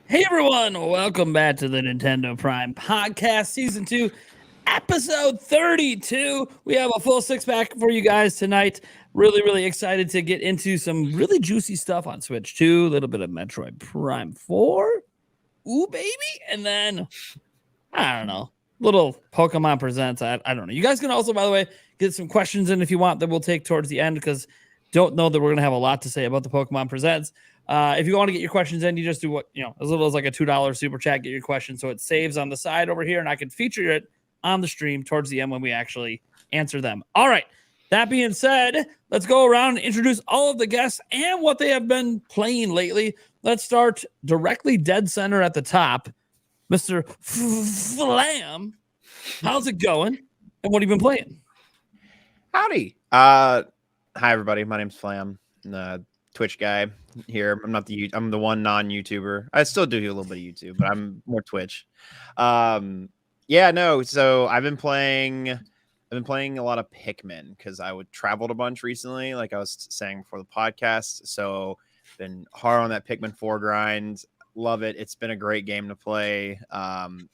Hey everyone, welcome back to the Nintendo Prime Podcast Season 2, Episode 32. We have a full six-pack for you guys tonight. Really excited to get into some really juicy stuff on Switch 2, a little bit of Metroid Prime 4. Ooh, baby. And then, I don't know, little Pokemon Presents. I don't know. You guys can also, by the way, get some questions in if you want that we'll take towards the end because don't know that we're going to have a lot to say about the Pokemon Presents. If you want to get your questions in, you just do what, as little as like a $2 super chat, get your question so it saves on the side over here and I can feature it on the stream towards the end when we actually answer them. All right. That being said, let's go around and introduce all of the guests and what they have been playing lately. Let's start directly dead center at the top. Mr. Flam, how's it going? And what have you been playing? Howdy. Hi everybody. My name's Flam. Twitch guy here. I'm the one non-YouTuber. I still do a little bit of YouTube, but I'm more Twitch. So I've been playing a lot of Pikmin because I would traveled a bunch recently, like I was saying before the podcast. So been hard on that Pikmin 4 grind. Love it. It's been a great game to play.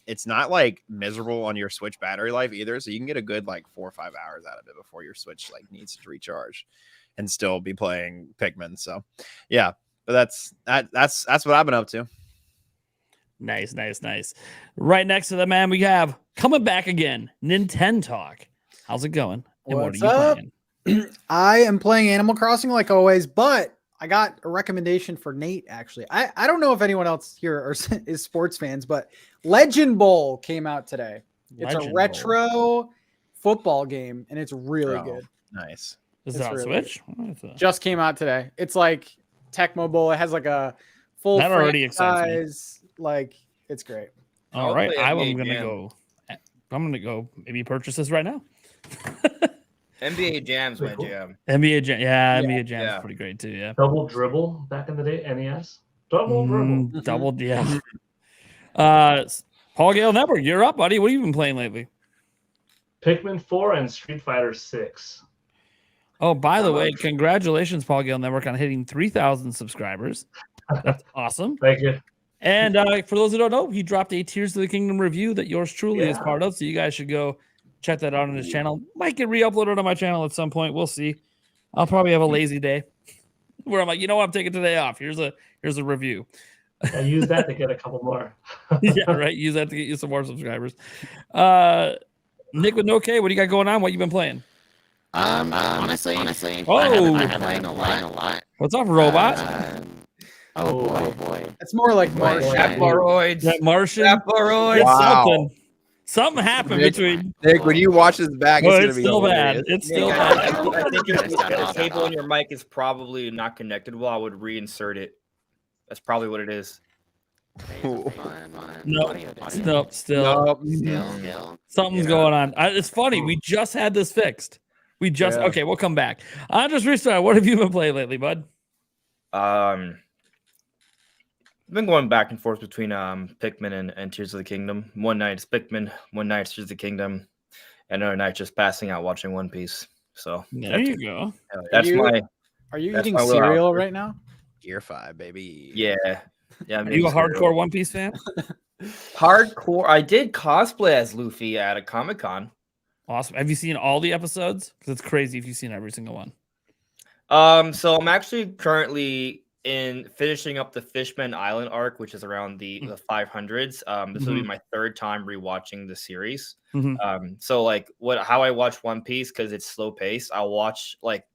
It's not like miserable on your Switch battery life either, so you can get a good like 4 or 5 hours out of it before your Switch like needs to recharge and still be playing Pikmin. So yeah, but that's what I've been up to. Nice. Right next to the man we have coming back again, Nintendo Talk. How's it going? And What's up? I am playing Animal Crossing like always, but I got a recommendation for Nate, actually. I don't know if anyone else here is sports fans, but Legend Bowl came out today. It's a retro football game, and it's really good. Nice. Is it on Switch? Just came out today. It's like Tecmo Bowl. It has like a full that already excites me. Like, it's great. All right. I'm gonna go maybe purchase this right now. NBA Jam's my jam. NBA Jam is pretty great too. Yeah. Double Dribble back in the day, NES. Double Dribble. Yeah. Paul Gale Network, you're up, buddy. What have you been playing lately? Pikmin 4 and Street Fighter 6. Oh, by the way, congratulations, Paul Gale Network, on hitting 3,000 subscribers. That's awesome. Thank you. And for those who don't know, he dropped a Tears of the Kingdom review that yours truly is part of. So you guys should go check that out on his channel. Might get re-uploaded on my channel at some point. We'll see. I'll probably have a lazy day where I'm like, I'm taking today off. Here's a review. I use that to get a couple more. Yeah, right. Use that to get you some more subscribers. Nick with no K, what do you got going on? What you been playing? Honestly, oh, I've been playing a lot. What's up, robot? Oh boy. It's more like Martian. Apploroids. That Martian. Apploroids. Wow. Something happened Nick, between. Nick, when you watch this back, it's still bad. It's still bad. I think if the cable on your mic is probably not connected well, I would reinsert it. That's probably what it is. Nope. Still. Something's going on. It's funny. We just had this fixed. Okay, we'll come back. I'll just restart. What have you been playing lately, bud? I've been going back and forth between Pikmin and Tears of the Kingdom. One night it's Pikmin, one night it's Tears of the Kingdom, and another night just passing out watching One Piece. So there you go. Are you eating cereal right now? Gear 5, baby. Yeah. Are you a hardcore One Piece fan? Hardcore. I did cosplay as Luffy at a Comic-Con. Awesome. Have you seen all the episodes? Because it's crazy if you've seen every single one. So I'm actually currently finishing up the Fishman Island arc, which is around the 500s. This will be my third time rewatching the series. So like how I watch One Piece, because it's slow paced, I'll watch like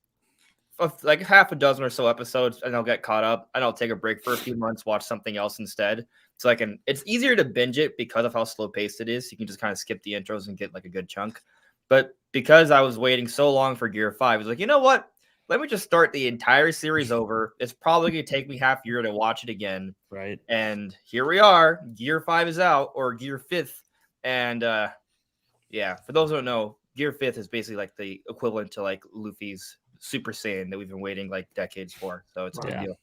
half a dozen or so episodes and I'll get caught up and I'll take a break for a few months, watch something else instead. So it's easier to binge it because of how slow paced it is. You can just kind of skip the intros and get like a good chunk. But because I was waiting so long for Gear 5, I was like, you know what? Let me just start the entire series over. It's probably going to take me half a year to watch it again. Right. And here we are. Gear 5 is out, or Gear 5th. And for those who don't know, Gear 5th is basically like the equivalent to like Luffy's Super Saiyan that we've been waiting like decades for. So it's a good deal.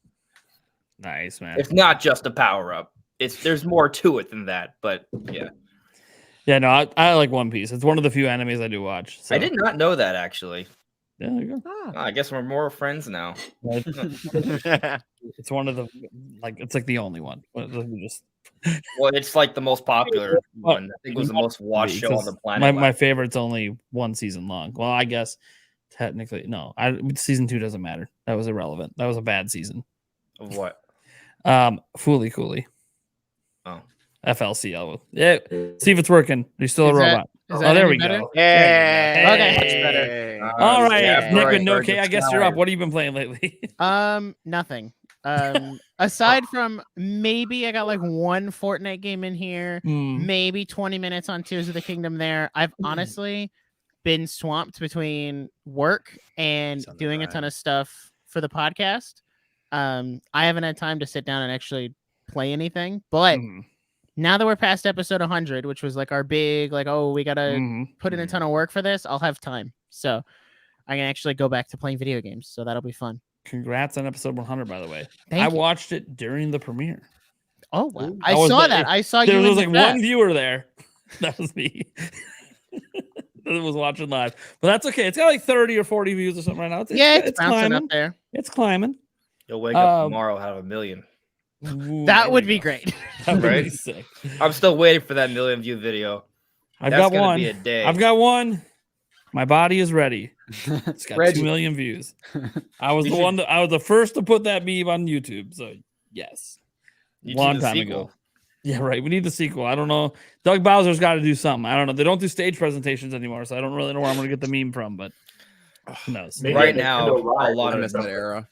Nice, man. It's not just a power-up. There's more to it than that, but yeah. Yeah, no, I like One Piece. It's one of the few animes I do watch. So. I did not know that, actually. Yeah, there you go. Oh, I guess we're more friends now. It's one of the it's like the only one. Just Well, it's like the most popular Well, one. I think it was the most watched show on the because planet. my favorite's only one season long. Well, I guess technically no. Season 2 doesn't matter. That was irrelevant. That was a bad season. Of what? Fooly Cooley. Oh. FLCL. Yeah. See if it's working. You're still a Is that- robot. is Oh, that there any we better? go. Yeah. Okay. Much better. All right, yeah, Nick right. and No K. I guess you're up. What have you been playing lately? Nothing. Aside from maybe I got like one Fortnite game in here, maybe 20 minutes on Tears of the Kingdom there. I've honestly been swamped between work and Sounds doing a ton of stuff for the podcast. I haven't had time to sit down and actually play anything, but now that we're past episode 100, which was like our big, like, oh, we got to put in a ton of work for this, I'll have time. So I can actually go back to playing video games. So that'll be fun. Congrats on episode 100, by the way. Thank I you. watched it during the premiere. Oh, wow. Ooh. I I was saw there- that. I saw There you. was in like the chat. one viewer there. That was me. That was watching live. But that's okay. It's got like 30 or 40 views or something right now. It's bouncing climbing. up there. It's climbing. You'll wake up tomorrow and have 1 million. Ooh, That there would we be go. great. That would be Right? sick. I'm still waiting for that 1 million view video. I've That's got gonna one. be a day. I've got one. My body is ready. It's got Reggie. 2 million views. I was You the should- one that I was the first to put that meme on YouTube. So yes. You Long need the time sequel. ago. Yeah, right. We need the sequel. I don't know. Doug Bowser's got to do something. I don't know. They don't do stage presentations anymore, so I don't really know where I'm going to get the meme from, but who knows? Maybe Right a now, Nintendo Live a lot I of would miss have that done era.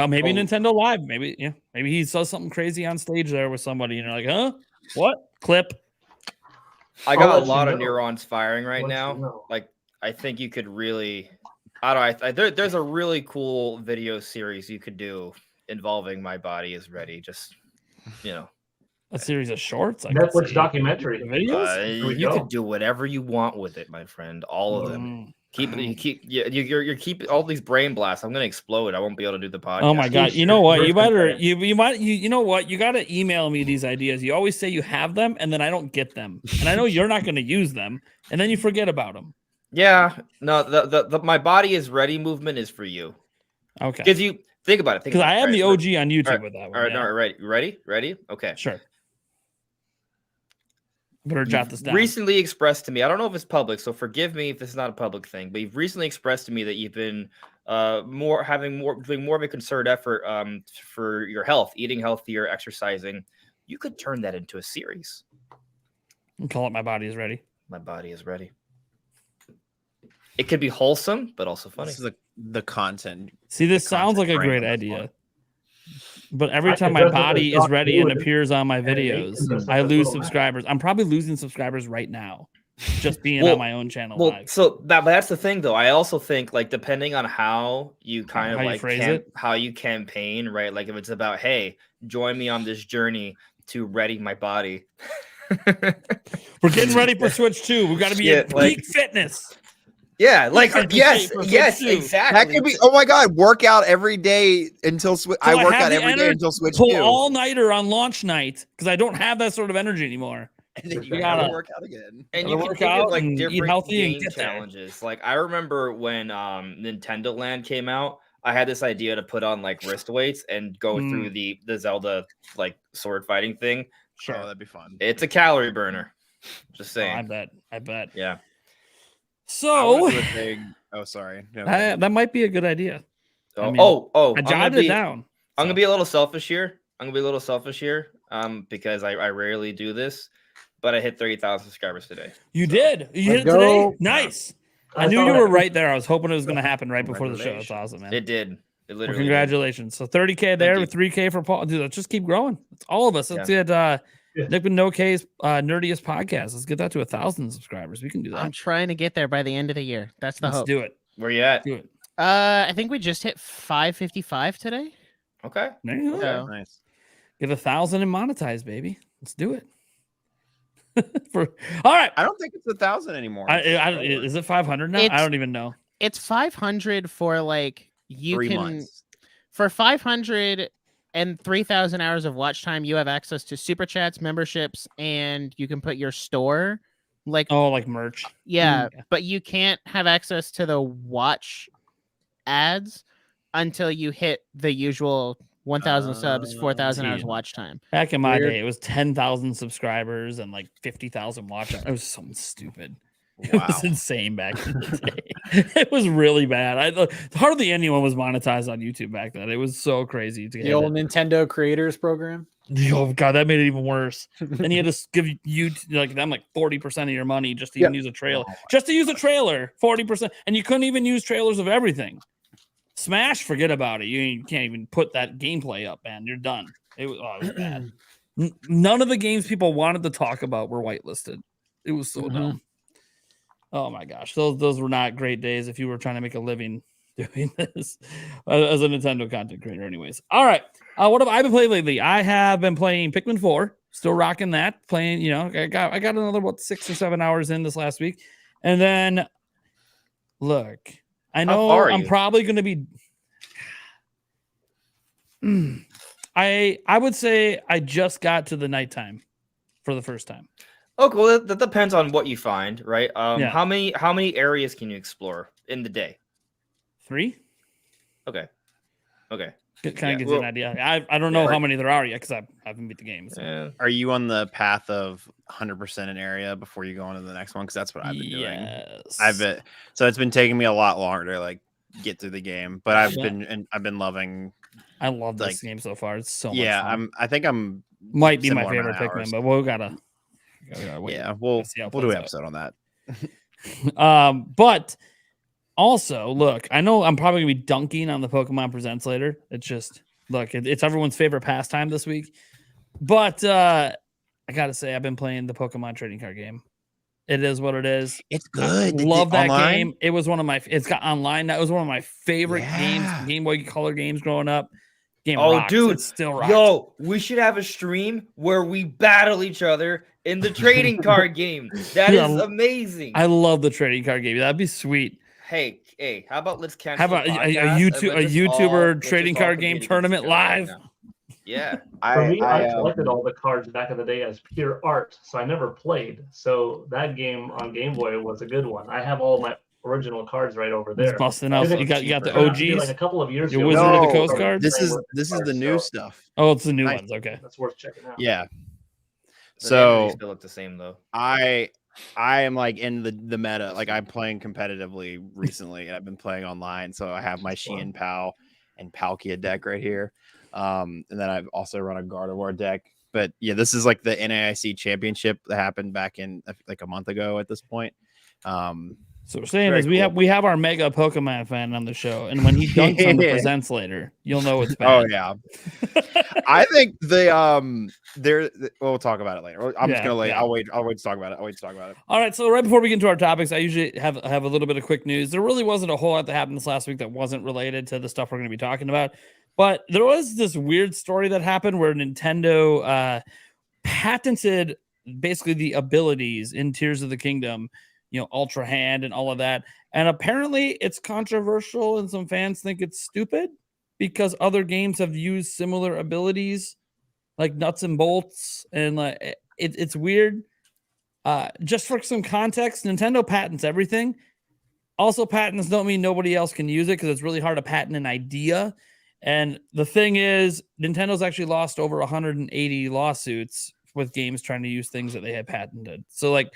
Maybe Oh. Nintendo Live. Maybe he saw something crazy on stage there with somebody, and you're like, huh? What? Clip. I I'll got a let you lot of know. neurons firing right Once now. you know. Like, I think you could really, I don't know. There's a really cool video series you could do involving My Body Is Ready. Just, you know, A series of shorts. I could Netflix see. documentary. The videos. we you go. could do whatever you want with it, my friend. All of them. Mm. You're keep all these brain blasts. I'm gonna explode. I won't be able to do the podcast. Oh my god! You know what? You Birthday better party. you know what? You got to email me these ideas. You always say you have them, and then I don't get them, and I know you're not going to use them, and then you forget about them. Yeah, no, the My Body Is Ready movement is for you. Okay. Because you think about it. Because I am the Right, OG on YouTube right, with that one. All right, yeah. all right, ready? Okay. Sure. Better jot this down. Recently expressed to me, I don't know if it's public, so forgive me if it's not a public thing, but you've recently expressed to me that you've been doing more of a concerted effort for your health, eating healthier, exercising. You could turn that into a series. And call it My Body Is Ready. My Body Is Ready. It could be wholesome, but also funny. This is the content. See, this The sounds like a content great frame of this idea. one. But every I time could my definitely body is talk ready to and it. appears on my And it videos, does I a lose little subscribers. I'm probably losing subscribers right now, just being Well- on my own channel Well, live. so that's the thing, though. I also think, like, depending on how you kind of How you like phrase it? how you campaign, right? Like, if it's about, hey, join me on this journey to ready my body. We're getting ready for Switch 2. We've got to be Yeah, at like- peak fitness. Yeah, like Trying to yes, shape for yes, Switch 2. exactly. That could be. Oh my god! Work out every day until Switch. So I work have out the every day energy until Switch Pull 2. all nighter on launch night because I don't have that sort of energy anymore. And then We you gotta- gotta work out again. And Gotta you can work think out of like and eat different healthy and game get there. challenges. Like I remember when Nintendo Land came out, I had this idea to put on like wrist weights and go through the Zelda like sword fighting thing. Oh, that'd be fun. It's a calorie burner. Just Oh, saying. I bet. Yeah. I So wanna do a big. Oh, sorry. No, go ahead. that might be a good idea. I mean, I I jotted it down. I'm gonna so. be a little selfish here. Because I rarely do this, but I hit 30,000 subscribers today. You did. You hit it Let's today. go. Nice. I knew thought you I- were right there. I was hoping it was going to happen right before the show. It's Congratulations. awesome, man. It did. It Well, literally. did. congratulations. So 30K there you. with 3K for Paul. Dude, let's just keep growing. It's all of us. Let's get Yeah. Nick and No K's nerdiest podcast. Let's get that to 1,000 subscribers. We can do that. I'm trying to get there by the end of the year. That's the Let's hope. do it. Where you at? Do it. I think we just hit 555 today. Okay. There you go. Yeah. Nice. Get 1,000 and monetize, baby. Let's do it. All right. I don't think it's 1,000 anymore. Is it 500 now? I It's- don't even know. It's 500 for like you 3 can months. for 500 and 3,000 hours of watch time. You have access to super chats, memberships, and you can put your store. Like Oh, like merch. yeah, yeah. but you can't have access to the watch ads until you hit the usual 1,000 subs, 4,000 hours see. watch time. Back in my Weird. day, it was 10,000 subscribers and like 50,000 watch hours. It was something stupid. It Wow. was insane back in the day. It was really bad. Hardly anyone was monetized on YouTube back then. It was so crazy to The get old it. Nintendo Creators Program. Oh god, that made it even worse. Then you had to give you like them like 40% of your money just to even use a trailer. Just to use a trailer, 40%, and you couldn't even use trailers of everything. Smash, forget about it. You can't even put that gameplay up, man. You're done. It was bad. None of the games people wanted to talk about were whitelisted. It was so dumb. Oh my gosh, those were not great days if you were trying to make a living doing this as a Nintendo content creator. Anyways, all right. What have I been playing lately? I have been playing Pikmin 4. Still rocking that. Playing, you know, I got another 6 or 7 hours in this last week, and then look, I know I'm probably going to be. I would say I just got to the nighttime for the first time. Okay, well, that depends on what you find, right? Yeah. How many areas can you explore in the day? 3. Okay. It kind of gives you an idea. I don't know how many there are yet because I haven't beat the game. So. Are you on the path of 100% an area before you go on to the next one? Because that's what I've been doing. So it's been taking me a lot longer to like get through the game, but I've been loving. I love this game so far. It's so much fun. I think I'm might be my favorite Pikmin, but we'll gotta wait. Yeah, we'll do an episode on that. But also, look, I know I'm probably gonna be dunking on the Pokemon Presents later. It's just look, it's everyone's favorite pastime this week. But I gotta say, I've been playing the Pokemon trading card game. It is what it is. It's good. Love that game. It was one of my. It's got online. That was one of my favorite games, Game Boy Color games growing up. Game rocks. Dude, it still rocks. Yo, we should have a stream where we battle each other in the trading card game. That is amazing. I love the trading card game. That'd be sweet. Hey, how about let's cancel? How about a YouTuber trading card game tournament live? Yeah. For me, I collected all the cards back in the day as pure art, so I never played. So that game on Game Boy was a good one. I have all my original cards right over there. It's busting out. You got the OGs. Like a couple of years Your ago. Wizard of the Coast cards. This is the new stuff. Oh, it's the new ones. Okay, that's worth checking out. Yeah. So still look the same though. I am like in the meta. Like I'm playing competitively recently, and I've been playing online. So I have my Sheehan Pal and Palkia deck right here. And then I've also run a Gardevoir deck. But yeah, this is like the NAIC championship that happened back in like a month ago at this point. So we're saying is we have our mega Pokemon fan on the show, and when he dunks on the presents later, you'll know it's bad. Oh yeah, I think we'll talk about it later. I'm just gonna I'll wait to talk about it. All right, so right before we get into our topics, I usually have a little bit of quick news. There really wasn't a whole lot that happened this last week that wasn't related to the stuff we're going to be talking about, but there was this weird story that happened where Nintendo patented basically the abilities in Tears of the Kingdom. You know, Ultra Hand and all of that. And apparently it's controversial and some fans think it's stupid because other games have used similar abilities like nuts and bolts. And like it's weird. Just for some context, Nintendo patents everything. Also, patents don't mean nobody else can use it because it's really hard to patent an idea. And the thing is, Nintendo's actually lost over 180 lawsuits with games trying to use things that they had patented. So like,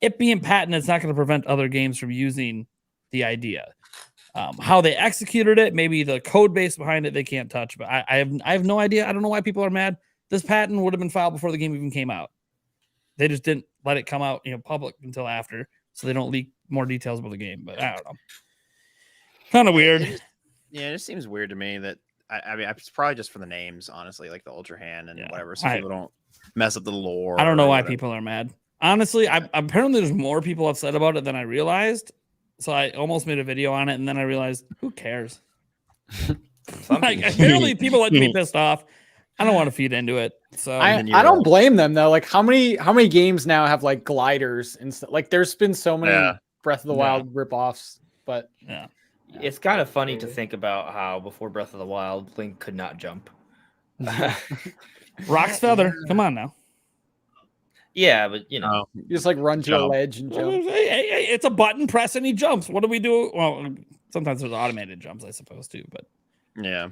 it being patented, it's not going to prevent other games from using the idea. How they executed it, maybe the code base behind it, they can't touch. But I have no idea. I don't know why people are mad. This patent would have been filed before the game even came out. They just didn't let it come out, public until after, so they don't leak more details about the game. But I don't know. Kind of weird. It just seems weird to me that I mean it's probably just for the names, honestly, like the Ultra Hand and whatever, so people don't mess up the lore. I don't know why people are mad. Honestly, apparently there's more people upset about it than I realized. So I almost made a video on it, and then I realized, who cares? Apparently people like to be pissed off. I don't want to feed into it. So I don't blame them though. Like how many games now have like gliders and stuff? Like there's been so many Breath of the Wild ripoffs, but it's kind of funny to think about how before Breath of the Wild, Link could not jump. Rock's feather. Come on now. Yeah, but you just like run to a ledge and jump. Hey, it's a button press and he jumps. What do we do? Well, sometimes there's automated jumps, I suppose, too. But Yeah.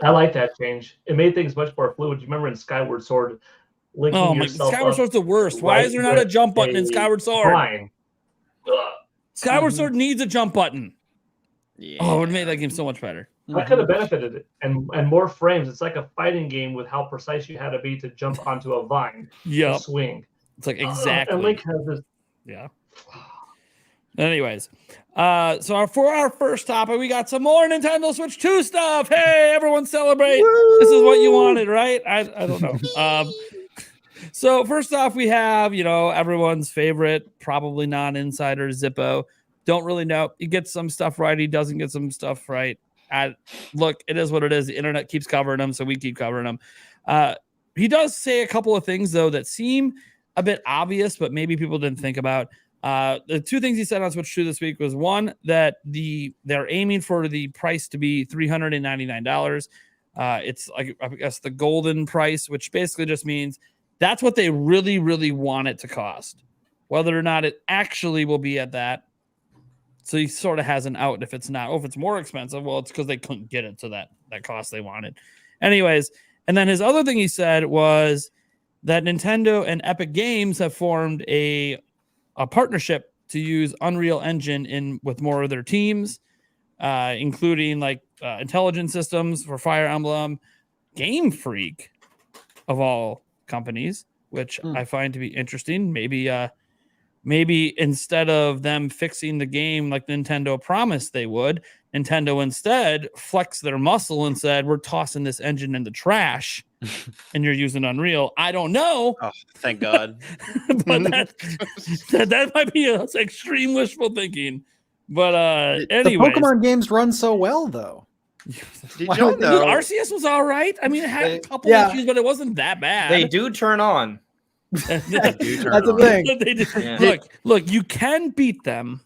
I like that change. It made things much more fluid. You remember in Skyward Sword, linking oh my, yourself Skyward up Sword's the worst. Why right is there not a with jump button in a Skyward Sword? vine. Ugh. Skyward Sword needs a jump button. Yeah. Oh, it would make that game so much better. That could have benefited it, and more frames. It's like a fighting game with how precise you had to be to jump onto a vine and Yep. swing. It's like And exactly. Link has this. Yeah. Anyways, so for our first topic, we got some more Nintendo Switch 2 stuff. Hey, everyone celebrate. This is what you wanted, right? I don't know. So first off, we have, everyone's favorite, probably non-insider, Zippo. Don't really know. He gets some stuff right. He doesn't get some stuff right. Look, it is what it is. The internet keeps covering him, so we keep covering him. He does say a couple of things, though, that seem a bit obvious, but maybe people didn't think about. The two things he said on Switch 2 this week was, one, that they're aiming for the price to be $399. It's like, I guess, the golden price, which basically just means that's what they really, really want it to cost. Whether or not it actually will be at that. So he sort of has an out if it's not. Oh, if it's more expensive, well, it's because they couldn't get it to that cost they wanted. Anyways, and then his other thing he said was that Nintendo and Epic Games have formed a partnership to use Unreal Engine with more of their teams, including like intelligence systems for Fire Emblem, Game Freak of all companies, which I find to be interesting. Maybe instead of them fixing the game like Nintendo promised they would, Nintendo instead flexed their muscle and said, we're tossing this engine in the trash and you're using Unreal. I don't know. Oh, thank God. But that might be extreme wishful thinking. But anyway, the Pokemon games run so well, though. Did y'all know? Arceus was all right. I mean, it had a couple issues, but it wasn't that bad. They do turn on. That's the thing. Yeah. Look, you can beat them.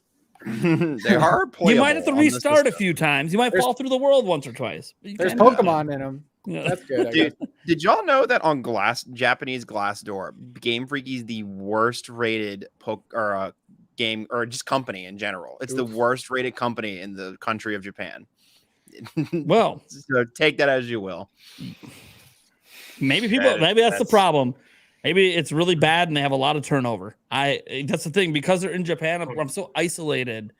They are playable. You might have to restart a few times. You might fall through the world once or twice. There's Pokemon in them. Yeah. That's good. I guess. Did y'all know that on Japanese Glassdoor, Game Freaky is the worst rated game or just company in general? It's the worst rated company in the country of Japan. Well, so take that as you will. Maybe that's the problem. Maybe it's really bad and they have a lot of turnover. That's the thing, because they're in Japan. I'm so isolated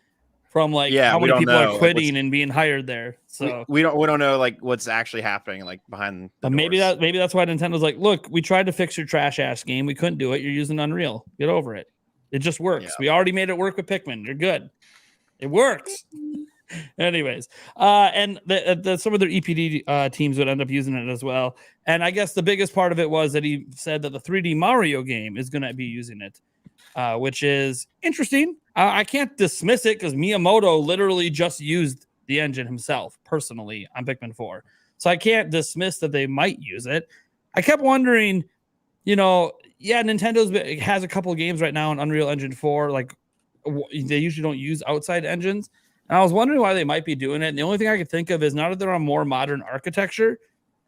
from how many people are quitting and being hired there. So we don't know like what's actually happening like behind the doors. Maybe that's why Nintendo's like, look, we tried to fix your trash ass game. We couldn't do it. You're using Unreal. Get over it. It just works. Yeah. We already made it work with Pikmin. You're good. It works. Anyways, and some of their EPD teams would end up using it as well. And I guess the biggest part of it was that he said that the 3D Mario game is going to be using it, which is interesting. I can't dismiss it because Miyamoto literally just used the engine himself personally on Pikmin 4. So I can't dismiss that they might use it. I kept wondering, Nintendo has a couple of games right now in Unreal Engine 4. Like, they usually don't use outside engines. And I was wondering why they might be doing it. And the only thing I could think of is, now that they're on more modern architecture,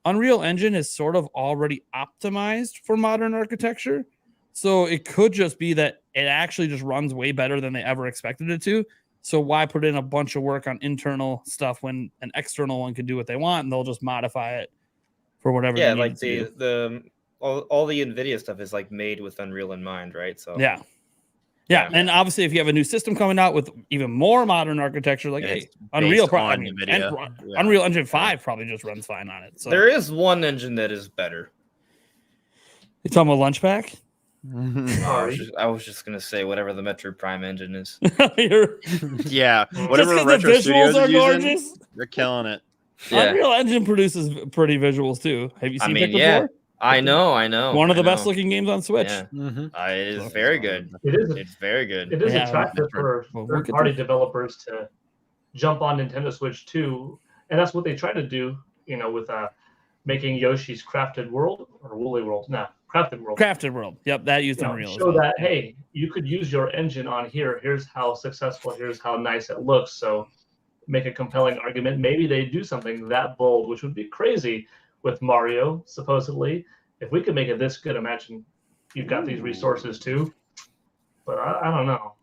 Unreal Engine is sort of already optimized for modern architecture. So it could just be that it actually just runs way better than they ever expected it to. So why put in a bunch of work on internal stuff when an external one can do what they want and they'll just modify it for whatever? Yeah, like all the NVIDIA stuff is like made with Unreal in mind, right? So yeah, and obviously, if you have a new system coming out with even more modern architecture, like Unreal Engine 5 probably just runs fine on it. So there is one engine that is better. You talking about Lunchpack? I was just gonna say whatever the Metroid Prime engine is. Yeah, whatever Retro the visuals Studios are are gorgeous. using, they're killing it. Yeah. Unreal Engine produces pretty visuals too. Have you seen Pikmin 4? I know. One of the best looking games on Switch. Yeah. It is very good. It's very good. It is attractive for third-party developers to jump on Nintendo Switch 2, and that's what they try to do. With making Yoshi's Crafted World or Woolly World. No, Crafted World. Crafted World. Yep, that used Unreal. Show that, hey, you could use your engine on here. Here's how successful. Here's how nice it looks. So make a compelling argument. Maybe they do something that bold, which would be crazy with Mario, supposedly. If we could make it this good, imagine you've got these resources too. But I don't know.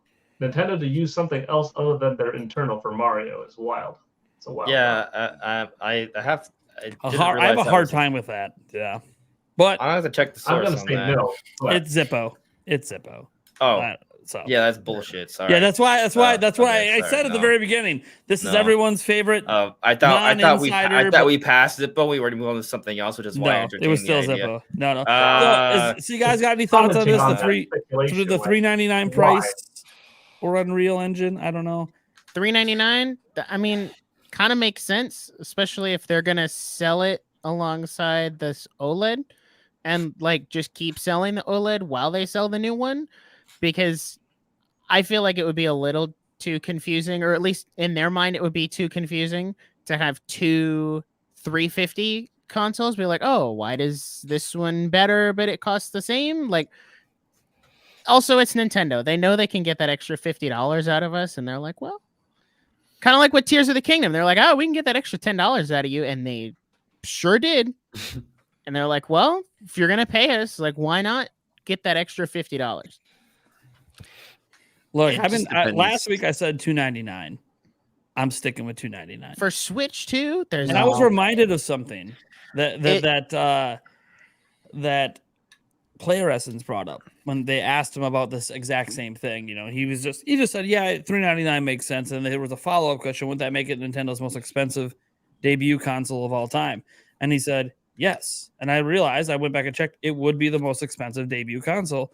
Nintendo to use something else other than their internal for Mario is wild. It's a wild. Yeah, I have. I have a hard time with that. Yeah, but I have to check the I'm source gonna on say that. no. But it's Zippo. It's Zippo. Oh, So yeah, that's bullshit. Sorry. yeah, that's why okay, I sorry, said at the no. very beginning. This is No. everyone's favorite. I thought Non-insider, we passed it, but we were moving on to something else, which is why I No, entertained it was still the idea. Zippo. No. So you guys got any thoughts on commenting this? on The that three, speculation, the like, $3.99 why? price or Unreal Engine? I don't know. $3.99. I mean, kind of makes sense, especially if they're gonna sell it alongside this OLED, and like just keep selling the OLED while they sell the new one, because I feel like it would be a little too confusing, or at least in their mind, it would be too confusing to have two 350 consoles. Be like, oh, why does this one better, but it costs the same? Like, also, it's Nintendo. They know they can get that extra $50 out of us, and they're like, well, kind of like with Tears of the Kingdom. They're like, oh, we can get that extra $10 out of you, and they sure did. And they're like, well, if you're gonna pay us, like, why not get that extra $50? Look, It just depends. last week I said $2.99. I'm sticking with $2.99 For Switch 2. There's and I was reminded of something that Player Essence brought up when they asked him about this exact same thing. You know, he just said, yeah, $3.99 makes sense. And there was a follow-up question: would that make it Nintendo's most expensive debut console of all time? And he said yes. And I realized, I went back and checked, it would be the most expensive debut console.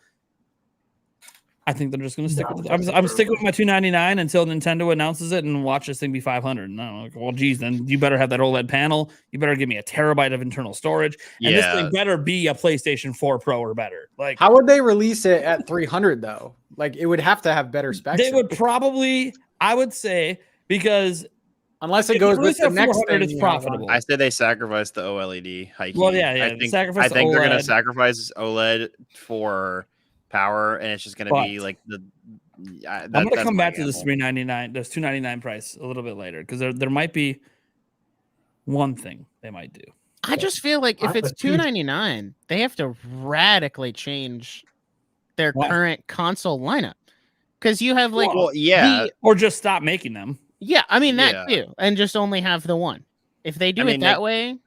I think they're just going to stick with it. I'm sticking with my $2.99 until Nintendo announces it and watch this thing be $500. And I'm like, well, geez, then you better have that OLED panel. You better give me a terabyte of internal storage. And this thing better be a PlayStation 4 Pro or better. Like, how would they release it at 300 though? Like, it would have to have better specs. They would probably, I would say, because unless it goes with the next thing, it's profitable. I say they sacrifice the OLED. Well, yeah. I think they're going to sacrifice OLED for power, and it's just going to be like the. I'm going to come back to this $3.99, this $2.99 price a little bit later, because there might be one thing they might do. I just feel like if it's $2.99, they have to radically change their current console lineup, because you have like, or just stop making them. Yeah, I mean that too, and just only have the one. If they do it that way,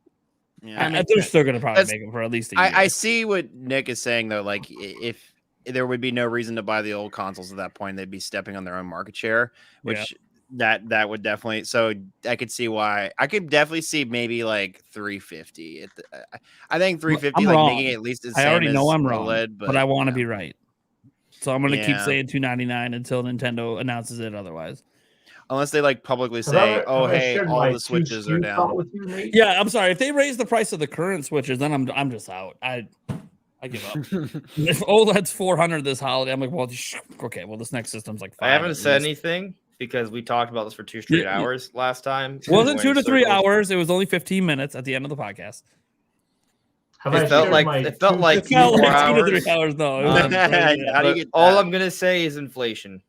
they're still going to probably make them for at least a year. I see what Nick is saying though. Like, if there would be no reason to buy the old consoles at that point, they'd be stepping on their own market share, which that would definitely. So I could see why. I could definitely see maybe like 350. I think 350, like making it at least as same. I already know I'm wrong, OLED, but I want to be right. So I'm going to keep saying $2.99 until Nintendo announces it otherwise. Unless they like publicly say, "Oh, hey, all the Switches are down." Yeah, I'm sorry. If they raise the price of the current Switches, then I'm just out. I give up. If OLED's $400 this holiday, I'm like, well, okay. Well, this next system's like $500. I haven't said anything because we talked about this for 2 straight hours last time. It wasn't 2 to 3 hours. It was only 15 minutes at the end of the podcast. It felt like 2 to 3 hours. No, all I'm gonna say is inflation.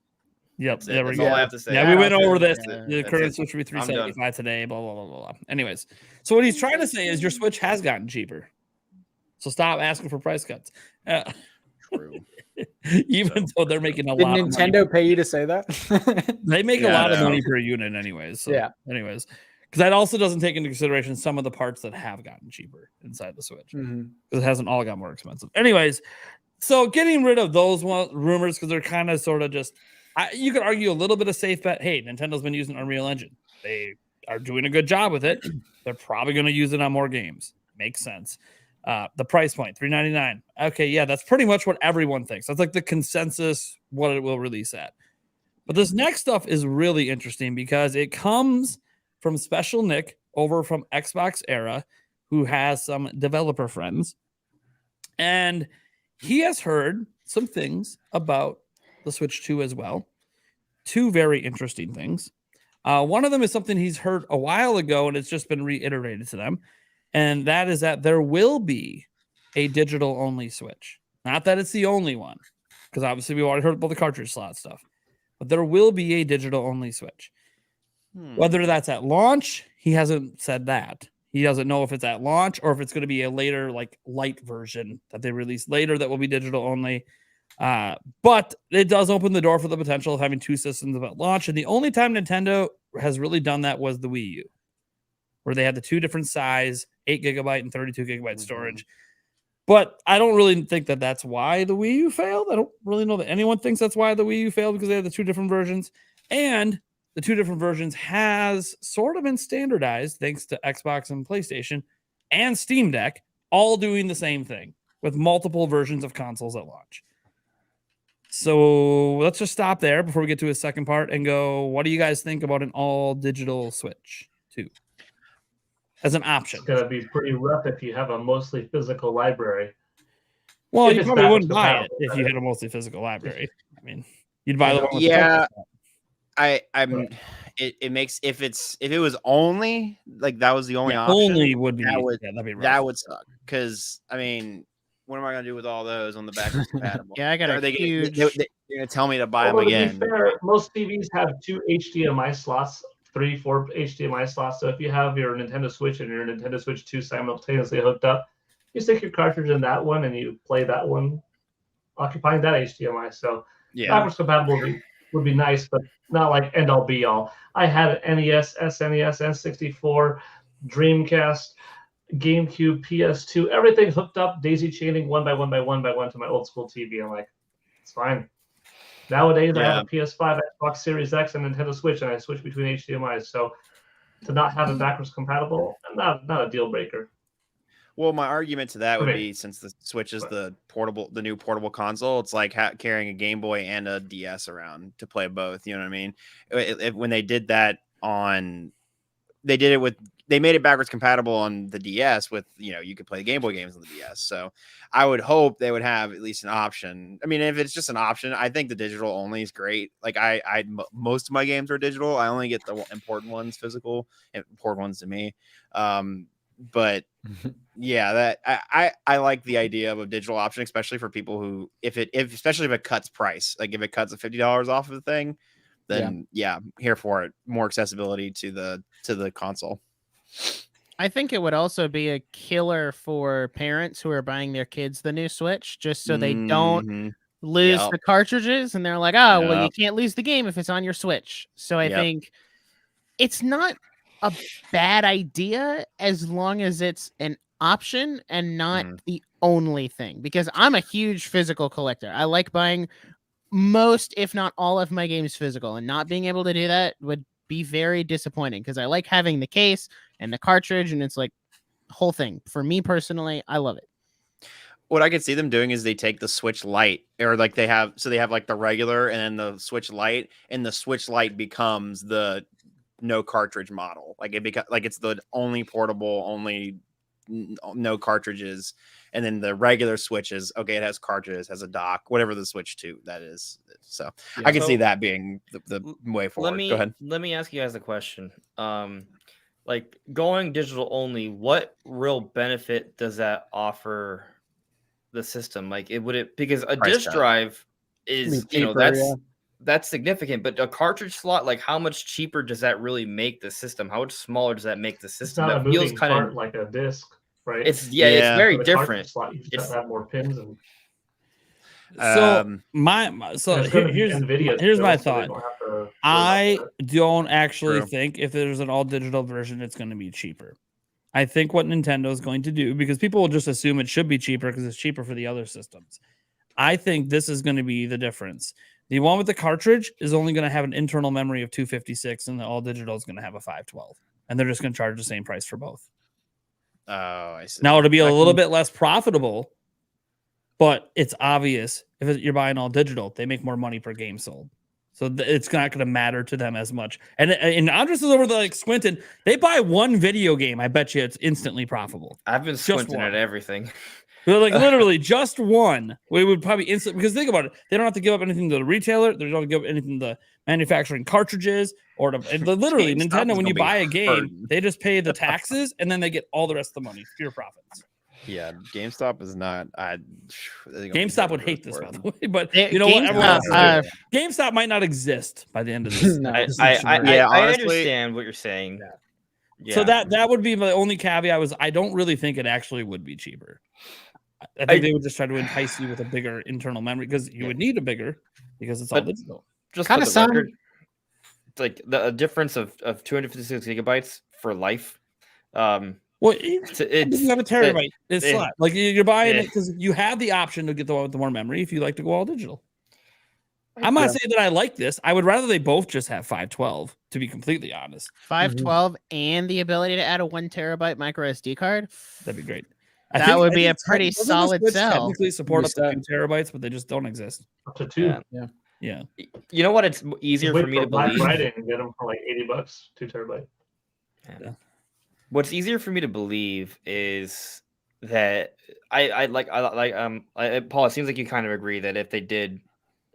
Yep, there we go. All I have to say. Yeah, we went over this. The current Switch would be $375 today. Blah blah blah blah. Anyways, so what he's trying to say is your Switch has gotten cheaper. So stop asking for price cuts. True. Even though they're making a lot. Did Nintendo pay you to say that? They make a lot of money per unit, anyways. So, anyways, because that also doesn't take into consideration some of the parts that have gotten cheaper inside the Switch, because it hasn't all got more expensive. Anyways, so getting rid of those rumors, because they're kind of sort of just. You could argue a little bit of safe bet. Hey, Nintendo's been using Unreal Engine. They are doing a good job with it. They're probably going to use it on more games. Makes sense. The price point, $3.99. Okay, yeah, that's pretty much what everyone thinks. That's like the consensus what it will release at. But this next stuff is really interesting because it comes from Special Nick over from Xbox Era, who has some developer friends. And he has heard some things about the Switch 2 as well. 2 very interesting things. One of them is something he's heard a while ago, and it's just been reiterated to them. And that is that there will be a digital-only Switch. Not that it's the only one, because obviously we've already heard about the cartridge slot stuff. But there will be a digital-only Switch. Whether that's at launch, he hasn't said that. He doesn't know if it's at launch or if it's going to be a later, like, light version that they release later that will be digital-only. But it does open the door for the potential of having two systems at launch. And the only time Nintendo has really done that was the Wii U, where they had the two different size, 8 gigabyte and 32 gigabyte storage. But I don't really think that that's why the Wii U failed. I don't really know that anyone thinks that's why the Wii U failed, because they have the two different versions. And the two different versions has sort of been standardized thanks to Xbox and PlayStation and Steam Deck, all doing the same thing with multiple versions of consoles at launch. So let's just stop there before we get to a second part and go, what do you guys think about an all digital Switch 2 as an option? It's gonna be pretty rough if you have a mostly physical library. Well, If you it's probably wouldn't backwards buy it compatible, if you had a mostly physical library. I mean, you'd buy the one with Yeah. the I'm. It makes if it was only like that was the only option. only would be that'd be rough. That would suck, because I mean, what am I gonna do with all those on the backwards compatible? Yeah, I got Are a they huge. They're gonna tell me to buy them Although, to again? be fair, most TVs have 2 HDMI slots, 3, 4 HDMI slots. So if you have your Nintendo Switch and your Nintendo Switch 2 simultaneously hooked up, you stick your cartridge in that one and you play that one, occupying that HDMI. So Yeah. backwards compatible would be nice, but not like end all be all. I had an NES, SNES, N64, Dreamcast, GameCube, PS2, everything hooked up, daisy chaining one by one to my old school TV. I'm like, it's fine. Nowadays, I have a PS5, Xbox Series X, and Nintendo Switch, and I switch between HDMIs. So to not have it backwards compatible, not a deal breaker. Well, my argument to that would Okay. be, since the Switch is the new portable console, it's like carrying a Game Boy and a DS around to play both. You know what I mean? When they did that they made it backwards compatible on the DS with, you could play the Game Boy games on the DS. So I would hope they would have at least an option. I mean, if it's just an option, I think the digital only is great. Like most of my games are digital. I only get the important ones physical, important ones to me. But yeah, that I like the idea of a digital option, especially for people who, especially if it cuts price, like if it cuts $50 off of the thing, then yeah, here for it. More accessibility to the console. I think it would also be a killer for parents who are buying their kids the new Switch, just so they don't lose the cartridges, and they're like, oh, well, you can't lose the game if it's on your Switch. So I think it's not a bad idea as long as it's an option and not the only thing, because I'm a huge physical collector. I like buying most, if not all, of my games physical, and not being able to do that would be very disappointing, because I like having the case and the cartridge, and it's like whole thing. For me personally, I love it. What I could see them doing is they take the Switch Lite, or like they have like the regular and then the Switch Lite, and the Switch Lite becomes the no cartridge model. Like it's the only portable, only no cartridges, and then the regular Switch is okay. It has cartridges, has a dock, whatever the Switch 2 that is. So I can see that being the way forward. Go ahead. Let me ask you guys a question. Like going digital only, what real benefit does that offer the system? Like because a disk drive is cheaper, that's significant, but a cartridge slot, like how much cheaper does that really make the system? How much smaller does that make the system? It's not that a feels moving kind part like a disc, right? It's very different. Slot, you just have more pins and. So here's my thought. I don't actually think if there's an all digital version, it's going to be cheaper. I think what Nintendo is going to do, because people will just assume it should be cheaper because it's cheaper for the other systems. I think this is going to be the difference. The one with the cartridge is only going to have an internal memory of 256, and the all digital is going to have a 512, and they're just going to charge the same price for both. Oh, I see. Now it'll be a little bit less profitable, but it's obvious if you're buying all digital, they make more money per game sold. So it's not going to matter to them as much. And Andres is over there like squinting. They buy one video game. I bet you it's instantly profitable. I've been squinting at everything. But like literally just one. We would probably instantly, because think about it. They don't have to give up anything to the retailer. They don't have to give up anything to the manufacturing cartridges or to literally Nintendo. When you buy a game, they just pay the taxes and then they get all the rest of the money, pure profits. Yeah, GameStop is not. GameStop would hate this, by the way. But you know what? GameStop might not exist by the end of this. I understand what you're saying. Yeah. So that would be my only caveat. I don't really think it actually would be cheaper. I think they would just try to entice you with a bigger internal memory because you would need a bigger because it's all digital. Just Kinda for the sound- record, it's like the difference of 256 gigabytes for life. Well, It's you have a terabyte. It's eh, slot. Like you're buying eh. it because you have the option to get the one with the more memory if you like to go all digital. I'm not saying that I like this. I would rather they both just have 512, to be completely honest. 512 and the ability to add a 1 terabyte micro SD card. That'd be great. That would be a pretty doesn't the solid Switch sell. Technically support up to Reset. 2 terabytes, but they just don't exist. Up to 2. Yeah. You know what? It's easier Wait for me to Black believe. Friday and get them for like $80, 2 terabyte. What's easier for me to believe is that Paul. It seems like you kind of agree that if they did,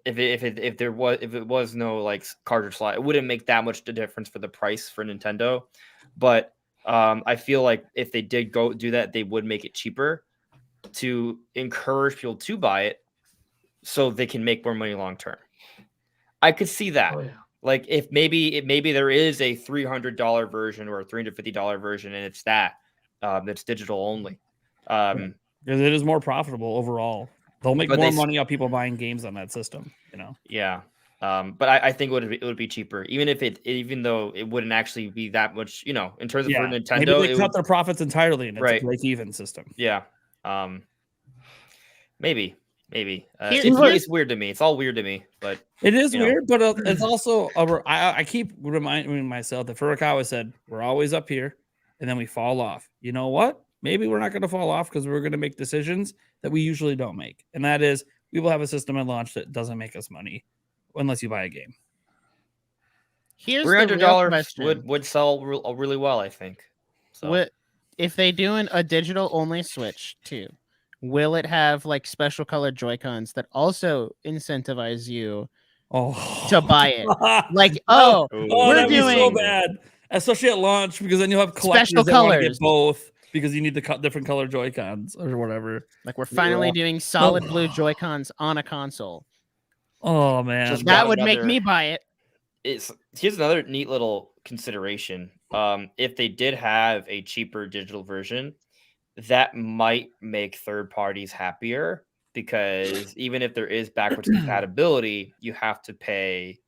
if it was no like cartridge slot, it wouldn't make that much difference for the price for Nintendo. But I feel like if they did go do that, they would make it cheaper to encourage people to buy it, so they can make more money long term. I could see that. Oh, yeah. Like if maybe there is a $300 version or a $350 version, and it's that's digital only. Because it is more profitable overall. They'll make more money off people buying games on that system. Yeah. But I think it would be cheaper, even though it wouldn't actually be that much. In terms of for Nintendo, maybe they cut their profits entirely and it's Right. a break-even system. Yeah. Maybe. Here's- It's weird to me. It's all weird to me. But It is You know. weird, but it's also I keep reminding myself that Furukawa said we're always up here and then we fall off. You know what? Maybe we're not going to fall off because we're going to make decisions that we usually don't make, and that is we will have a system at launch that doesn't make us money unless you buy a game. Here's the real $300 question. would sell really well, I think. So What if they doing a digital only Switch too? Will it have like special colored Joy-Cons that also incentivize you to buy it? Like, Oh, we're that'd be so doing bad, especially at launch, because then you'll have collectors Special that want to get colors. both because you need the different color Joy-Cons or whatever. like we're finally doing solid blue Joy-Cons on a console. Oh man, Just That got would make another- me buy it. Here's another neat little consideration. If they did have a cheaper digital version, that might make third parties happier, because even if there is backwards compatibility, you have to pay.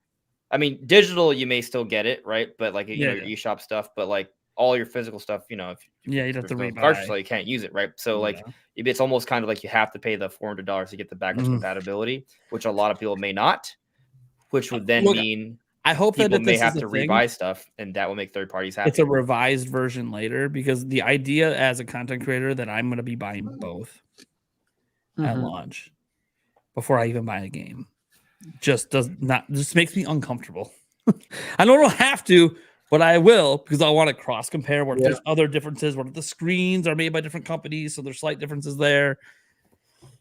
I mean, digital you may still get it, right? But like your eShop stuff, but like all your physical stuff, if you'd have to there's no rebuy. cartridge slot, you can't use it, right? So like it's almost kind of like you have to pay the $400 to get the backwards compatibility, which a lot of people may not, which would then mean I hope that people if may this have is to a thing, rebuy stuff, and that will make third parties happy. it's a revised version later, because the idea as a content creator that I'm going to be buying both at launch before I even buy a game just makes me uncomfortable. I don't have to, but I will, because I want to cross compare what there's other differences, what if the screens are made by different companies, so there's slight differences there.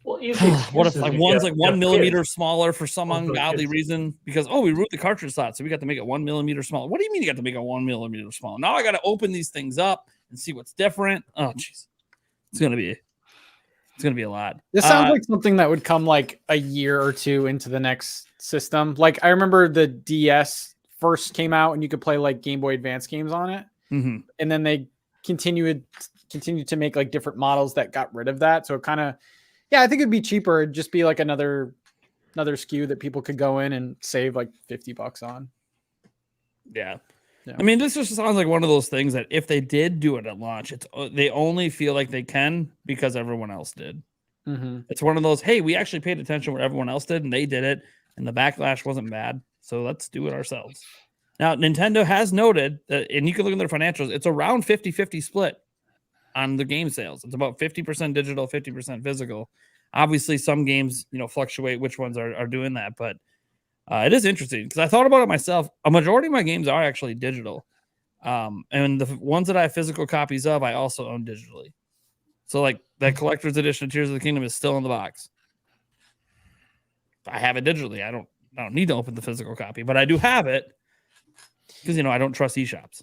Well, easy What if excuses like you one's get- like you 1 have millimeter kids. smaller for some Also ungodly kids. reason because we removed the cartridge slot, so we got to make it 1 millimeter smaller. What do you mean you got to make it 1 millimeter smaller? Now I got to open these things up and see what's different. Oh jeez, it's gonna be a lot. This sounds like something that would come like a year or two into the next system. Like I remember the DS first came out and you could play like Game Boy Advance games on it, Mhm. and then they continued to make like different models that got rid of that. So it kind of, I think it'd be cheaper. It'd just be like another SKU that people could go in and save like $50 on. Yeah. Yeah. I mean, this just sounds like one of those things that if they did do it at launch, they only feel like they can because everyone else did. Mm-hmm. It's one of those, hey, we actually paid attention what everyone else did and they did it, and the backlash wasn't bad, so let's do it ourselves. Now, Nintendo has noted that, and you can look at their financials, it's around 50-50 split on the game sales. It's about 50% digital, 50% physical. Obviously, some games, fluctuate which ones are doing that, but it is interesting because I thought about it myself. A majority of my games are actually digital. And the ones that I have physical copies of, I also own digitally. So like that collector's edition of Tears of the Kingdom is still in the box. I have it digitally. I don't need to open the physical copy, but I do have it because I don't trust eShops.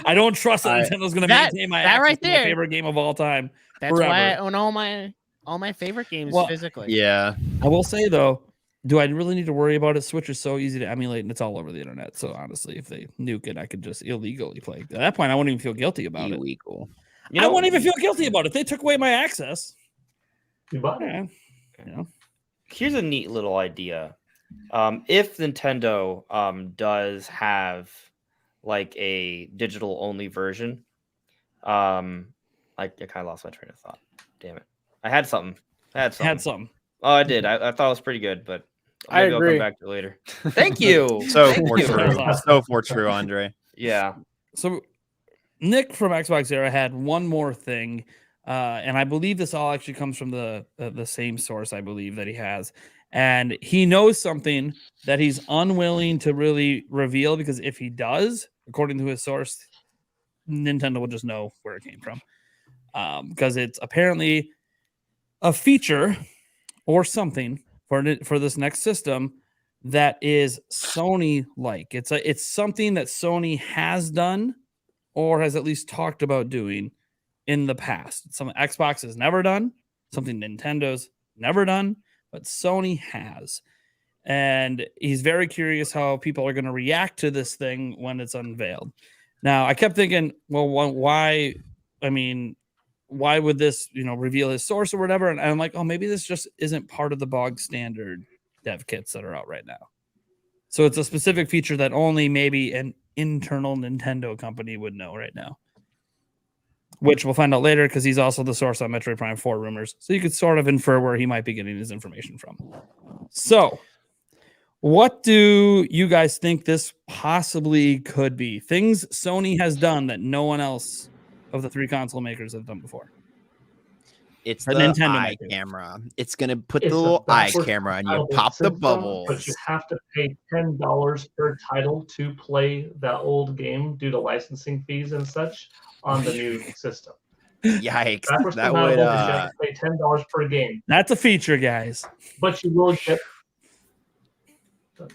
I don't trust that Nintendo's going to maintain my access right to my there. favorite game of all time. That's forever. why I own all my favorite games physically. Yeah. I will say though, do I really need to worry about it? Switch is so easy to emulate and it's all over the internet. So honestly, if they nuke it, I could just illegally play. At that point, I wouldn't even feel guilty about it. Illegal. I won't even feel guilty about it. They took away my access. You bought it. Yeah. You know. Here's a neat little idea. If Nintendo does have like a digital only version, I kind of lost my train of thought. Damn it. I had something. Oh, I did. I thought it was pretty good, but I maybe I'll agree. come back to it later. Thank you. So Thank for you. true. So for true, Andre. Yeah. So Nick from Xbox Era had one more thing, and I believe this all actually comes from the same source, I believe, that he has. And he knows something that he's unwilling to really reveal, because if he does, according to his source, Nintendo will just know where it came from. Because it's apparently a feature or something for this next system that is Sony-like. It's something that Sony has done or has at least talked about doing in the past. Something Xbox has never done, something Nintendo's never done, but Sony has. And he's very curious how people are going to react to this thing when it's unveiled. Now, I kept thinking, well, why? I mean, why would this, reveal his source or whatever? And I'm like, oh, maybe this just isn't part of the bog standard dev kits that are out right now. So it's a specific feature that only maybe an internal Nintendo company would know right now, which we'll find out later, because he's also the source on Metroid Prime 4 rumors. So you could sort of infer where he might be getting his information from. So what do you guys think this possibly could be? Things Sony has done that no one else of the three console makers have done before. It's Or the Nintendo eye might do. camera. It's gonna put It's the a little eye backwards camera and you compatible pop the system, bubbles. But you have to pay $10 per title to play that old game due to licensing fees and such on the new system. Yikes! Backwards That compatible would is you have to pay $10 per game, That's a feature, guys. but you will get.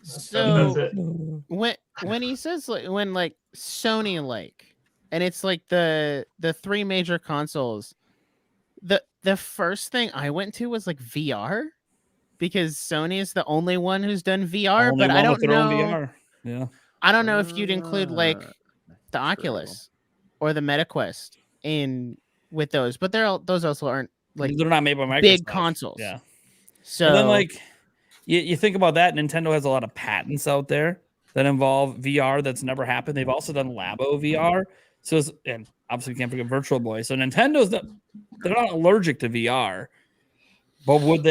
So- That's it. When he says when Sony and it's like the three major consoles, the first thing I went to was like VR, because Sony is the only one who's done VR, Only but I one don't with their own know. VR. Yeah. I don't know if you'd include like Ah, the true. Oculus or the MetaQuest in with those, but those also aren't like They're not made by Microsoft. big consoles. Yeah. So And then you think about that, Nintendo has a lot of patents out there that involve VR that's never happened. They've also done Labo VR. So and obviously we can't forget Virtual Boy. So they're not allergic to VR. But would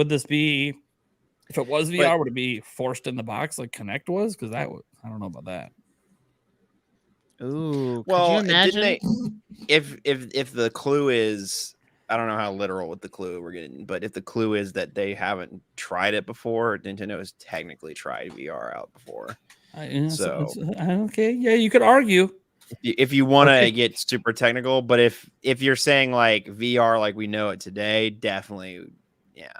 this be, if it was VR, would it be forced in the box like Kinect was? Because I don't know about that. ooh, Well, could you imagine? if the clue is, I don't know how literal with the clue we're getting, but if the clue is that they haven't tried it before, Nintendo has technically tried VR out before. Okay, yeah, you could argue. If you want to get super technical, but if you're saying like VR like we know it today, definitely, yeah.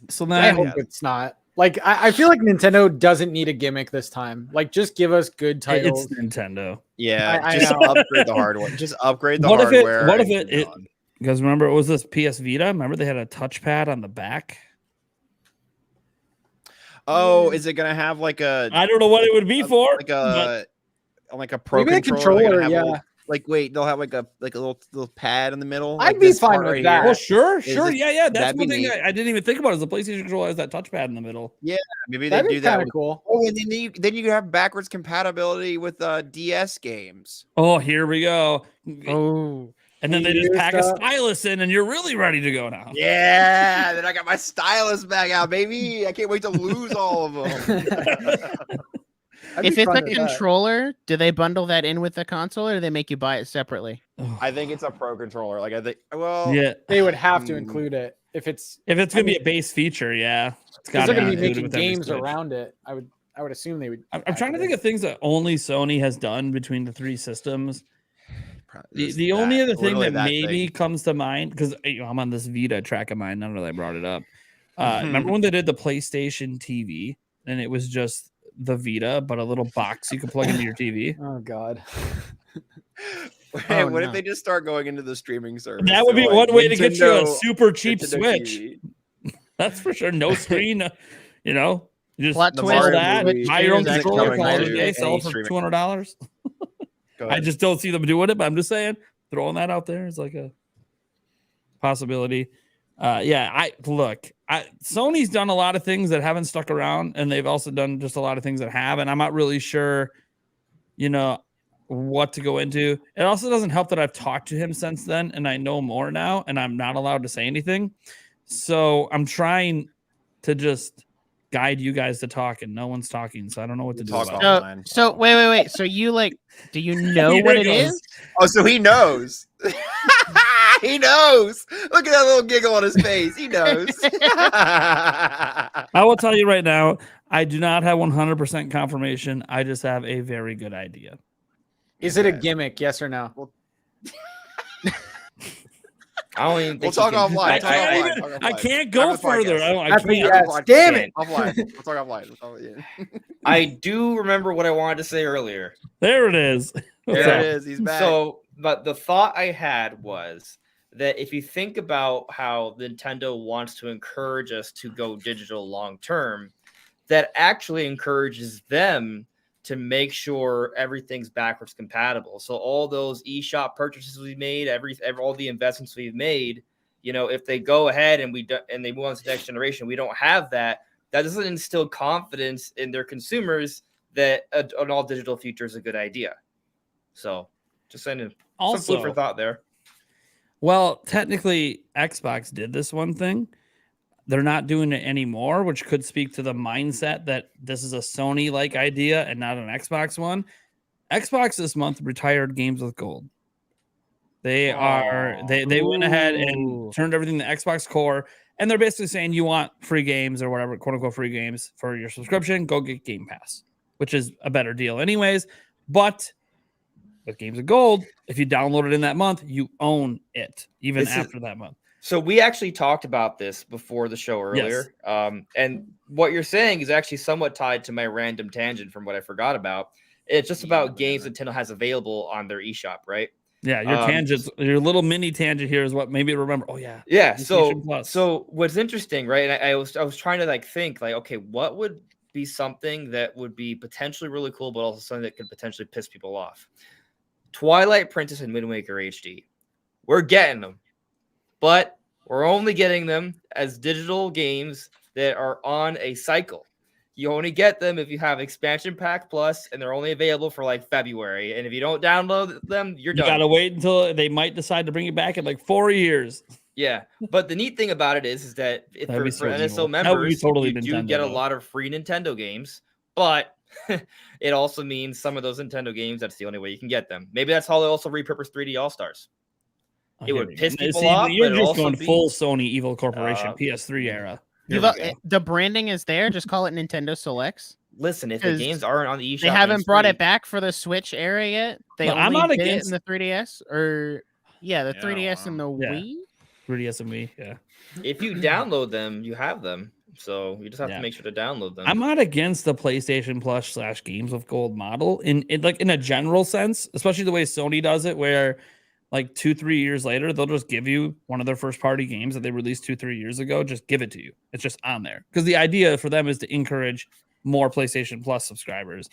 So I then, hope it's not. Like, I feel like Nintendo doesn't need a gimmick this time. Like, just give us good titles. it's Nintendo. Yeah, I just know. upgrade the hardware. Just upgrade the What if hardware. what if and it on. you guys remember, it was this PS Vita? Remember they had a touchpad on the back? Oh, is it gonna have like a I don't know what it would be for. like a pro Maybe a controller? They're gonna controller, have a yeah. little- wait, they'll have like a little pad in the middle. I'd like be this fine part with right that. here. Well, sure. Is Yeah. That's that'd one be thing neat. I didn't even think about is the PlayStation controller has that touchpad in the middle. Maybe they That'd do be that. kind of With, cool. oh, and then you have backwards compatibility with DS games. Oh, here we go. Oh, And then they Wii just U pack a stuff. stylus in, and you're really ready to go now. Yeah, then I got my stylus back out, baby. I can't wait to lose all of them. I'd if be it's fine a with that. controller, do they bundle that in with the console, or do they make you buy it separately? I think it's a pro controller. Like I think, well, Yeah. They would have to include it if it's If it's gonna I be mean, a base feature, yeah, it's because got they're to going be to be included making with every games Switch. around it. I would assume they would. I'm trying to think of things that only Sony has done between the three systems. The only other thing that maybe comes to mind, because I'm on this Vita track of mine, I don't know that I brought it up. Remember when they did the PlayStation TV and it was just the Vita, but a little box you could plug into your TV? Oh God. Oh, what no. if they just start going into the streaming service? That would They're be like, one way to get you a Nintendo- super cheap Nintendo Switch. TV. That's for sure. No screen, you just Plot sell twist, that, movie buy your own is controller, coming call it a to day, sell any it for streaming- $200. Go I ahead. just don't see them doing it, but I'm just saying throwing that out there as like a possibility. Sony's done a lot of things that haven't stuck around, and they've also done just a lot of things that have, and I'm not really sure, what to go into. It also doesn't help that I've talked to him since then, and I know more now, and I'm not allowed to say anything. So I'm trying to just guide you guys to talk, and no one's talking, so I don't know what to do. So wait. So you do you know what it is? Oh, so he knows. He knows. Look at that little giggle on his face. He knows. I will tell you right now, I do not have 100% confirmation. I just have a very good idea. Is it a gimmick? Yes or no? I don't even think we'll talk you can- offline. I can't go further. I can't. Yes. Damn it! Offline. We'll talk offline. I do remember what I wanted to say earlier. There it is. There it is. He's back. So, but the thought I had was that if you think about how Nintendo wants to encourage us to go digital long term, that actually encourages them to make sure everything's backwards compatible. So all those eShop purchases we made, all the investments we've made, if they go ahead and they move on to the next generation, we don't have that. That doesn't instill confidence in their consumers that an all digital future is a good idea. So just sending some food for thought there. Well, technically, Xbox did this one thing. They're not doing it anymore, which could speak to the mindset that this is a Sony-like idea and not an Xbox one. Xbox this month retired games with gold. They went ahead and turned everything to Xbox Core, and they're basically saying you want free games or whatever, quote unquote free games for your subscription, go get Game Pass, which is a better deal anyways. But with games of gold, if you download it in that month, you own it even after that month. So we actually talked about this before the show earlier. Yes. And what you're saying is actually somewhat tied to my random tangent from what I forgot about. It's just about games Nintendo has available on their eShop, right? Yeah, your tangents, your little mini tangent here is what made me remember. Oh yeah. Yeah. So what's interesting, right? And I was trying to think okay, what would be something that would be potentially really cool, but also something that could potentially piss people off? Twilight Princess and Wind Waker HD. We're getting them. But we're only getting them as digital games that are on a cycle. You only get them if you have Expansion Pack Plus, and they're only available for February. And if you don't download them, you're done. You gotta wait until they might decide to bring it back in 4 years. Yeah, but the neat thing about it is that if for NSO members, you do get a lot of free Nintendo games, but it also means some of those Nintendo games, that's the only way you can get them. Maybe that's how they also repurpose 3D All-Stars. It would piss people off. You're just going full Sony Evil Corporation PS3 era. The branding is there. Just call it Nintendo Selects. Listen, if the games aren't on the eShop, they haven't brought it back for the Switch era yet. They only did it in the 3DS, or the 3DS and the Wii. 3DS and Wii, yeah. If you download them, you have them. So you just have to make sure to download them. I'm not against the PlayStation Plus / Games with Gold model in a general sense, especially the way Sony does it, where 2-3 years later, they'll just give you one of their first party games that they released 2-3 years ago. Just give it to you. It's just on there because the idea for them is to encourage more PlayStation Plus subscribers.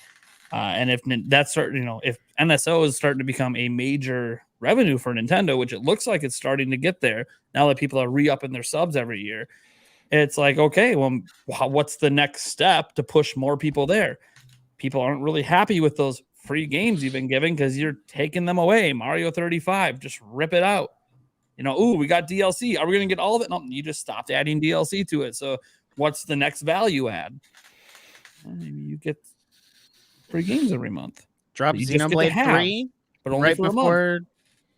And if that's if NSO is starting to become a major revenue for Nintendo, which it looks like it's starting to get there now that people are re-upping their subs every year, it's okay, well, what's the next step to push more people there? People aren't really happy with those free games you've been giving because you're taking them away. Mario 35, just rip it out. We got DLC. Are we going to get all of it? No, you just stopped adding DLC to it. So what's the next value add? Maybe you get free games every month. Drop Xenoblade 3, but only right for before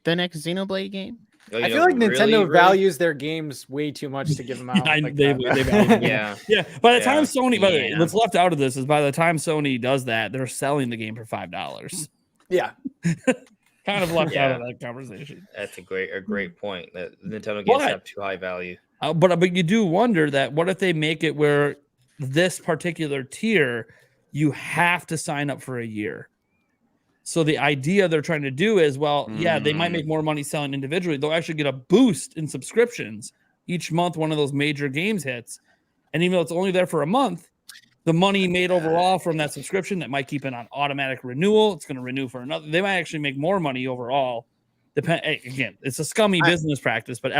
the next Xenoblade game. I feel like Nintendo values their games way too much to give them out. They value yeah. By the time Sony, by the way, what's left out of this is by the time Sony does that, they're selling the game for $5. Yeah. Kind of left out of that conversation. That's a great point. That Nintendo games have too high value. But you do wonder that what if they make it where this particular tier you have to sign up for a year. So the idea they're trying to do is, they might make more money selling individually. They'll actually get a boost in subscriptions each month. One of those major games hits. And even though it's only there for a month, the money made overall from that subscription that might keep it on automatic renewal. It's going to renew for another. They might actually make more money overall Again, it's a scummy business practice, but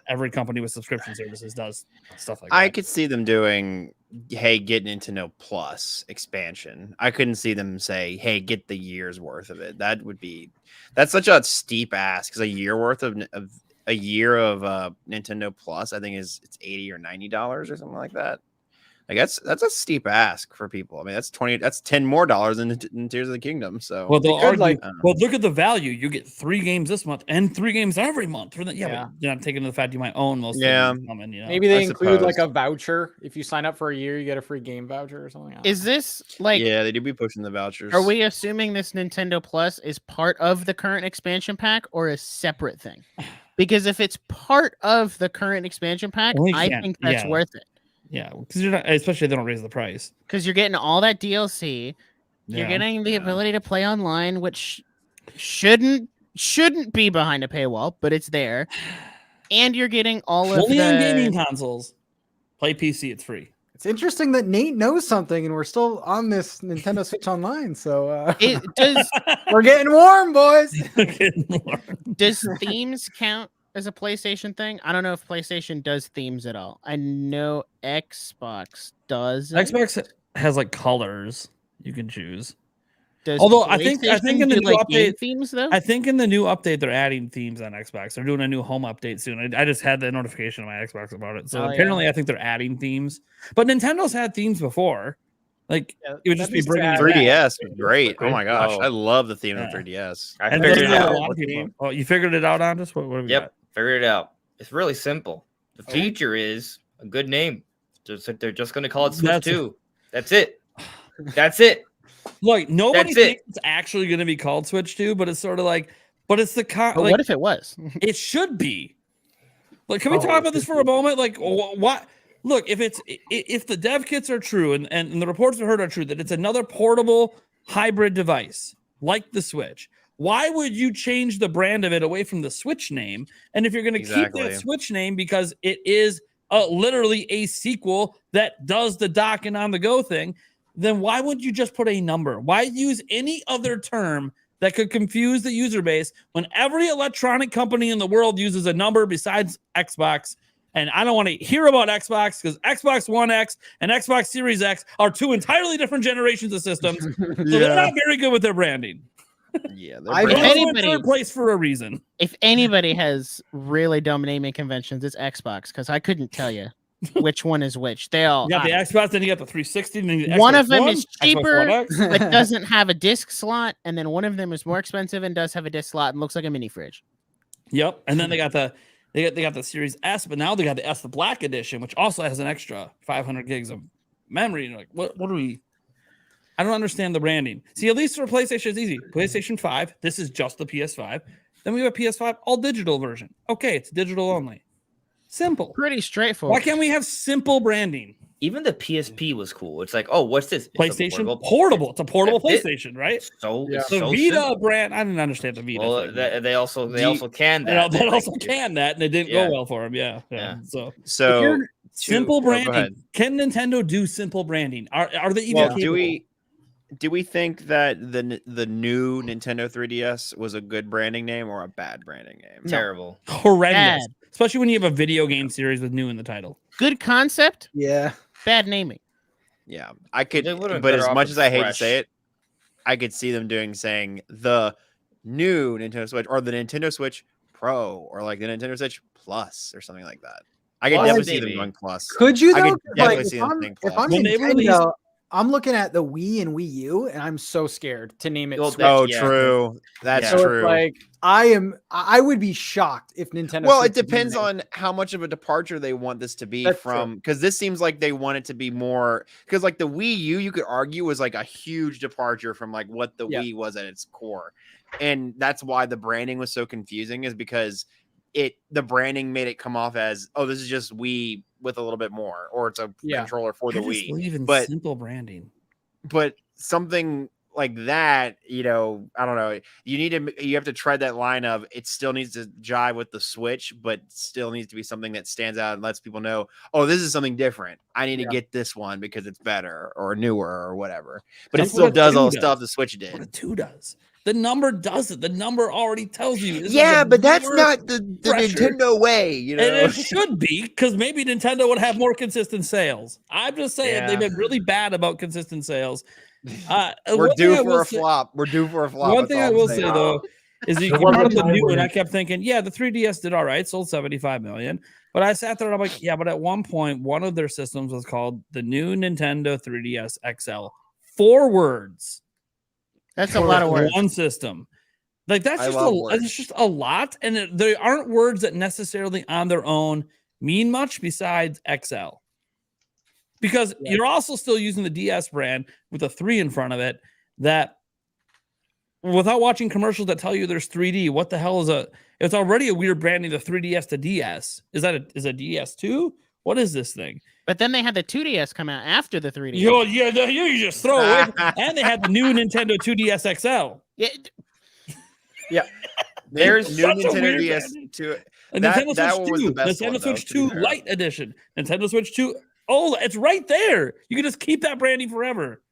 every company with subscription services does stuff like that. I could see them doing, hey, get Nintendo Plus expansion. I couldn't see them say, hey, get the year's worth of it. That's such a steep ask, because a year worth of Nintendo Plus, I think it's $80 or $90 or something like that. Like that's a steep ask for people. I mean, that's $10 more in Tears of the Kingdom. So well, they'll argue, well, look at the value. You get 3 games this month and 3 games every month. But you're not taking into the fact you might own most of them coming, Maybe they include like suppose. a voucher. If you sign up for a year, you get a free game voucher or something. Is this like? Yeah, they do be pushing the vouchers. Are we assuming this Nintendo Plus is part of the current expansion pack or a separate thing? Because if it's part of the current expansion pack, I think that's worth it. Yeah, because you're not, especially if they don't raise the price. Because you're getting all that DLC, you're getting the ability to play online, which shouldn't be behind a paywall, but it's there, and you're getting all of only the on gaming consoles. Play PC, it's free. It's interesting that Nate knows something, and we're still on this Nintendo Switch Online. So It does. we're getting warm, boys. Does themes count as a PlayStation thing? I don't know if PlayStation does themes at all. I know Xbox does. Xbox has like colors you can choose. Does Although I think PlayStation in the do, new like, game update, themes though. I think in the new update they're adding themes on Xbox. They're doing a new home update soon. I just had the notification on my Xbox about it. So apparently I think they're adding themes. But Nintendo's had themes before. Like it would just be bringing it 3DS back. was great. Oh my gosh, Oh. I love the theme of 3DS. I And figured there's it a out. lot of people. Oh, you figured it out on us? What have we Yep, got? figured it out. It's really simple. The feature is a good name. They're just going to call it Switch 2. That's it. That's it. Look, nobody That's it. thinks it's actually going to be called Switch 2, but it's sort of like, but it's the But like, what if it was? it should be. Like, can we talk about this for a moment? Like, what? Look, if the dev kits are true and the reports we heard are true that it's another portable hybrid device like the Switch, why would you change the brand of it away from the Switch name? And if you're going to keep that Switch name because it is literally a sequel that does the dock and on the go thing, then why wouldn't you just put a number? Why use any other term that could confuse the user base when every electronic company in the world uses a number besides Xbox? And I don't want to hear about Xbox because Xbox One X and Xbox Series X are 2 entirely different generations of systems. So they're not very good with their branding. Yeah, I've They're been- also in third place for a reason. If anybody has really dumb naming conventions, it's Xbox, because I couldn't tell you which one is which. They all. You got the Xbox, then you got the 360, and then you got One Xbox of them One, is Xbox cheaper, One X. but doesn't have a disc slot, and then one of them is more expensive and does have a disc slot and looks like a mini fridge. Yep, and then they got the Series S, but now they got the S, the Black Edition, which also has an extra 500 gigs of memory. And you're like, what are we? I don't understand the branding. See, at least for PlayStation, it's easy. PlayStation 5, this is just the PS5. Then we have a PS5 all digital version. Okay, it's digital only. Simple. Pretty straightforward. Why can't we have simple branding? Even the PSP was cool. It's like, oh, what's this? It's a PlayStation portable. It's a portable That's it. PlayStation, right? So Yeah. it's The so Vita simple. brand. I didn't understand the Vita. Well, thing. they also can They that. They also like- can that, and it didn't Yeah. go well for them. Yeah. Yeah. So So simple go branding. ahead. Can Nintendo do simple branding? Are they even? Well, capable? do we think that the new Nintendo 3DS was a good branding name or a bad branding name? Terrible. Horrendous, Bad. especially when you have a video game series with new in the title. Good concept, Yeah. bad naming. Yeah, I could, They would've but better as off much with as I hate to Fresh. say it, I could see them saying the new Nintendo Switch or the Nintendo Switch Pro or like the Nintendo Switch Plus or something like that. I could Plus, definitely see them maybe. going Plus. Could you I though? could 'Cause, definitely Like, see them saying if Plus. I'm When they Nintendo, released- I'm looking at the Wii and Wii U, and I'm so scared to name it Well, Switch. Oh, Yeah. true. That's So it's true. like I would be shocked if Nintendo. Well, it switches depends name. on how much of a departure they want this to be That's from, because this seems like they want it to be more, because like the Wii U, you could argue was like a huge departure from like what the Yeah. Wii was at its core. And that's why the branding was so confusing, is because the branding made it come off as, oh, this is just Wii with a little bit more, or it's a Yeah. controller for I the just Wii. believe in But simple branding. but something like that, you know, I don't know. You have to tread that line of it still needs to jive with the Switch, but still needs to be something that stands out and lets people know, oh, this is something different. I need to get this one because it's better or newer or whatever. But That's it still what does all the does. stuff the Switch What a did. 2 does. The number does it. The number already tells you. This is Yeah, a but that's more not the pressure. Nintendo way, you know. And it should be, because maybe Nintendo would have more consistent sales. I'm just saying they've been really bad about consistent sales. We're due for a flop. We're due for a flop. One thing I will say though is you There brought was up a the time new, when- and I kept thinking, yeah, the 3DS did all right, sold 75 million. But I sat there and I'm like, yeah, but at one point, one of their systems was called the new Nintendo 3DS XL. 4 words. That's a lot of words. One system. Like that's just a lot, and they aren't words that necessarily on their own mean much besides XL. Because you're also still using the DS brand with a 3 in front of it. That without watching commercials that tell you there's 3D, what the hell is it's already a weird branding the 3DS to DS. Is a DS2? What is this thing? But then they had the 2DS come out after the 3DS. You just throw away. And they had the new Nintendo 2DS XL. Yeah. There's new Such a Nintendo weird DS branding. 2. And That Nintendo one Switch was 2, the best Nintendo one, Switch though, to 2 be fair. Lite Edition, Nintendo Switch 2. Oh, it's right there. You can just keep that branding forever.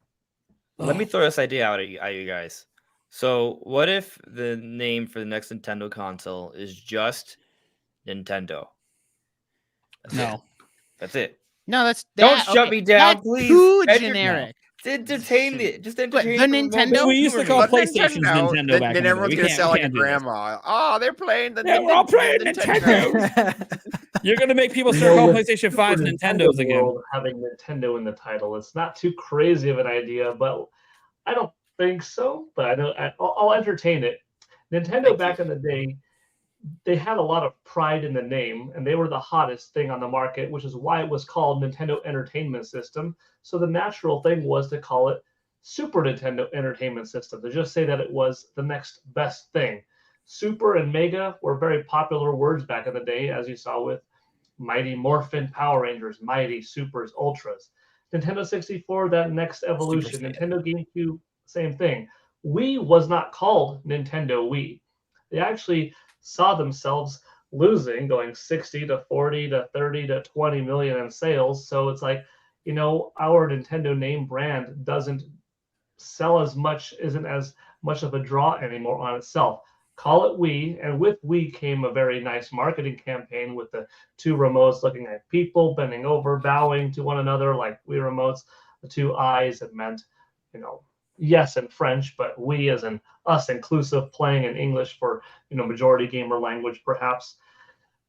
Let me throw this idea out at you guys. So, what if the name for the next Nintendo console is just Nintendo? That's it. No, Don't shut me down, that's please. Too Enter- generic. Entertain it. Just But entertain the it for a Nintendo- moment. We used to call But PlayStations Nintendo then, back then in the everyone's day. gonna We sound like a can't do this. grandma. Oh, they're playing the Yeah, we're all playing Nintendo. You're going to make people You start know, calling with PlayStation Super 5 Nintendos again. World having Nintendo in the title, it's not too crazy of an idea, but I don't think so. But I know I'll entertain it. Nintendo back in the day, they had a lot of pride in the name, and they were the hottest thing on the market, which is why it was called Nintendo Entertainment System. So the natural thing was to call it Super Nintendo Entertainment System, to just say that it was the next best thing. Super and Mega were very popular words back in the day, as you saw with Mighty Morphin Power Rangers, Mighty, Supers, Ultras. Nintendo 64, that next evolution. Nintendo GameCube, same thing. Wii was not called Nintendo Wii. They actually saw themselves losing, going 60 to 40 to 30 to 20 million in sales. So it's like, our Nintendo name brand doesn't sell as much, isn't as much of a draw anymore on itself. Call it Wii, and with Wii came a very nice marketing campaign with the 2 remotes looking at people, bending over, bowing to one another like Wii remotes. The 2 eyes, it meant, yes in French, but we as in us inclusive, playing in English for majority gamer language perhaps.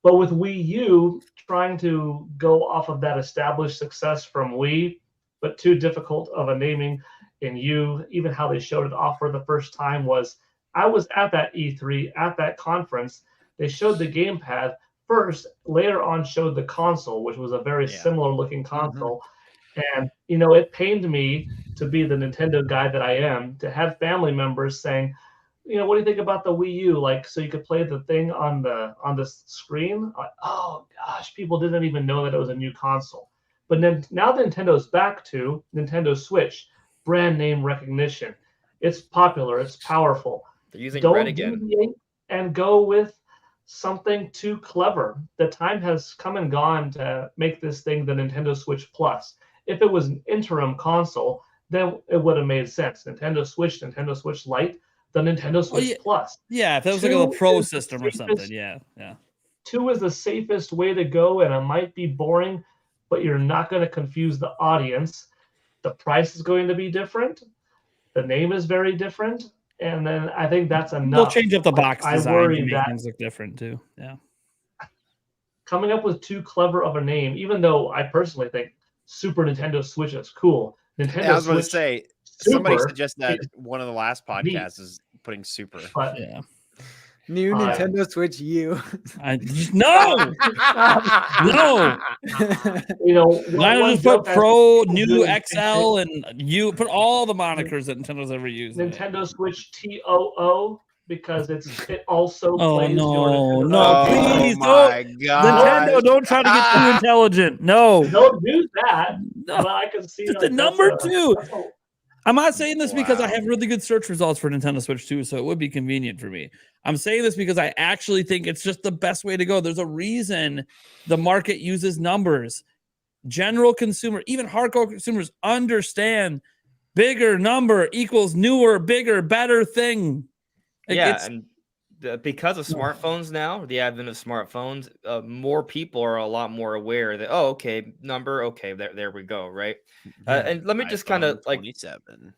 But with Wii U, trying to go off of that established success from Wii, but too difficult of a naming in U, even how they showed it off for the first time was, I was at that E3, at that conference, they showed the gamepad first, later on showed the console, which was a very similar looking console. And, it pained me to be the Nintendo guy that I am, to have family members saying, what do you think about the Wii U? Like, so you could play the thing on the screen? Like, oh gosh, people didn't even know that it was a new console. But then now Nintendo's back to Nintendo Switch, brand name recognition. It's popular, it's powerful. They're using Don't red again. deviate and go with something too clever. The time has come and gone to make this thing the Nintendo Switch Plus. If it was an interim console, then it would have made sense. Nintendo Switch Lite, the Nintendo Switch Plus. Yeah, if that was like a little pro system or something. Yeah. 2 is the safest way to go, and it might be boring, but you're not going to confuse the audience. The price is going to be different. The name is very different. And then I think that's enough. They'll change up the box I design worry to make that things look different too. Yeah. coming up with too clever of a name, even though I personally think Super Nintendo Switch is cool. Nintendo Yeah, I was going to Switch say, Super somebody suggested that is one of the last podcasts is putting Super. But Yeah. New Nintendo Switch U. No. Why not just put Pro, New XL, and U? Put all the monikers that Nintendo's ever used. Nintendo Switch TOO, because it also Oh plays no, your no, Oh please my don't. god! Nintendo, don't try to get too intelligent. No. Don't do that. No. But I can see Just like, the number 2. I'm not saying this because I have really good search results for Nintendo Switch 2, so it would be convenient for me. I'm saying this because I actually think it's just the best way to go. There's a reason the market uses numbers. General consumer, even hardcore consumers understand bigger number equals newer, bigger, better thing. And because of smartphones now, the advent of smartphones, more people are a lot more aware that, oh, okay, number, okay, there we go, right? And let me just kind of like 27.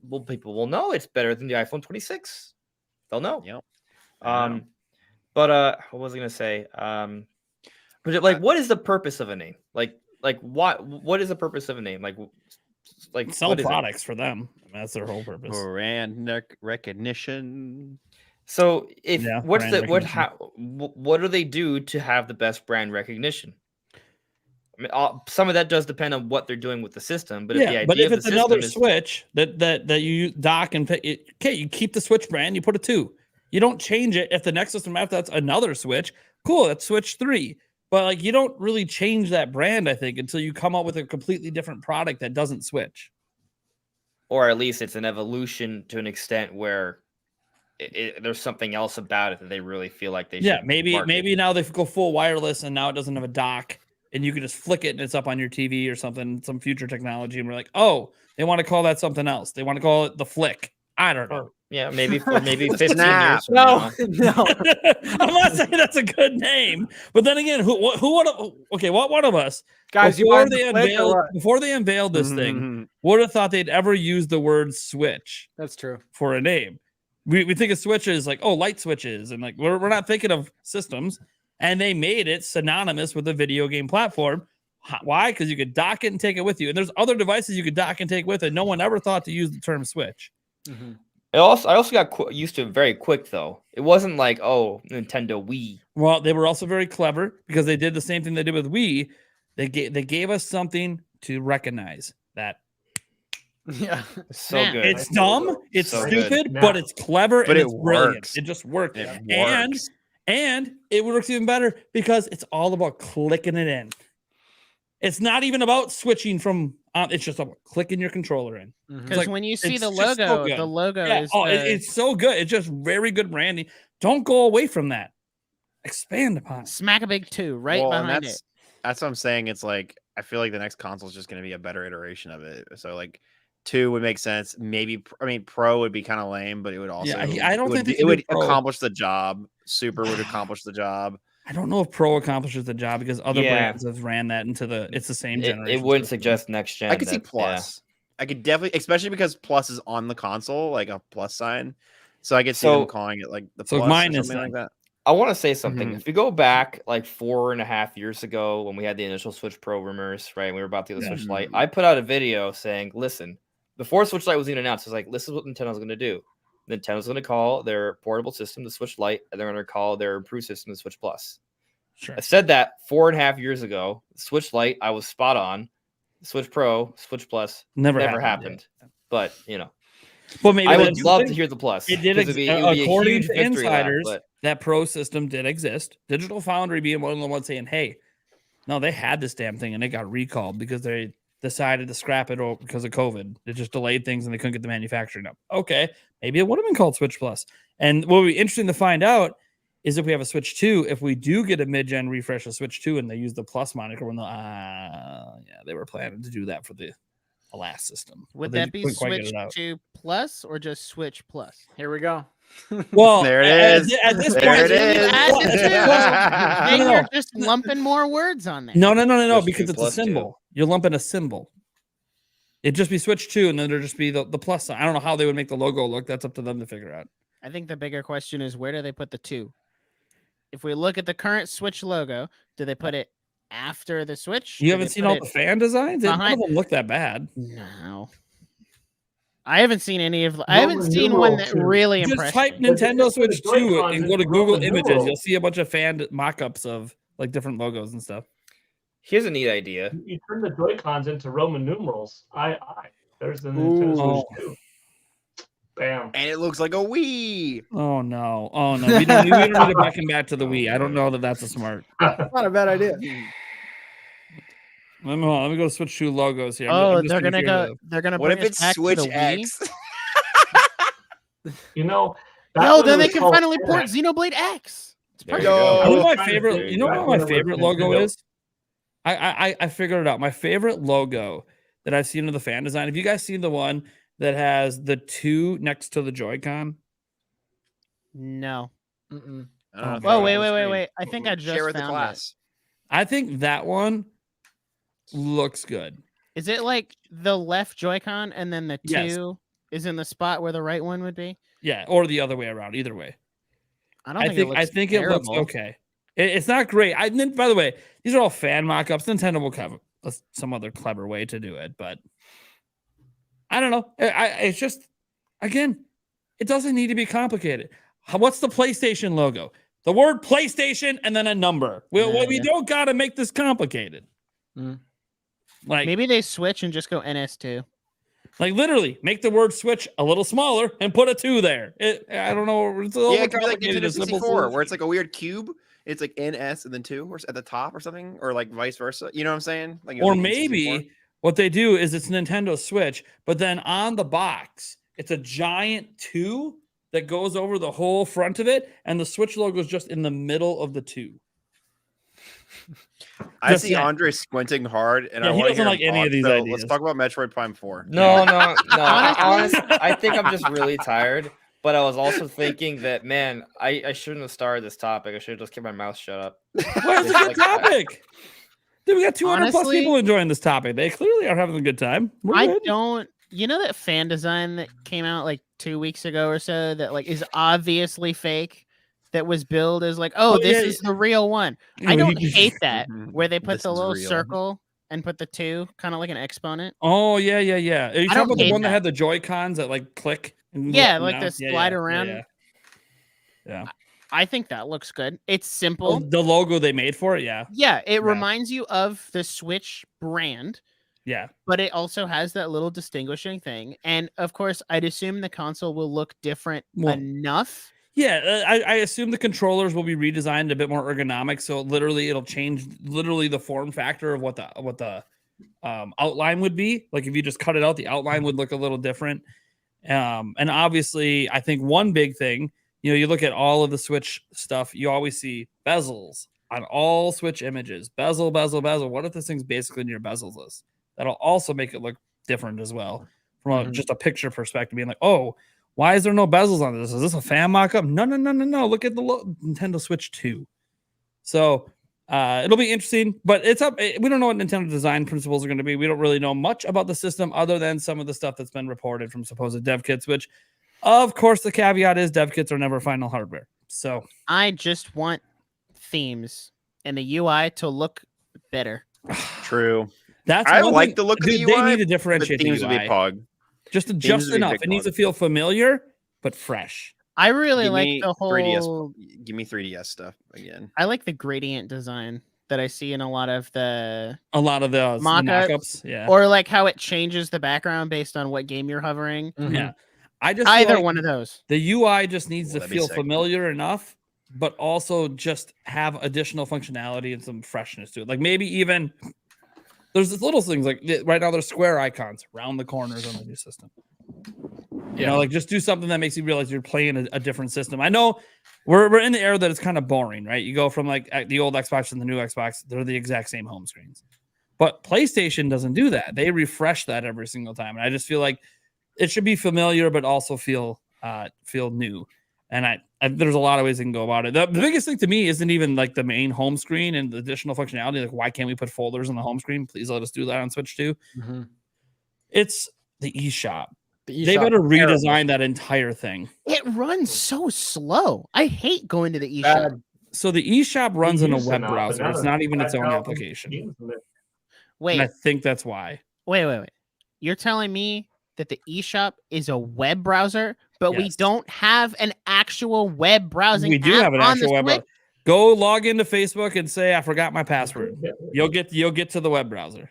Well, people will know it's better than the iPhone 26. They'll know. Yep. But what was I gonna say? But like, what is the purpose of a name? Like what is the purpose of a name? Like sell products for them. That's their whole purpose. Brand recognition. So what do they do to have the best brand recognition? I mean, some of that does depend on what they're doing with the system, but if it's another Switch that you dock and pick, okay, you keep the Switch brand, you put a 2. You don't change it if the next system after that's another Switch. Cool, that's Switch 3. But like you don't really change that brand, I think, until you come up with a completely different product that doesn't switch. Or at least it's an evolution to an extent where there's something else about it that they really feel like they should. Yeah, maybe now they go full wireless and now it doesn't have a dock and you can just flick it and it's up on your TV or something, some future technology, and we're like, oh, they want to call that something else. They want to call it the Flick. I don't know. Yeah, maybe 15 years from No. I'm not saying that's a good name, but then again, what one of us, guys, before they unveiled this thing, would have thought they'd ever use the word Switch? That's true. For a name. We think of switches like, oh, light switches, and like we're not thinking of systems, and they made it synonymous with a video game platform. Why? Because you could dock it and take it with you, and there's other devices you could dock and take with it. No one ever thought to use the term Switch. Mm-hmm. I also got used to it very quick though. It wasn't like, oh, Nintendo Wii. Well, they were also very clever because they did the same thing they did with Wii. They gave us something to recognize that. Yeah, so good. It's dumb, it's so stupid, but it's clever and it's brilliant. Works. It just worked. It works. And it works even better because it's all about clicking it in. It's not even about switching from. It's just about clicking your controller in. Because like, when you see the just so logo, good. the logo Yeah. is. It's so good. It's just very good branding. Don't go away from that. Expand upon it. Smack a big 2 right behind it. That's what I'm saying. It's like I feel like the next console is just going to be a better iteration of it. So like 2 would make sense. Maybe Pro would be kind of lame, but it would also. Yeah, I don't think it would accomplish the job. Super would accomplish the job. I don't know if Pro accomplishes the job because other brands have ran that into it's the same generation. It wouldn't suggest next gen. I could see Plus. Yeah. I could definitely, especially because Plus is on the console, like a plus sign. So I could see them calling it like the Plus or something like that. I want to say something. If you go back like 4.5 years ago when we had the initial Switch Pro rumors, right? We were about to get the Switch Lite. I put out a video saying, listen, before Switch Lite was even announced, it was like, this is what Nintendo's going to do. Nintendo's going to call their portable system the Switch Lite, and they're going to call their improved system the Switch Plus. Sure. I said that 4.5 years ago. Switch Lite, I was spot on. Switch Pro, Switch Plus, never happened. But well, maybe I would love to hear the Plus. It did. According to insiders, that Pro system did exist. Digital Foundry being one of the ones saying, "Hey, no, they had this damn thing and it got recalled because they decided to scrap it because of COVID. It just delayed things and they couldn't get the manufacturing up." Okay, maybe it would have been called Switch Plus. And what would be interesting to find out is if we have a Switch 2, if we do get a mid-gen refresh of Switch 2 and they use the Plus moniker, when they were planning to do that for the last system. Would that be Switch 2 Plus or just Switch Plus? Here we go. Well, there it is. At this point, there it is. You're just lumping more words on there. No, because it's a symbol. You're lumping a symbol. It'd just be Switch 2, and then there'd just be the plus sign. I don't know how they would make the logo look. That's up to them to figure out. I think the bigger question is, where do they put the 2? If we look at the current Switch logo, do they put it after the Switch? You haven't seen all the fan designs? None of them look that bad. No. I haven't seen any of. I haven't seen one that really impressed me. Just type Nintendo Switch 2 and go to Google Images. You'll see a bunch of fan mock-ups of like different logos and stuff. Here's a neat idea. You turn the Joy-Cons into Roman numerals. There's the Nintendo Switch 2. Bam. And it looks like a Wii. Oh no. We don't need to back him back to the Wii. I don't know that that's a smart. Not a bad idea. Let me go switch to logos here. Oh, just they're gonna hear go. They're gonna What bring if us it's back Switch to the Wii. X? You know, back Yo, when it then they was can called finally port 10X, Xenoblade X. It's There you perfect. go. Yo. You know was my trying to favorite. say, You know back what when my it was favorite logo Nintendo- is? I figured it out. My favorite logo that I've seen in the fan design. Have you guys seen the one that has the 2 next to the Joy-Con? No. Mm-mm. I don't know, Oh, throw Oh it wait, on the wait, wait, screen. wait! I think I Share just with the found it. class. I think that one looks good. Is it like the left Joy-Con and then the Yes. 2 is in the spot where the right one would be? Yeah, or the other way around. Either way, I don't think it looks I think it looks terrible. okay. It's not great. By the way, these are all fan mock-ups. Nintendo will have some other clever way to do it, but I don't know. It's just, again, it doesn't need to be complicated. What's the PlayStation logo? The word PlayStation and then a number. We Yeah. don't got to make this complicated. Mm. Like Maybe they switch and just go NS2. Like literally, make the word switch a little smaller and put a 2 there. I don't know. It's Yeah, it could be like overcomplicated, Nintendo a simple 64, where it's solution. like a weird cube. It's like NS and then 2 or at the top or something, or like vice versa. You know what I'm saying? Like it was Or like N64. maybe what they do is it's Nintendo Switch, but then on the box, it's a giant 2 that goes over the whole front of it, and the Switch logo is just in the middle of the 2. I Just see saying. Andre squinting hard, and Yeah, I he want to doesn't hear like him any of talk, these so ideas. Let's talk about Metroid Prime 4. No, no. Honestly- I think I'm just really tired. But I was also thinking that, man, I shouldn't have started this topic. I should have just kept my mouth shut up. Well, it's a good topic. Dude, we got 200 plus Honestly- people enjoying this topic. They clearly are having a good time. We're I good. don't. You know that fan design that came out like 2 weeks ago or so that like is obviously fake, that was billed as like, oh, Oh, this yeah. is the real one. I You know, don't he- hate that Mhm. where they put This the is little real. circle and put the 2 kind of like an exponent. Oh, yeah. Are you I talking don't about the hate one that that. had the Joy-Cons that like click? And Yeah, go like down? the slide around. Yeah. I think that looks good. It's Oh, simple. the logo they made for it, yeah. Yeah, it reminds you of the Switch brand, Yeah. but it also has that little distinguishing thing. And of course, I'd assume the console will look different Well, enough. Yeah, I assume the controllers will be redesigned a bit more ergonomic, so literally it'll change literally the form factor of what the outline would be. Like if you just cut it out, the outline would look a little different. And obviously, I think one big thing, you look at all of the Switch stuff, you always see bezels on all Switch images. Bezel. What if this thing's basically near bezels list? That'll also make it look different as well from just a picture perspective, being like, oh, why is there no bezels on this? Is this a fan mock-up? No. Look at the Nintendo Switch 2. So it'll be interesting, but it's up. We don't know what Nintendo design principles are going to be. We don't really know much about the system other than some of the stuff that's been reported from supposed dev kits, which, of course, the caveat is dev kits are never final hardware. So I just want themes and the UI to look better. True. that's I one like thing. the look of the Dude, they UI, need to The differentiate the themes would be UI. pog. Just would be enough. big It needs pog. to feel familiar but fresh. I really Give like me the 3DS. whole. Give me 3DS stuff again. I like the gradient design that I see in a lot of the, A lot of the Mock-ups, mock-ups, yeah. or like how it changes the background based on what game you're hovering. Mhm. Yeah. I just feel Either like one of those. the UI just needs to That'd be feel sick. familiar enough, but also just have additional functionality and some freshness to it. Like maybe even there's this little things like right now there's square icons around the corners on the new system. You know, like just do something that makes you realize you're playing a different system. I know we're in the era that it's kind of boring, right? You go from like the old Xbox and the new Xbox, they're the exact same home screens. But PlayStation doesn't do that. They refresh that every single time. And I just feel like it should be familiar, but also feel new. And I there's a lot of ways they can go about it. The biggest thing to me isn't even like the main home screen and the additional functionality. Like, why can't we put folders on the home screen? Please let us do that on Switch too. Mhm. It's the eShop. The They eShop better is terrible. redesign that entire thing. It runs so slow. I hate going to the eShop. Bad. So the eShop runs in a used to web not, but browser. now It's there's not even its own 5,000 application. games in there. And I Wait, think that's why. wait. You're telling me that the eShop is a web browser, but we Yes. don't have an actual web browsing We do app have an on the actual web Switch? browser. Go log into Facebook and say I forgot my password. You'll get to the web browser.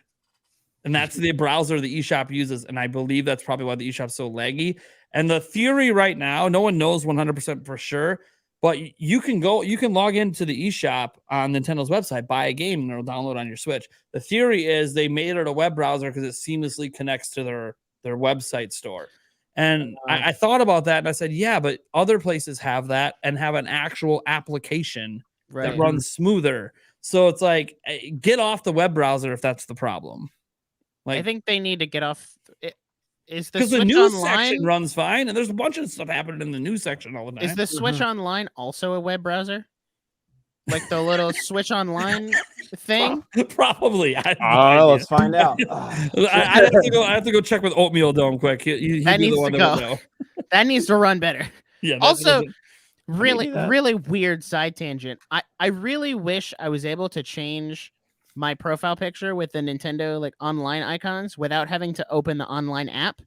And that's the browser the eShop uses. And I believe that's probably why the eShop's so laggy. And the theory right now, no one knows 100% for sure, But you can log into the eShop on Nintendo's website, buy a game, and it'll download on your Switch. The theory is they made it a web browser because it seamlessly connects to their website store. And I thought about that and I said, yeah, but other places have that and have an actual application that runs smoother. So it's like, get off the web browser if that's the problem. I think they need to get off. Is the because the Switch news Online section runs fine, and there's a bunch of stuff happening in the news section all the time. Is the Switch Online also a web browser? Like the little Switch Online thing? Probably. Let's find out. I have to go check with Oatmeal Dome quick. That needs to go. That needs to run better. Yeah. Also, really weird side tangent. I really wish I was able to change my profile picture with the Nintendo like online icons without having to open the online app,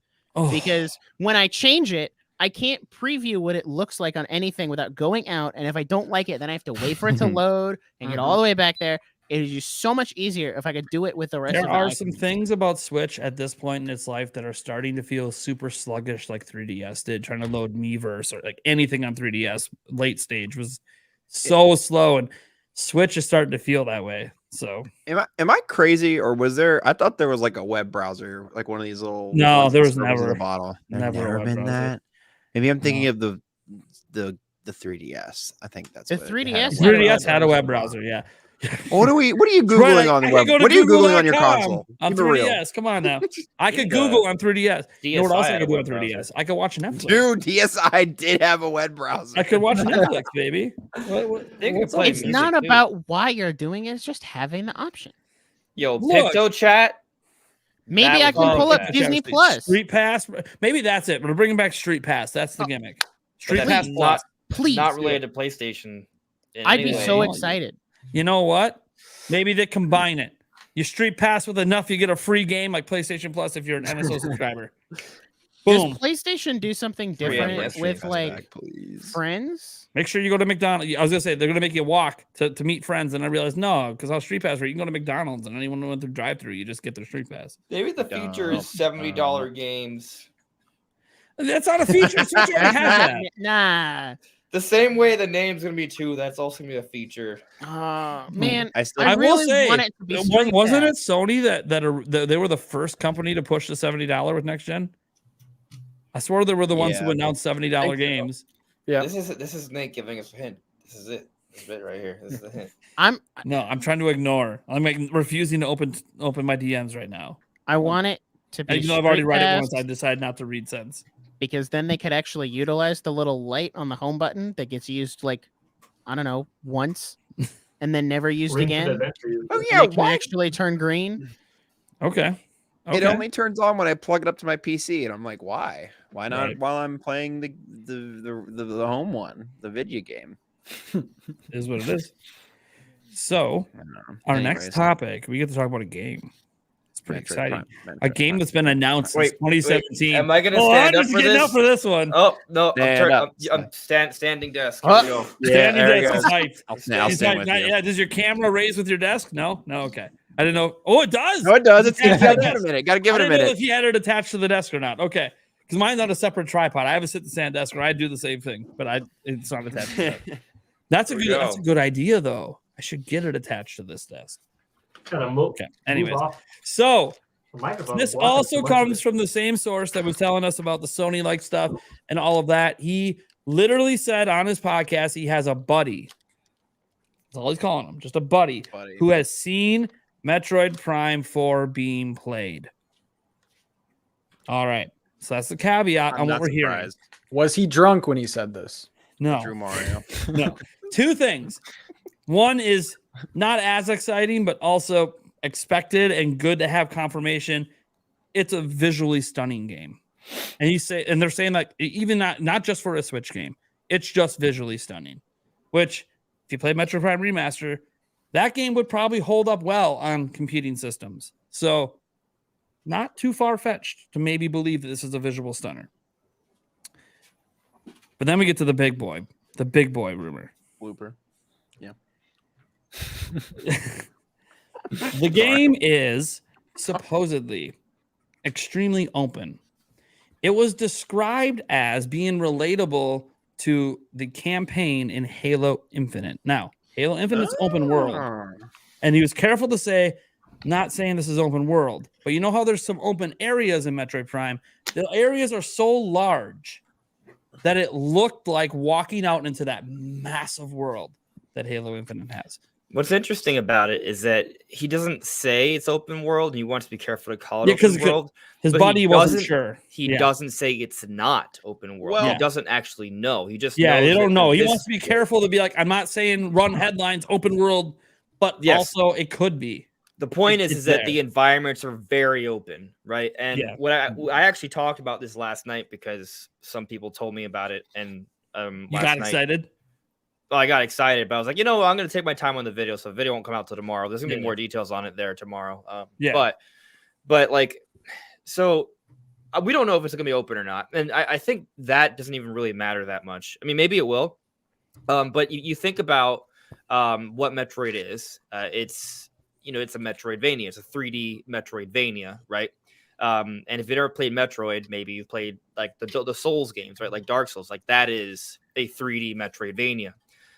because when I change it, I can't preview what it looks like on anything without going out, and if I don't like it, then I have to wait for it to load and get all the way back there. It is just so much easier if I could do it with the rest of the icons. Some things about Switch at this point in its life that are starting to feel super sluggish, like 3DS did. Trying to load Miiverse or like anything on 3DS late stage was so slow, and Switch is starting to feel that way. So am I crazy, or was there? I thought there was like a web browser, like one of these little. No, there was in never the bottle. Never been that. Maybe I'm thinking of the 3DS. I think that's the what 3DS. 3DS had a web browser. Yeah. What are you googling on the web? What are you googling on your console? On 3DS. Come on now. I could Google on 3DS. You know what else I could do on 3DS? I could watch Netflix. Dude, DSi did have a web browser. I could watch Netflix, baby. It's not about why you're doing it. It's just having the option. Yo, Picto Chat. Maybe I can pull up Disney Plus. Street Pass. Maybe that's it. We're bringing back Street Pass. That's the gimmick. Street Pass Plus. Please. Not related to PlayStation. I'd be so excited. You know what? Maybe they combine it. You Street Pass with enough, you get a free game like PlayStation Plus if you're an MSO subscriber. Boom. Does PlayStation do something different with like friends? Make sure you go to McDonald's. I was gonna say they're gonna make you walk to meet friends, and I realized no, because I'll Street Pass where you can go to McDonald's and anyone who went through drive-through, you just get their Street Pass. Maybe the feature is $70 games. That's not a feature. Switch already has that. Nah. The same way the name's gonna be too. That's also gonna be a feature. Man, I really will say, want it to be wasn't it Sony that they were the first company to push the $70 with next gen? I swear they were the ones who announced $70 games. Yeah, this is Nate giving us a hint. This is it. This bit right here. This is the hint. I'm trying to ignore. I'm refusing to open my DMs right now. I want it to be. Even though I've already read it once, I decided not to read since. Because then they could actually utilize the little light on the home button that gets used like, I don't know, once and then never used again. Oh yeah, it can actually turn green. Okay. It only turns on when I plug it up to my PC, and I'm like, why? Why not while I'm playing the home one, the video game? Is what it is. So, our next topic, we get to talk about a game. It's pretty exciting. A game that's been announced since 2017. Am I going to stand up for this? Up for this one. Oh, no. I'm standing desk. Standing desk is hyped. I'll stand with you. Yeah, does your camera raise with your desk? No? No, okay. I didn't know. Oh, it does. No, it does. Gotta give it a minute. Gotta give it a minute. I didn't know if you had it attached to the desk or not. Okay. Because mine's on a separate tripod. I have a sit-to-stand desk where I do the same thing, but it's not attached to it. That's a good idea, though. I should get it attached to this desk. Okay. Anyways, so this also comes from the same source that was telling us about the Sony-like stuff and all of that. He literally said on his podcast he has a buddy. That's all he's calling him, just a buddy. Who has seen Metroid Prime 4 being played. All right. So that's the caveat on what we're hearing. Was he drunk when he said this? No. Drew Mario. No. Two things. One is not as exciting, but also expected and good to have confirmation. It's a visually stunning game. And they're saying like even not just for a Switch game, it's just visually stunning. Which if you play Metroid Prime Remaster, that game would probably hold up well on competing systems. So not too far-fetched to maybe believe that this is a visual stunner. But then we get to the big boy rumor. Blooper. Yeah. The game is supposedly extremely open. It was described as being relatable to the campaign in Halo Infinite. Now, Halo Infinite's open world, and he was careful to say, not saying this is open world, but you know how there's some open areas in Metroid Prime? The areas are so large that it looked like walking out into that massive world that Halo Infinite has. What's interesting about it is that he doesn't say it's open world, and he wants to be careful to call it Yeah, 'cause open world. His but buddy he wasn't doesn't- sure. He Yeah. doesn't say it's not open world. Well- He doesn't actually know. He just Yeah, knows they don't that know. He this- wants to be careful to be like, I'm not saying run headlines, open world, but Yes. also it could be. The point It's is that there. the environments are very open, right? And Yeah. what I actually talked about this last night because some people told me about it, and You last got night, excited? well, I got excited, but I was like, I'm going to take my time on the video, so the video won't come out till tomorrow. There's going to be Yeah. more details on it there tomorrow. Yeah. But like, so we don't know if it's going to be open or not, and I think that doesn't even really matter that much. I mean, maybe it will, but you think about what Metroid is. It's a Metroidvania. It's a 3D Metroidvania, right? And if you've ever played Metroid, maybe you've played like the Souls games, right? Like Dark Souls, like that is a 3D Metroidvania.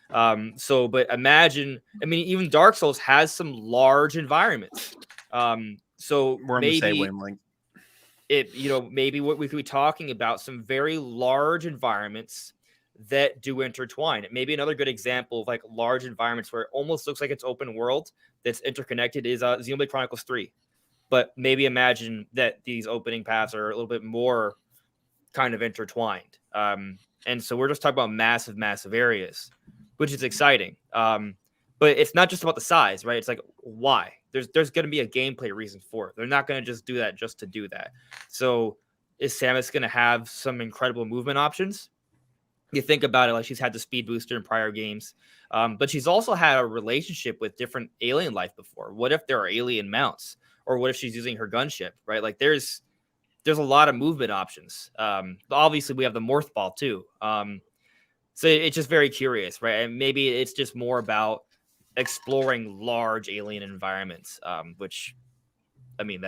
But imagine, I mean, even Dark Souls has some large environments. So We're on the same wavelength. maybe what we could be talking about some very large environments that do intertwine. Maybe another good example of like large environments where it almost looks like it's open world that's interconnected is Xenoblade Chronicles 3. But maybe imagine that these opening paths are a little bit more kind of intertwined. And so we're just talking about massive, massive areas, which is exciting. But it's not just about the size, right? It's like, why? There's going to be a gameplay reason for it. They're not going to just do that just to do that. So is Samus going to have some incredible movement options? You think about it, like she's had the speed booster in prior games, but she's also had a relationship with different alien life before. What if there are alien mounts, or what if she's using her gunship, right? Like there's a lot of movement options. Obviously, we have the Morph Ball too. So it's just very curious, right? And maybe it's just more about exploring large alien environments, which, I mean,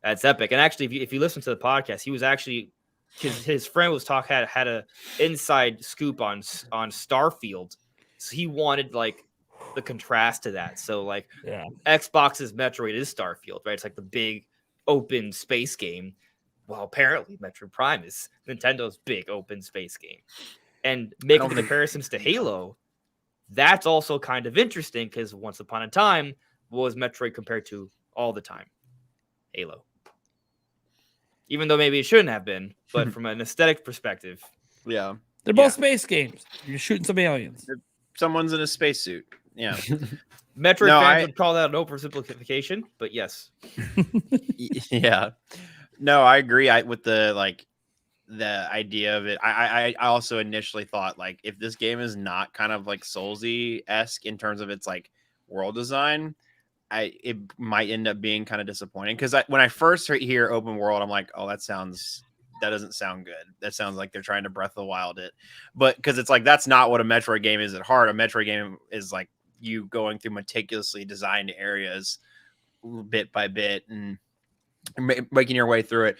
that's epic. And actually, if you listen to the podcast, he was actually, his friend was had a inside scoop on Starfield. So he wanted like the contrast to that. So like, Yeah. Xbox's Metroid is Starfield, right? It's like the big open space game. Well, apparently Metroid Prime is Nintendo's big open space game. And making comparisons to Halo, that's also kind of interesting because once upon a time, what was Metroid compared to all the time? Halo. Even though maybe it shouldn't have been, but from an aesthetic perspective. Yeah. They're both space games. You're shooting some aliens. Someone's in a spacesuit. Yeah. Metroid fans would call that an oversimplification, but yes. Yeah. No, I agree. With the idea of it. I also initially thought like if this game is not kind of like Soulsy-esque in terms of its like world design, it might end up being kind of disappointing because when I first hear open world, I'm like, oh, that doesn't sound good. That sounds like they're trying to Breath of the Wild it, but because it's like that's not what a Metroid game is at heart. A Metroid game is like you going through meticulously designed areas bit by bit and making your way through it.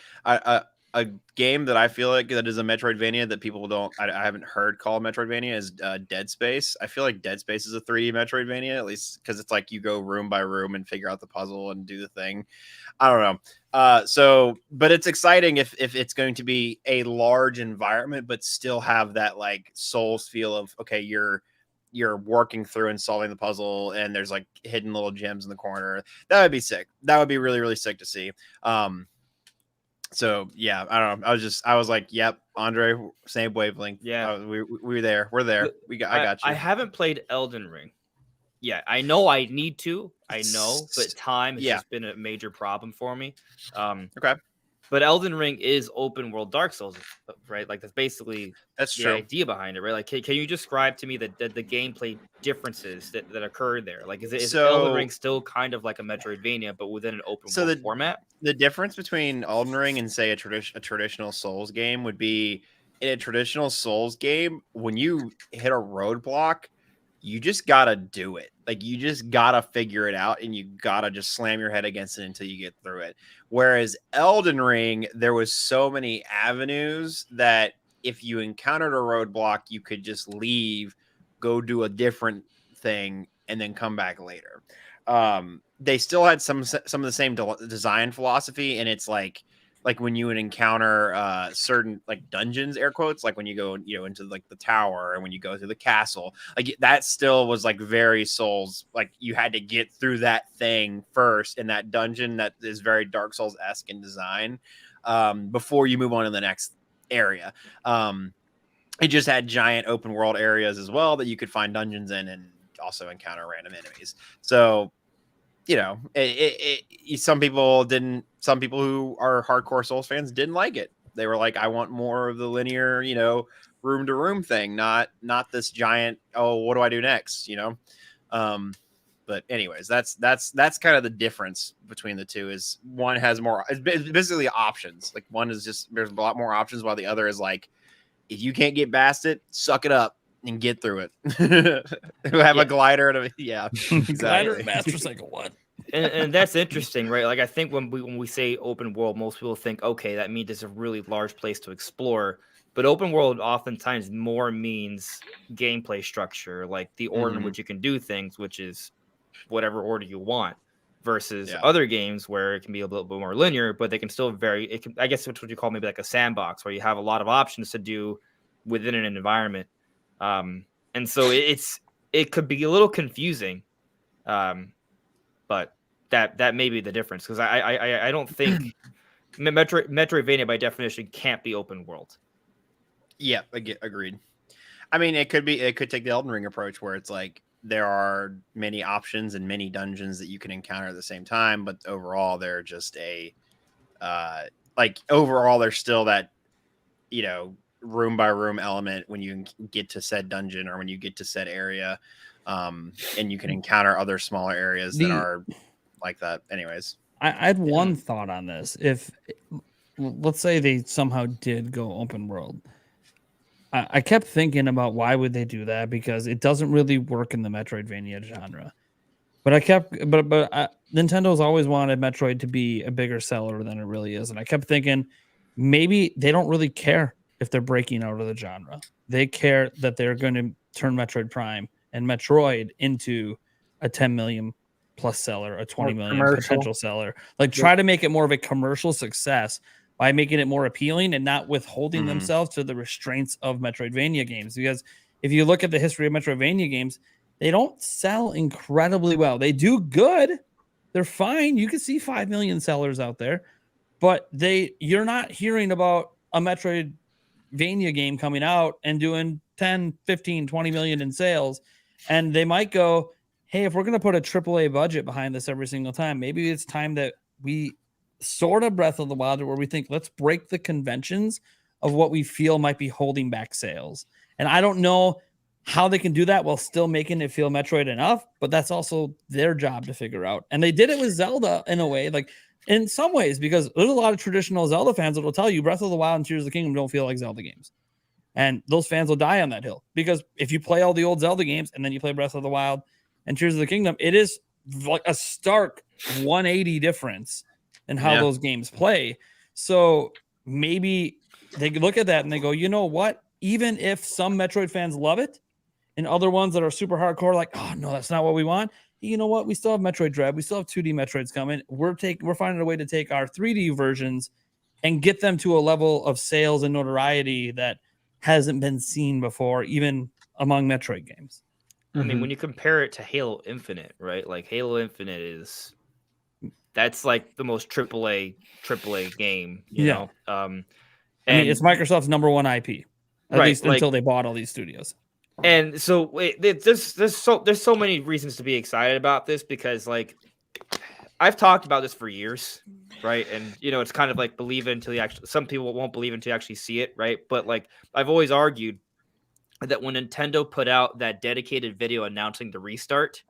A game that I feel like that is a Metroidvania that people I haven't heard called Metroidvania is Dead Space. I feel like Dead Space is a 3D Metroidvania, at least because it's like you go room by room and figure out the puzzle and do the thing. I don't know. But it's exciting if it's going to be a large environment, but still have that like Souls feel of, okay, you're working through and solving the puzzle and there's like hidden little gems in the corner. That would be sick. That would be really, really sick to see. So yeah, I don't know. I was like, yep, Andre, same wavelength. Yeah, we were there. We're there. I got you. I haven't played Elden Ring. Yeah, I know I need to. I know, but time has just been a major problem for me. Okay. But Elden Ring is open world Dark Souls, right? Like that's basically the true. idea behind it, right? Like, can you describe to me the gameplay differences that occurred there? Like, is Elden Ring still kind of like a Metroidvania, but within an open world format? The difference between Elden Ring and say a traditional Souls game would be in a traditional Souls game, when you hit a roadblock, you just gotta do it. Like you just gotta figure it out and you gotta just slam your head against it until you get through it. Whereas Elden Ring, there was so many avenues that if you encountered a roadblock, you could just leave, go do a different thing, and then come back later. They still had some of the same design philosophy, and it's like when you would encounter certain like dungeons, air quotes, like when you go into like the tower and when you go through the castle, like that still was like very Souls, like you had to get through that thing first in that dungeon that is very Dark Souls-esque in design, before you move on to the next area. It just had giant open world areas as well that you could find dungeons in and also encounter random enemies. So some people who are hardcore Souls fans didn't like it. They were like, I want more of the linear, room to room thing, not this giant, oh, what do I do next? But anyways, that's kind of the difference between the two. Is one has more, it's basically options. Like one is just, there's a lot more options, while the other is like, if you can't get past it, suck it up and get through it. Have a glider and exactly. Glider and Master Cycle 1. and that's interesting, right? Like I think when we say open world, most people think, okay, that means it's a really large place to explore. But open world oftentimes more means gameplay structure, like the order in which you can do things, which is whatever order you want, versus other games where it can be a little bit more linear, but they can still vary. It can, I guess, it's what you call maybe like a sandbox, where you have a lot of options to do within an environment. And so it could be a little confusing, but that may be the difference, because I don't think Metroidvania by definition can't be open world. Yeah, agreed. I mean, it could take the Elden Ring approach, where it's like there are many options and many dungeons that you can encounter at the same time, but overall they're just there's still that room by room element when you get to said dungeon or when you get to said area, and you can encounter other smaller areas that are like that. Anyways, I had one thought on this. If let's say they somehow did go open world, I kept thinking about why would they do that, because it doesn't really work in the Metroidvania genre. But Nintendo's always wanted Metroid to be a bigger seller than it really is, and I kept thinking maybe they don't really care if they're breaking out of the genre. They care that they're going to turn Metroid Prime and Metroid into a 10 million plus seller, a 20 million potential seller. Like try to make it more of a commercial success by making it more appealing and not withholding themselves to the restraints of Metroidvania games. Because if you look at the history of Metroidvania games, they don't sell incredibly well. They do good. They're fine. You can see 5 million sellers out there, but you're not hearing about a Metroidvania game coming out and doing 10, 15, 20 million in sales. And they might go, hey, if we're going to put a AAA budget behind this every single time, maybe it's time that we sort of Breath of the Wild, where we think, let's break the conventions of what we feel might be holding back sales. And I don't know how they can do that while still making it feel Metroid enough, but that's also their job to figure out. And they did it with Zelda in a way, like in some ways, because there's a lot of traditional Zelda fans that will tell you Breath of the Wild and Tears of the Kingdom don't feel like Zelda games. And those fans will die on that hill, because if you play all the old Zelda games and then you play Breath of the Wild and Tears of the Kingdom, it is like a stark 180 difference in how those games play. So maybe they look at that and they go, you know what? Even if some Metroid fans love it and other ones that are super hardcore, like, oh no, that's not what we want. You know what? We still have Metroid Dread. We still have 2D Metroids coming. We're finding a way to take our 3D versions and get them to a level of sales and notoriety that hasn't been seen before, even among Metroid games. I mean, when you compare it to Halo Infinite, right? Like Halo Infinite that's like the most AAA game, you know. I mean, it's Microsoft's number one IP, at least until they bought all these studios. And so there's so many reasons to be excited about this, because like I've talked about this for years, right? And it's kind of like believe it until you actually. Some people won't believe until you actually see it, right? But like I've always argued that when Nintendo put out that dedicated video announcing the restart,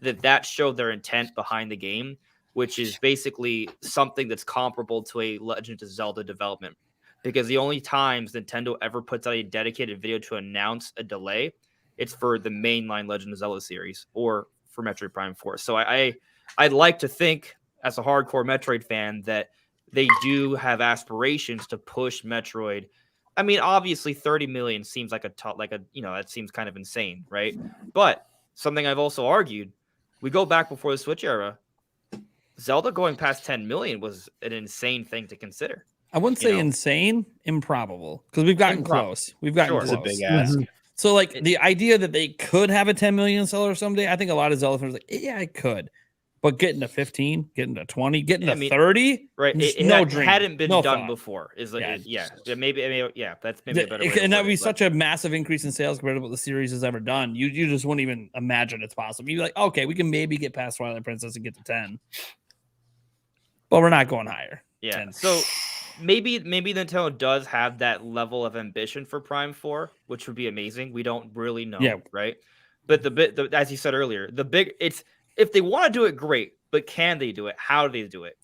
that showed their intent behind the game, which is basically something that's comparable to a Legend of Zelda development. Because the only times Nintendo ever puts out a dedicated video to announce a delay, it's for the mainline Legend of Zelda series or for Metroid Prime 4. So I'd like to think, as a hardcore Metroid fan, that they do have aspirations to push Metroid I mean, obviously 30 million seems like that seems kind of insane, right? But something I've also argued, we go back before the Switch era, Zelda going past 10 million was an insane thing to consider. I wouldn't say insane, improbable, because we've gotten close. We've gotten It's close. a big ask. So like the idea that they could have a 10 million seller someday, I think a lot of Zelda fans are like, yeah, I could. But getting to 15, getting to 20, getting to 30, right? It hadn't been done before. Is like, maybe, that's maybe a better way. And that would be such a massive increase in sales compared to what the series has ever done. You just wouldn't even imagine it's possible. You'd be like, okay, we can maybe get past Twilight Princess and get to 10, but we're not going higher. Yeah. 10. So maybe Nintendo does have that level of ambition for Prime 4, which would be amazing. We don't really know, right? But as you said earlier, it's if they want to do it, great. But can they do it? How do they do it?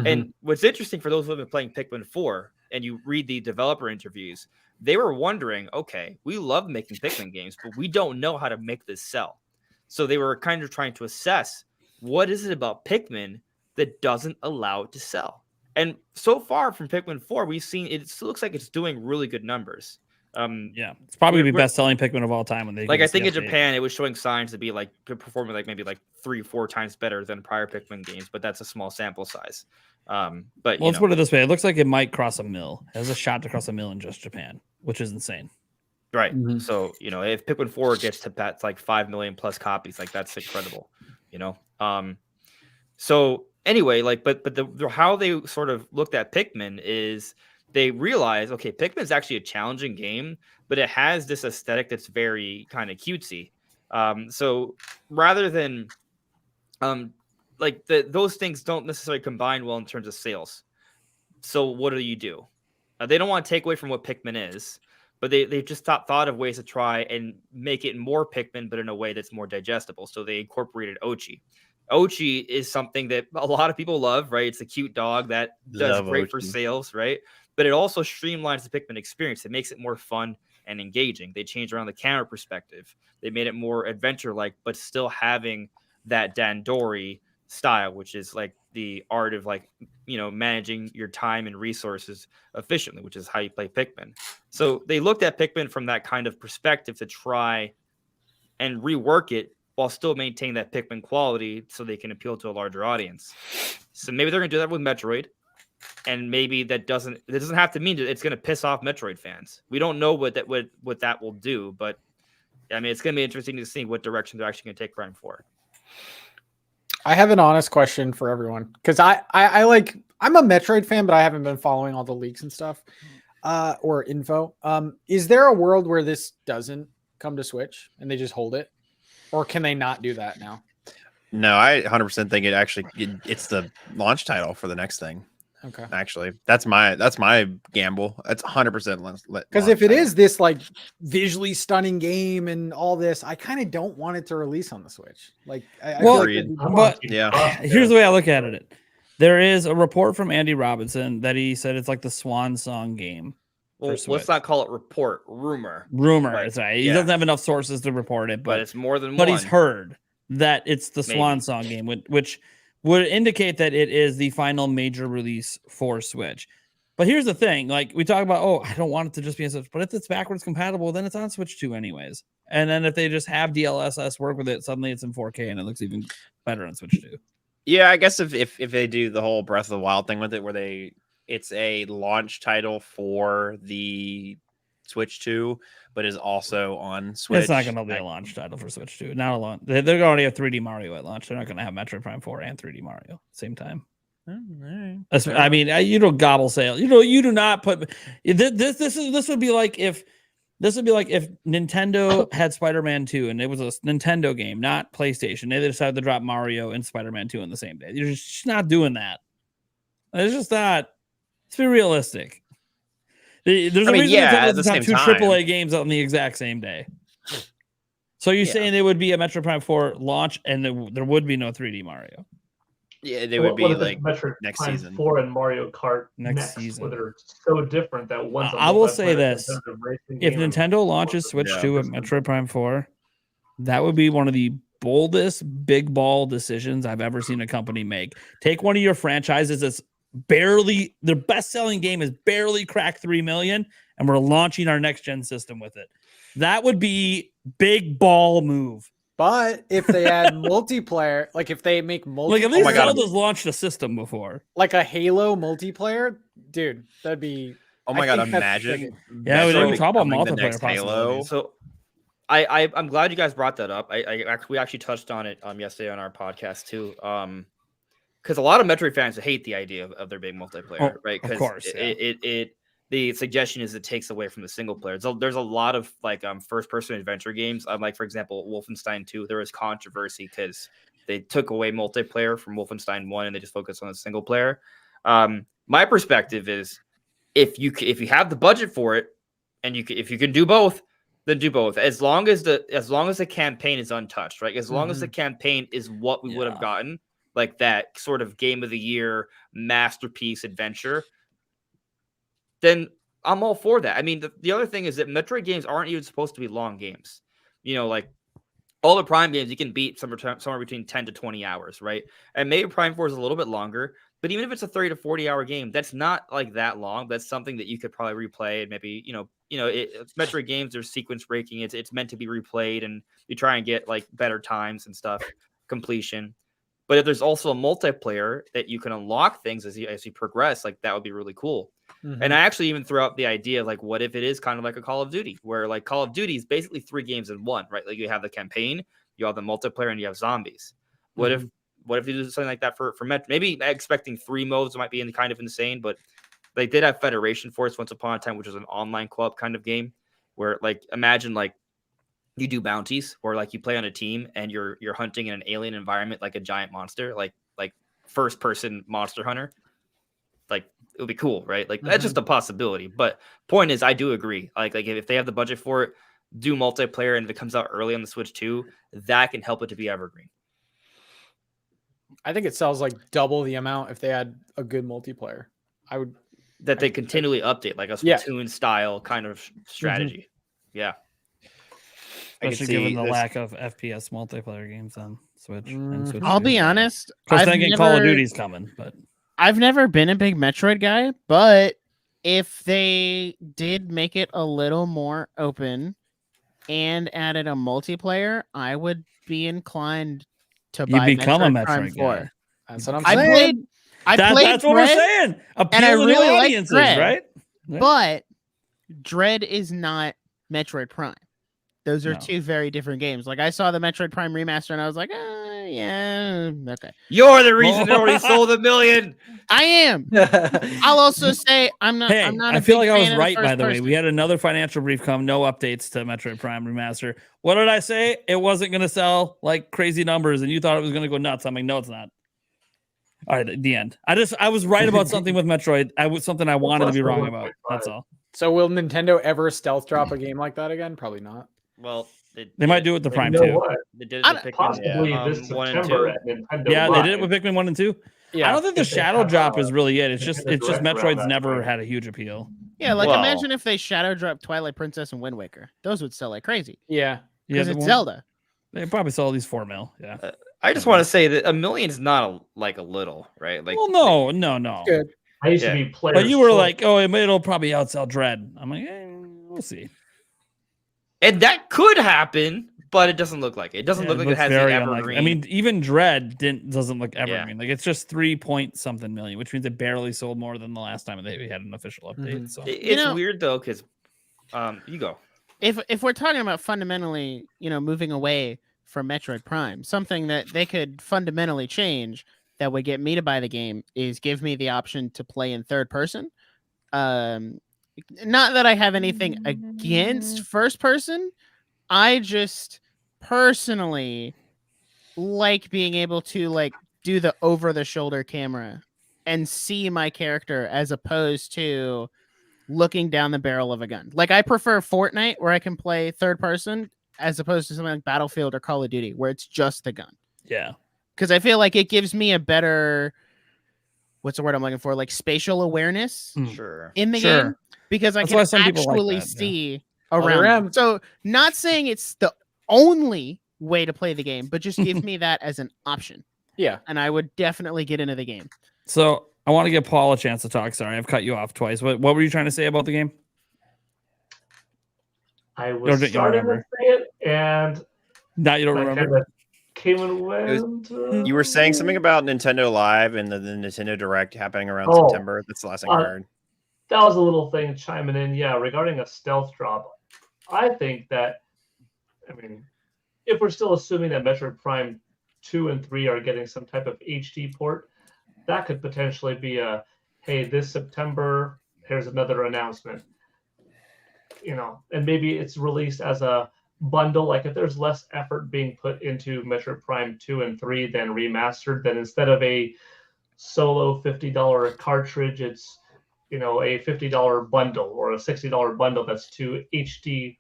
And what's interesting for those who have been playing Pikmin 4 and you read the developer interviews, they were wondering, okay, we love making Pikmin games, but we don't know how to make this sell. So they were kind of trying to assess what is it about Pikmin that doesn't allow it to sell. And so far from Pikmin 4, we've seen it looks like it's doing really good numbers. It's probably the best-selling Pikmin of all time when they I think in Japan it was showing signs to be like performing like maybe like 3-4 times better than prior Pikmin games, but that's a small sample size. But let's put it this way: it looks like it might cross a mil. It has a shot to cross a mil in just Japan, which is insane. Right. So if Pikmin 4 gets to that like 5 million plus copies, like that's incredible. So anyway, but how they sort of looked at Pikmin is they realized, okay, Pikmin is actually a challenging game, but it has this aesthetic that's very kind of cutesy. So rather than those things don't necessarily combine well in terms of sales. So what do? They don't want to take away from what Pikmin is, but they just thought of ways to try and make it more Pikmin, but in a way that's more digestible. So they incorporated Ochi. Ochi is something that a lot of people love, right? It's a cute dog that does great for sales, right? But it also streamlines the Pikmin experience. It makes it more fun and engaging. They changed around the camera perspective. They made it more adventure-like, but still having that Dandori style, which is like the art of managing your time and resources efficiently, which is how you play Pikmin. So they looked at Pikmin from that kind of perspective to try and rework it while still maintaining that Pikmin quality so they can appeal to a larger audience. So maybe they're going to do that with Metroid. And maybe that doesn't have to mean that it's going to piss off Metroid fans. We don't know what that will do, but I mean, it's going to be interesting to see what direction they're actually going to take Prime 4. I have an honest question for everyone because I'm a Metroid fan, but I haven't been following all the leaks and stuff or info. Is there a world where this doesn't come to Switch and they just hold it, or can they not do that now? No, I 100% think it's the launch title for the next thing. Okay. Actually, that's my gamble. That's 100%. Because if it is this like visually stunning game and all this, I kind of don't want it to release on the Switch. Here's the way I look at it. There is a report from Andy Robinson that he said it's like the swan song game. Well, let's not call it report, rumor. That's right. He doesn't have enough sources to report it, but it's more than one. But he's heard that it's the swan song game, which would indicate that it is the final major release for Switch. But here's the thing, like we talk about, I don't want it to just be on Switch, but if it's backwards compatible, then it's on Switch 2 anyways. And then if they just have DLSS work with it, suddenly it's in 4K and it looks even better on Switch 2. Yeah, I guess if they do the whole Breath of the Wild thing with it, where it's a launch title for the Switch 2, but is also on Switch. It's not going to be a launch title for Switch 2. Not a launch. They're going to already have 3D Mario at launch. They're not going to have Metroid Prime 4 and 3D Mario same time. I mean, you don't gobble sales. You do not put this would be like if Nintendo had Spider-Man 2 and it was a Nintendo game, not PlayStation. They decided to drop Mario and Spider-Man 2 in the same day. You're just not doing that. It's just not. Let's be realistic. There's a reason Nintendo's have two AAA games on the exact same day. So you're saying there would be a Metroid Prime 4 launch and there would be no 3D Mario? Yeah, they would be like Metroid next Prime season. 4 and Mario Kart next season. Where they're so different that one's I will say this. If Nintendo launches Switch 2 at Metroid Prime 4, that would be one of the boldest big ball decisions I've ever seen a company make. Take one of your franchises that's their best-selling game is barely cracked 3 million, and we're launching our next gen system with it. That would be big ball move. But if they add multiplayer, like if they make multiplayer, Like at least my God. Zelda's launched a system before. like a Halo multiplayer, dude, that'd be. Oh my I God! think that's Imagine. Yeah, we Metro didn't talk about becoming the multiplayer next Halo. possibilities. So I'm glad you guys brought that up. We actually touched on it yesterday on our podcast too. Because a lot of Metroid fans hate the idea of there being multiplayer, right? Of course, The suggestion is it takes away from the single player. So there's a lot of like first person adventure games. Like for example, Wolfenstein 2. There was controversy because they took away multiplayer from Wolfenstein 1 and they just focused on the single player. My perspective is if you have the budget for it and if you can do both, then do both. As long as the campaign is untouched, right? As long as the campaign is what we would have gotten, like that sort of game of the year masterpiece adventure, then I'm all for that. I mean, the other thing is that Metroid games aren't even supposed to be long games. You know, like all the Prime games, you can beat somewhere between 10 to 20 hours, right? And maybe Prime 4 is a little bit longer, but even if it's a 30 to 40 hour game, that's not like that long. That's something that you could probably replay and maybe, Metroid games are sequence breaking. It's meant to be replayed and you try and get like better times and stuff, completion. But if there's also a multiplayer that you can unlock things as you progress, like that would be really cool. And I actually even threw out the idea, like, what if it is kind of like a Call of Duty, where like Call of Duty is basically 3 games in one, right? Like you have the campaign, you have the multiplayer, and you have zombies. What if you do something like that for Metro? Maybe expecting 3 modes might be kind of insane, but they did have Federation Force once upon a time, which was an online co-op kind of game, where like imagine like you do bounties or like you play on a team and you're hunting in an alien environment like a giant monster, like first person Monster Hunter. Like it would be cool, right? Like that's just a possibility. But point is, I do agree. Like if they have the budget for it, do multiplayer, and if it comes out early on the Switch too, that can help it to be evergreen. I think it sells like double the amount if they had a good multiplayer. That they continually update, like a Splatoon style kind of strategy. Yeah. Especially given the lack of FPS multiplayer games on Switch. And Switch I'll 2. be honest. Because thinking Call of Duty's coming, but I've never been a big Metroid guy, but if they did make it a little more open and added a multiplayer, I would be inclined to buy become a Metroid Prime Metroid 4. guy. That's what I'm I saying. played That's what we're Dread, saying. Appeal and I to new really like audiences, Dread. right? but Dread is not Metroid Prime. Those are No. 2 very different games. Like I saw the Metroid Prime remaster and I was like, yeah, okay. You're the reason it already sold 1 million. I am. I'll also say I'm not. Hey, I'm not. I a feel big like I was fan of the right, by first the way. person. We had another financial brief come, no updates to Metroid Prime Remaster. What did I say? It wasn't going to sell like crazy numbers, and you thought it was going to go nuts. I'm like, no, it's not. All right, the end. I was right about something with Metroid. Something I wanted to be wrong about. That's all. So will Nintendo ever stealth drop a game like that again? Probably not. Well, They might do it with the You Prime know 2. what? They did it with Pikmin, Possibly this 1 and September 2. at Nintendo. Yeah, they Live. did it with Pikmin 1 and 2. Yeah. I don't think the If they Shadow have Drop a- is really it. It's they just have a it's just direct around Metroid's that never time. had a huge appeal. Yeah, like Well- imagine if they shadow drop Twilight Princess and Wind Waker. Those would sell like crazy Yeah. because they it's won't- Zelda. They probably sell at least 4 mil. Yeah. I just want to say that 1 million is not a little, right? Like, Well, no. Good. I used Yeah. to be player. But you were short. like, oh, it'll probably outsell Dread. I'm like, we'll see. and that could happen, but it doesn't look like it. It doesn't look like it looks has the very evergreen. unlikely. I mean, even Dread doesn't look evergreen. Like it's just 3 point something million, which means it barely sold more than the last time they had an official update. So It's weird though, because you go. If we're talking about fundamentally, moving away from Metroid Prime, something that they could fundamentally change that would get me to buy the game is give me the option to play in third person. Not that I have anything against first person. I just personally like being able to like do the over the shoulder camera and see my character as opposed to looking down the barrel of a gun. Like I prefer Fortnite where I can play third person as opposed to something like Battlefield or Call of Duty where it's just the gun. yeah. Because I feel like it gives me a better, what's the word I'm looking for? Like spatial awareness Sure. in the Sure. game because I That's can why some people like actually that, yeah. see Other around. M. So not saying it's the only way to play the game, but just give me that as an option. Yeah. And I would definitely get into the game. So I want to give Paul a chance to talk. Sorry, I've cut you off twice. What were you trying to say about the game? I You was don't starting to remember. say it, and Now you don't I remember. kind of came and was- went. You were saying something about Nintendo Live and the Nintendo Direct happening around Oh. September. That's the last thing I heard. That was a little thing chiming in. Yeah, regarding a stealth drop, I think that, I mean, if we're still assuming that Metroid Prime 2 and 3 are getting some type of HD port, that could potentially be a, hey, this September, here's another announcement. You know, and maybe it's released as a bundle. Like if there's less effort being put into Metroid Prime 2 and 3 than remastered, then instead of a solo $50 cartridge, it's, you know, a $50 bundle or a $60 bundle that's two HD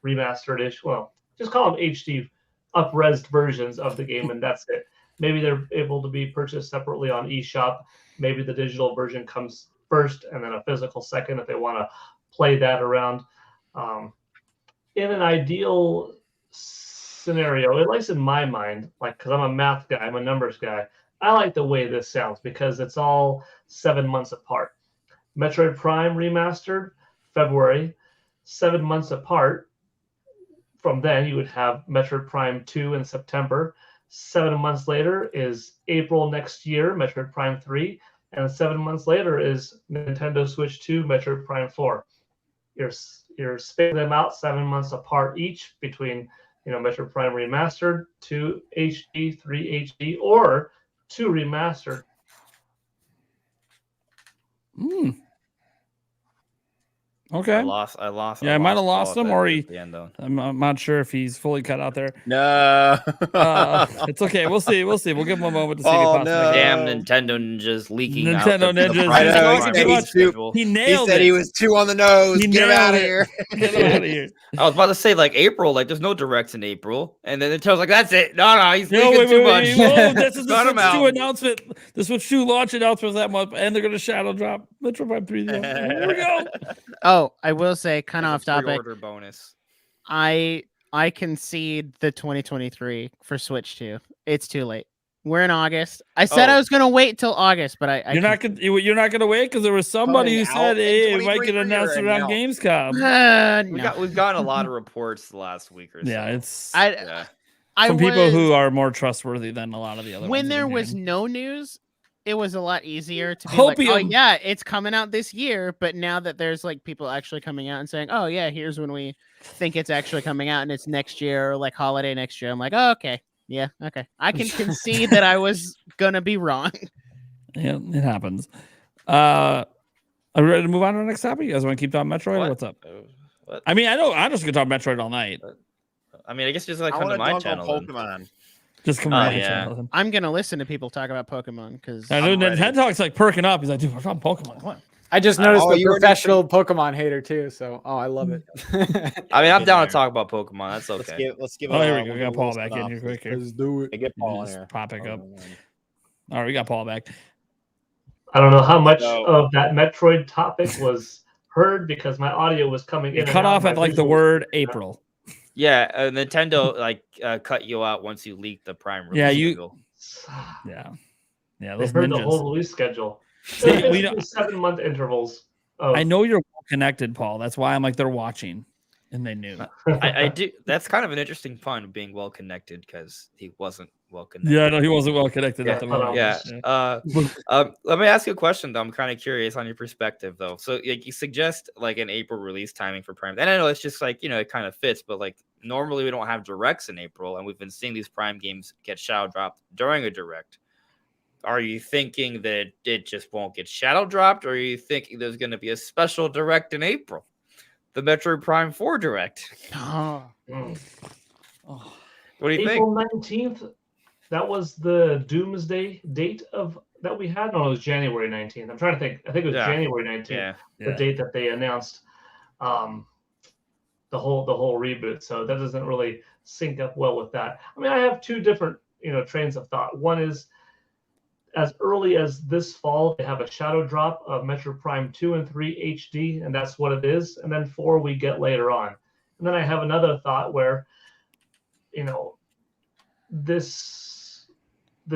remastered-ish. Well, just call them HD up-resed versions of the game, and that's it. Maybe they're able to be purchased separately on eShop. Maybe the digital version comes first and then a physical second if they want to play that around. In an ideal scenario, at least in my mind, like, because I'm a math guy, I'm a numbers guy, I like the way this sounds because it's all 7 months apart. Metroid Prime remastered, February, 7 months apart. From then, you would have Metroid Prime 2 in September. 7 months later is April next year, Metroid Prime 3. And 7 months later is Nintendo Switch 2, Metroid Prime 4. You're spacing them out 7 months apart each between, you know, Metroid Prime remastered, 2 HD, 3 HD, or 2 remastered. Okay. I lost. Yeah, I might have lost Paul him, at or the end, though. I'm not sure if he's fully cut out there. No. It's okay. We'll see. We'll give him a moment to see if Oh, he pops back in. no. Damn Nintendo ninjas leaking Nintendo out the ninjas. I know, Prime he said he's schedule. He He nailed said it. he was 2 on the nose. He Get him nailed out of it. here. Get him out of here. I was about to say like April, like there's no directs in April, and then Nintendo's like, that's it. No, he's No, leaking too much. Whoa, this is the Cut him Switch 2 out. announcement. The Switch 2 launch announcement that month, and they're going to shadow drop Metroid Prime 3. Here we go. Oh, I will say, kind of off There's a topic. pre-order bonus. I concede the 2023 for Switch 2. It's too late. We're in August. I said I was gonna wait till August, but You're not gonna wait because there was somebody who Coming out said, in "Hey, it might get 2023 announced or around now? Gamescom." no. We've gotten a lot of reports the last week or so. Yeah, it's Yeah. from people who are more trustworthy than a lot of the other. When ones there you've been was hearing. no news, it was a lot easier to be like, oh Hopium. yeah, it's coming out this year. But now that there's like people actually coming out and saying, oh yeah, here's when we think it's actually coming out and it's next year or like holiday next year, I'm like, oh, okay. Yeah, okay. I can concede that I was gonna be wrong. Yeah, it happens. Are we ready to move on to the next topic? You guys want to keep talking Metroid? What? What's up? What? I mean, I know I'm just gonna talk Metroid all night. I mean, I guess just like I come to want to my dunk channel. on then. Pokemon. Just come Oh, on my yeah. channel. I'm gonna listen to people talk about Pokemon because I know I'm ready. Nintendo Talk's like perking up. He's like, dude, we're talking Pokemon. What? I just noticed Oh, the you already professional Pokemon hater too. So, I love it. I mean, I'm Get down there. to talk about Pokemon. That's okay. Let's give Oh, it here a- we go. We we'll got do a Paul little back in here spin-off. quick here. Let's do it. Hey, get Paul in Just here. pop back Oh, up. no, no. All right, we got Paul back. I don't know how much So- of that Metroid topic was heard because my audio was coming in. It and cut out, off my at like the visuals- word April. Yeah, Nintendo like cut you out once you leaked the Prime release Yeah, you- schedule. Yeah, yeah. They Those heard the whole ninjas. release schedule. See, It's we don't- 7-month intervals. Of, I know you're well connected, Paul. That's why I'm like they're watching, and they knew. I do. That's kind of an interesting pun of being well connected because he wasn't well connected. Yeah, no, he wasn't well connected Yeah, at the moment. Yeah. Let me ask you a question though. I'm kind of curious on your perspective though. So like, you suggest like an April release timing for Prime, and I know it's just like it kind of fits, but like normally we don't have directs in April, and we've been seeing these Prime games get shadow dropped during a direct. Are you thinking that it just won't get shadow dropped, or are you thinking there's going to be a special direct in April, the Metroid Prime 4 direct? oh, Mm. Oh, What do you think? April 19th, that was the doomsday date of that we had. No, it was January 19th. I'm trying to think. I think it was Yeah. January 19th, Yeah. the date that they announced the whole reboot. So that doesn't really sync up well with that. I mean, I have two different trains of thought. One is as early as this fall, they have a shadow drop of Metroid Prime 2 and 3 HD, and that's what it is. And then 4 we get later on. And then I have another thought where, this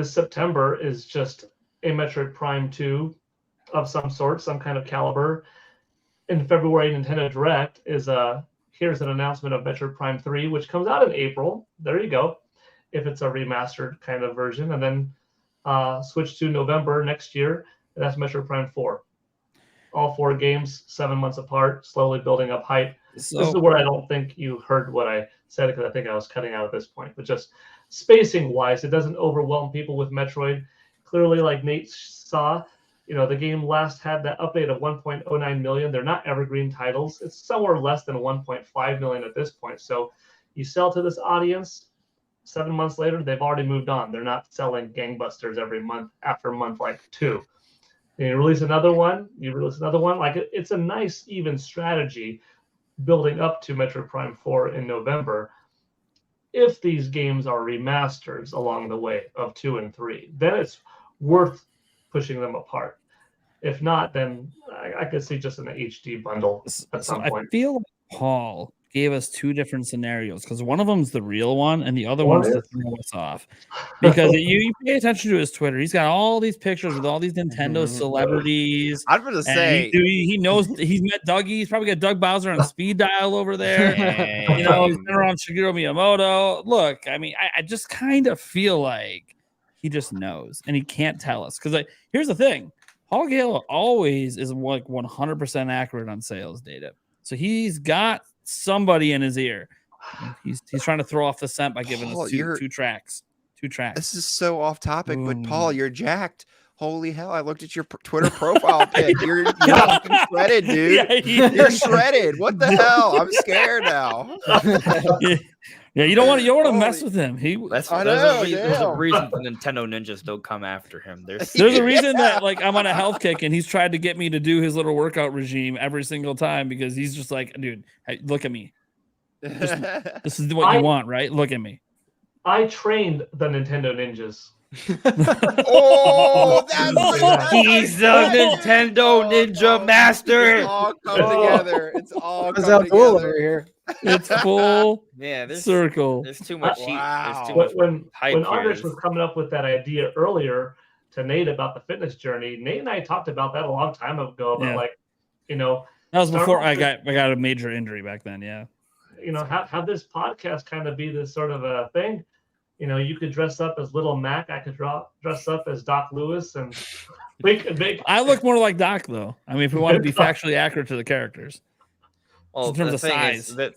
September is just a Metroid Prime 2 of some sort, some kind of caliber. In February, Nintendo Direct is a here's an announcement of Metroid Prime 3, which comes out in April. There you go. If it's a remastered kind of version, and then switch to November next year, and that's Metroid Prime 4. All 4 games, 7 months apart, slowly building up hype. So, This is where I don't think you heard what I said, because I think I was cutting out at this point. But just spacing wise, it doesn't overwhelm people with Metroid. Clearly, like Nate saw, the game last had that update of 1.09 million. They're not evergreen titles. It's somewhere less than 1.5 million at this point. So you sell to this audience. 7 months later, they've already moved on. They're not selling gangbusters every month after month like 2. And you release another one. Like it's a nice even strategy building up to Metroid Prime 4 in November. If these games are remasters along the way of 2 and 3, then it's worth pushing them apart. If not, then I could see just an HD bundle at some point. I feel like Paul gave us 2 different scenarios, because one of them's the real one and the other What one's to is? throw us off. Because you pay attention to his Twitter, he's got all these pictures with all these Nintendo celebrities. I'm going to say he knows he's met Dougie. He's probably got Doug Bowser on speed dial over there. He's been around Shigeru Miyamoto. Look, I mean, I just kind of feel like he just knows and he can't tell us. Because here's the thing: Paul Gale always is like 100% accurate on sales data. So he's got somebody in his ear. He's trying to throw off the scent by giving Paul, us two tracks. This is so off topic, but Ooh. Paul, you're jacked. Holy hell! I looked at your Twitter profile pic. You're fucking shredded, dude. You're shredded. What the hell? I'm scared now. Yeah, you don't want to mess with him. There's I a know, there's a damn. reason the Nintendo ninjas don't come after him. There's a reason that like I'm on a health kick and he's tried to get me to do his little workout regime every single time, because he's just like, dude, hey, look at me. This is what you want, right? Look at me. I trained the Nintendo ninjas. Oh, that's He's the Nintendo Ninja Master. It's all come together. It's all What's come up, cool together. over here? It's full Yeah, circle. there's too much heat. Wow. There's too much When hype Andres here. was coming up with that idea earlier to Nate about the fitness journey, Nate and I talked about that a long time ago. About Yeah. That was start before off I with- got a major injury back then. Yeah. have this podcast kind of be this sort of a thing. You could dress up as Little Mac. I could dress up as Doc Lewis, and we could make. I look more like Doc though. I mean, if we want to be factually accurate to the characters. Well, in terms the of thing size. is that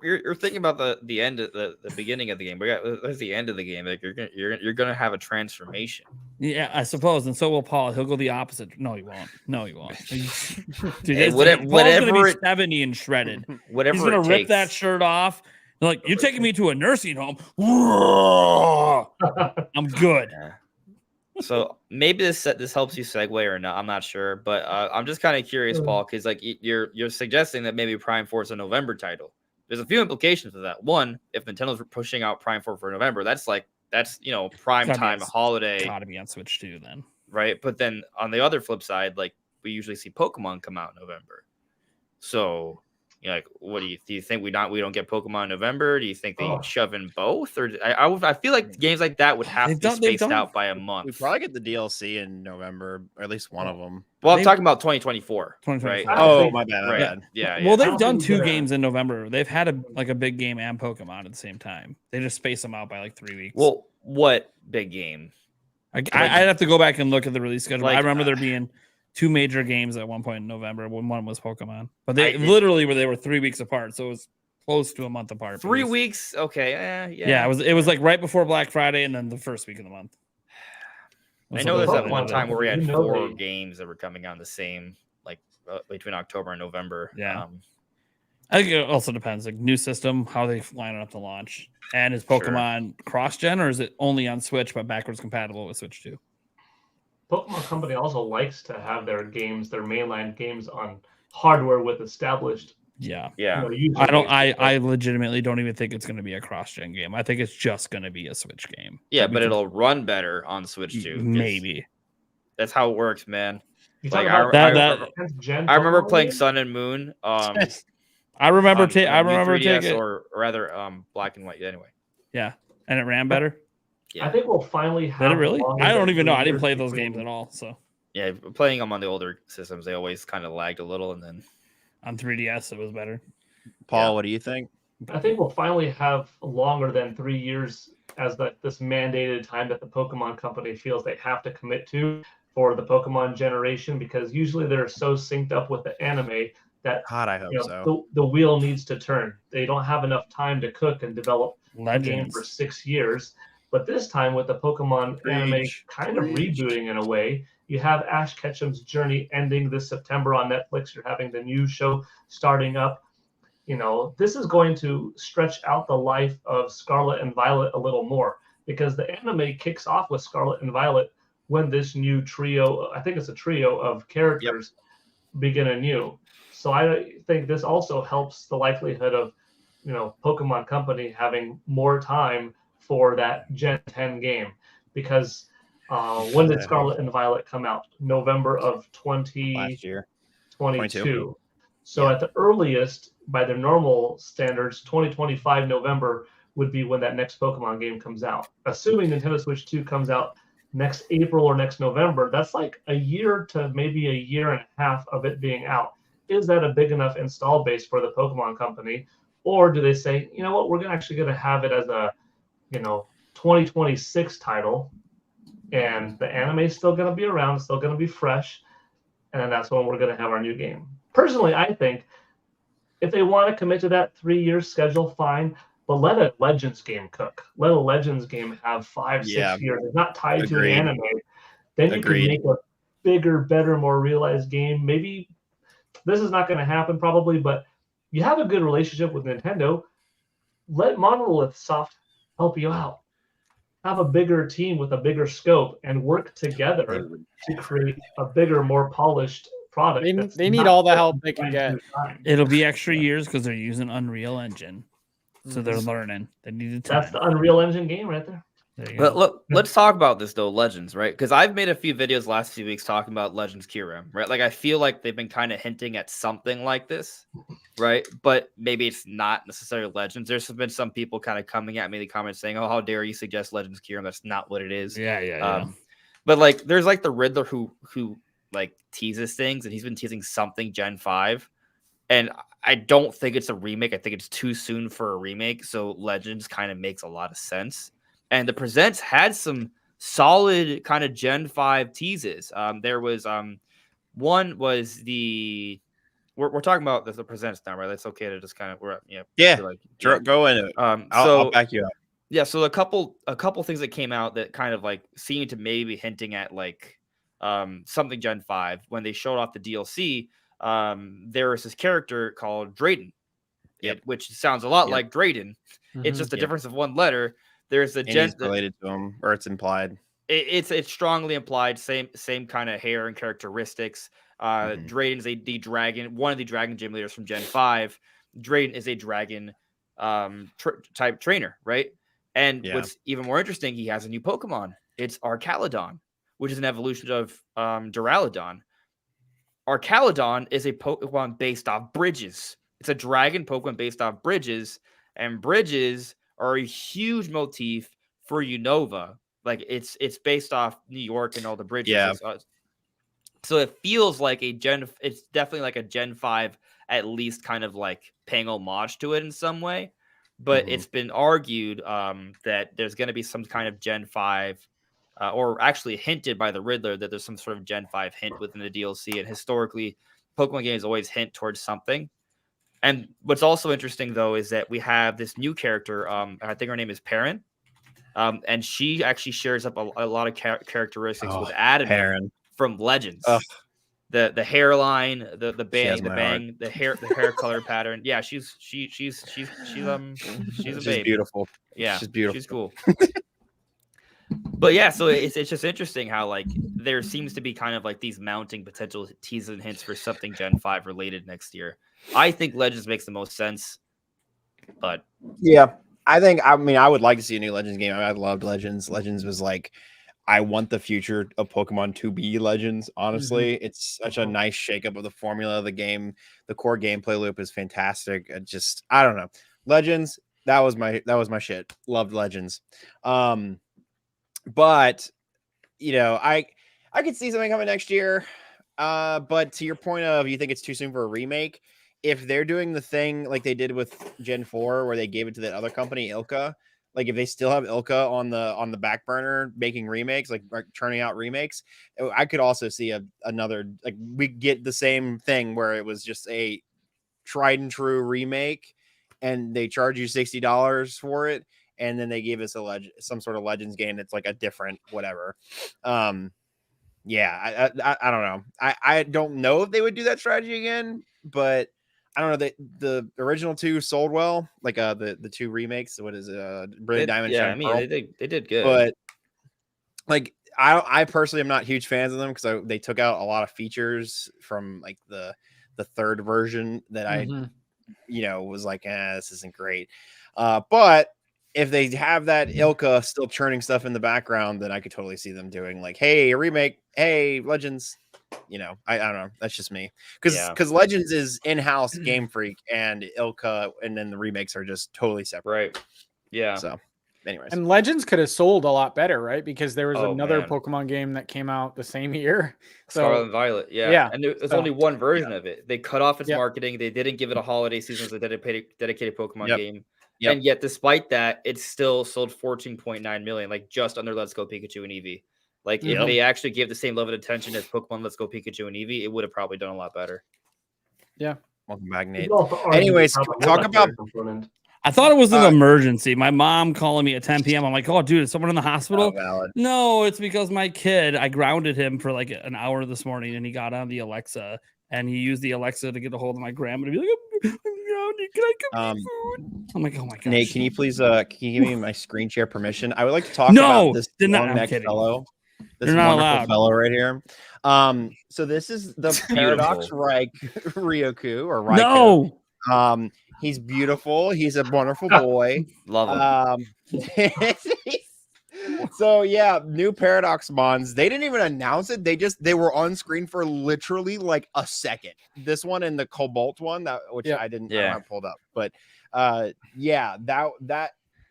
you're thinking about the end of the beginning of the game. There's the end of the game. Like you're gonna have a transformation. Yeah, I suppose, and so will Paul. He'll go the opposite. No, he won't. Dude, Hey, Paul's whatever gonna be it- 70 and shredded. Whatever He's gonna it rip takes. that shirt off. Like, you're taking me to a nursing home. I'm good. Yeah. So maybe this helps you segue or not. I'm not sure, but I'm just kind of curious, Paul, because like you're suggesting that maybe Prime 4 is a November title. There's a few implications of that. One, if Nintendo's pushing out Prime 4 for November, that's prime Gotta be time on- holiday, Gotta be on Switch too, then. right? But then on the other flip side, like we usually see Pokemon come out in November. So, like, what do you think we don't get Pokemon in November? Do you think they shove in both, or I feel like games like that would have to be spaced out by a month? We probably get the DLC in November, or at least one of them. Well, I'm talking about 2024, 2024. right? Oh, my bad. Right. Bad. Yeah. Well, I they've don't done think 2 they're- games in November. They've had a big game and Pokemon at the same time. They just space them out by like 3 weeks. Well, what big game? I'd have to go back and look at the release schedule. Like, I remember there being 2 major games at one point in November. One was Pokemon, but they were 3 weeks apart, so it was close to a month apart. 3 weeks? Okay. Yeah. Yeah, it was like right before Black Friday and then the first week of the month. I know there's that Pokemon, one time where we had you know 4 they- games that were coming out the same, like between October and November. Yeah. I think it also depends, like new system, how they line it up to launch, and is Pokemon cross-gen or is it only on Switch but backwards compatible with Switch 2? Pokemon Company also likes to have their games, their mainline games, on hardware with established. Yeah. Yeah. User I don't. base. I legitimately don't even think it's going to be a cross-gen game. I think it's just going to be a Switch game. Yeah, but it'll run better on Switch too. Maybe. That's how it works, man. You Like, talking about That- 10th gen I remember Pokemon playing games? Sun and Moon. I remember. On U3DS taking. or rather, Black and White. Anyway. Yeah, and it ran better. Yeah. I think we'll finally have. Did it really? longer I don't than even know. 3 I didn't years play those between- games at all. So Yeah, playing them on the older systems, they always kind of lagged a little, and then on 3DS, it was better. Paul, Yeah. what do you think? I think we'll finally have longer than 3 years as this mandated time that the Pokemon company feels they have to commit to for the Pokemon generation, because usually they're so synced up with the anime that God, I hope so. the wheel needs to turn. They don't have enough time to cook and develop a game for Legends. 6 years. But this time, with the Pokemon anime Preach, kind of preach. rebooting in a way, you have Ash Ketchum's journey ending this September on Netflix. You're having the new show starting up. This is going to stretch out the life of Scarlet and Violet a little more, because the anime kicks off with Scarlet and Violet when this new trio, I think it's a trio of characters, begin anew. So I think this also helps the likelihood of, Pokemon Company having more time for that Gen 10 game, because when did Scarlet and Violet come out? November of Last year, 2022. So at the earliest, by their normal standards, 2025 November would be when that next Pokemon game comes out. Assuming Nintendo Switch 2 comes out next April or next November, that's like a year to maybe a year and a half of it being out. Is that a big enough install base for the Pokemon Company? Or do they say, you know what, we're actually going to have it as a, 2026 title, and the anime is still going to be around, still going to be fresh, and that's when we're going to have our new game. Personally, I think if they want to commit to that 3-year schedule, fine. But let a Legends game cook. Let a Legends game have 5-6 years. It's not tied to the anime. Then you can make a bigger, better, more realized game. Maybe this is not going to happen probably, but you have a good relationship with Nintendo. Let Monolith Soft help you out. Have a bigger team with a bigger scope and work together to create a bigger, more polished product. They need all the help they can get. It'll be extra years because they're using Unreal Engine. So they're learning. They need the time. That's the Unreal Engine game right there. But look, let's talk about this though, Legends, right? Because I've made a few videos last few weeks talking about Legends Kyurem, right? Like I feel like they've been kind of hinting at something like this, right? But maybe it's not necessarily Legends. There's been some people kind of coming at me in the comments saying, "Oh, how dare you suggest Legends Kyurem? That's not what it is." Yeah. But like, there's like the Riddler who like teases things, and he's been teasing something Gen 5, and I don't think it's a remake. I think it's too soon for a remake. So Legends kind of makes a lot of sense. And the Presents had some solid kind of Gen 5 teases. There was one was the we're talking about the Presents now, right? That's okay to just kind of go into it. I'll back you up. Yeah, so a couple things that came out that kind of like seemed to maybe hinting at like something Gen 5 when they showed off the DLC. There was this character called Drayden, which sounds a lot like Drayden. It's just a difference of one letter. There's a Gen related to him, or it's implied. It's strongly implied. Same kind of hair and characteristics. Drayden's the dragon, one of the dragon gym leaders from Gen 5. Drayden is a dragon type trainer, right? And what's even more interesting, he has a new Pokemon. It's Arcaludon, which is an evolution of Duraludon. Arcaludon is a Pokemon based off bridges. It's a dragon Pokemon based off bridges, and bridges are a huge motif for Unova. Like it's based off New York and all the bridges. Yeah. So it feels like it's definitely like a Gen 5, at least kind of like paying homage to it in some way. But it's been argued that there's going to be some kind of Gen 5 or actually hinted by the Riddler that there's some sort of Gen 5 hint within the DLC. And historically, Pokemon games always hint towards something. And what's also interesting, though, is that we have this new character. I think her name is Perrin. And she actually shares up a lot of characteristics with Adamant from Legends. The hairline, the bang, the hair color pattern. Yeah, she's a babe. Beautiful. Yeah, she's beautiful. She's cool. But yeah, so it's just interesting how like there seems to be kind of like these mounting potential teasers and hints for something Gen 5 related next year. I think Legends makes the most sense, but yeah, I mean, I would like to see a new Legends game. I loved Legends. Legends was like, I want the future of Pokemon to be Legends. Honestly, it's such a nice shakeup of the formula of the game. The core gameplay loop is fantastic. I don't know, Legends. That was my shit. Loved Legends. But I could see something coming next year. But to your point of, you think it's too soon for a remake? if they're doing the thing like they did with Gen 4 where they gave it to that other company, Ilka, like if they still have Ilka on the back burner making remakes, like churning out remakes, I could also see another, like we get the same thing where it was just a tried and true remake and they charge you $60 for it, and then they gave us some sort of Legends game that's like a different whatever. Yeah, I don't know. I don't know if they would do that strategy again, but I don't know. The original two sold well, like the two remakes. What is it? Brilliant Diamond, Yeah, I Shining mean, Pearl. they did good. But like I personally am not huge fans of them because they took out a lot of features from like the third version that I was like, this isn't great. But if they have that Ilka still churning stuff in the background, then I could totally see them doing like, hey, a remake, hey, Legends. I don't know. That's just me. Because Legends is in-house Game Freak, and Ilka, and then the remakes are just totally separate. Right. Yeah. So, anyways. And Legends could have sold a lot better, right? Because there was another man. Pokemon game that came out the same year. Scarlet and Violet, yeah. And there's only one version of it. They cut off its marketing. They didn't give it a holiday season as a dedicated Pokemon game. Yep. And yet, despite that, it still sold 14.9 million, like just under Let's Go Pikachu and Eevee. Like if they actually gave the same level of attention as Pokemon Let's Go Pikachu and Eevee, it would have probably done a lot better. Yeah. Welcome back, Nate. Anyways, talk about. I thought it was an emergency. My mom calling me at 10 p.m. I'm like, oh, dude, is someone in the hospital? No, it's because my kid, I grounded him for like an hour this morning, and he got on the Alexa, and he used the Alexa to get a hold of my grandma to be like, I'm grounded. Can I come get food? I'm like, oh my gosh. Nate, can you please can you give me my screen share permission? I would like to talk about this long-necked fellow. This wonderful fellow right here. So this is the Paradox Ryoku or Raikou. No. He's beautiful. He's a wonderful boy. Love him. So yeah, new Paradox Mons. They didn't even announce it. They were on screen for literally like a second. This one and the Cobalt one, I didn't have pulled up. But that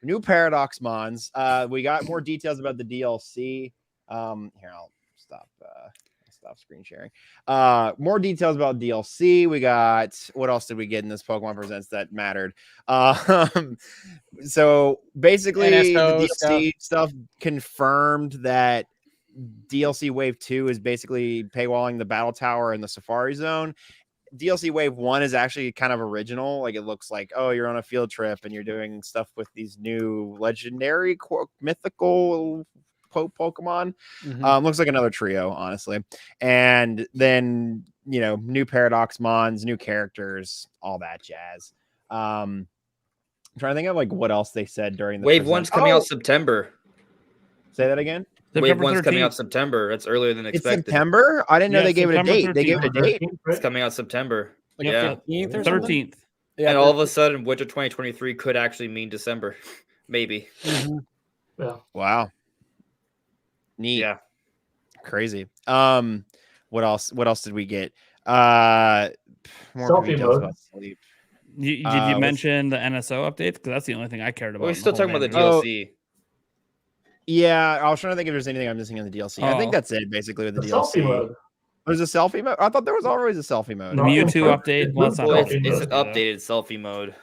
new Paradox Mons. We got more details about the DLC. Here, I'll stop screen sharing. More details about DLC. We got, what else did we get in this Pokemon Presents that mattered? So basically NSO the DLC stuff confirmed that DLC Wave 2 is basically paywalling the Battle Tower and the Safari Zone. DLC Wave 1 is actually kind of original. Like it looks like, oh, you're on a field trip and you're doing stuff with these new legendary mythical Pokemon. Looks like another trio, honestly. And then new Paradox Mons, new characters, all that jazz. I'm trying to think of like what else they said during the Wave 1's coming out September. Say that again. Wave 1's coming out September. That's earlier than expected. It's September? I didn't know they gave it a date. 13th. They gave it a date. It's coming out September. Like 15th or 13th. Yeah, and all of a sudden, winter 2023 could actually mean December. Maybe. Yeah. Wow. Neat. Yeah. Crazy. What else did we get? More selfie mode. Sleep. Did you mention the NSO updates? Because that's the only thing I cared about. We're still talking about the DLC. Yeah, I was trying to think if there's anything I'm missing on the DLC. I think that's it, basically, with the DLC. Selfie mode. There's a selfie mode? I thought there was always a selfie mode. The Mewtwo update. Well, it's an updated selfie mode.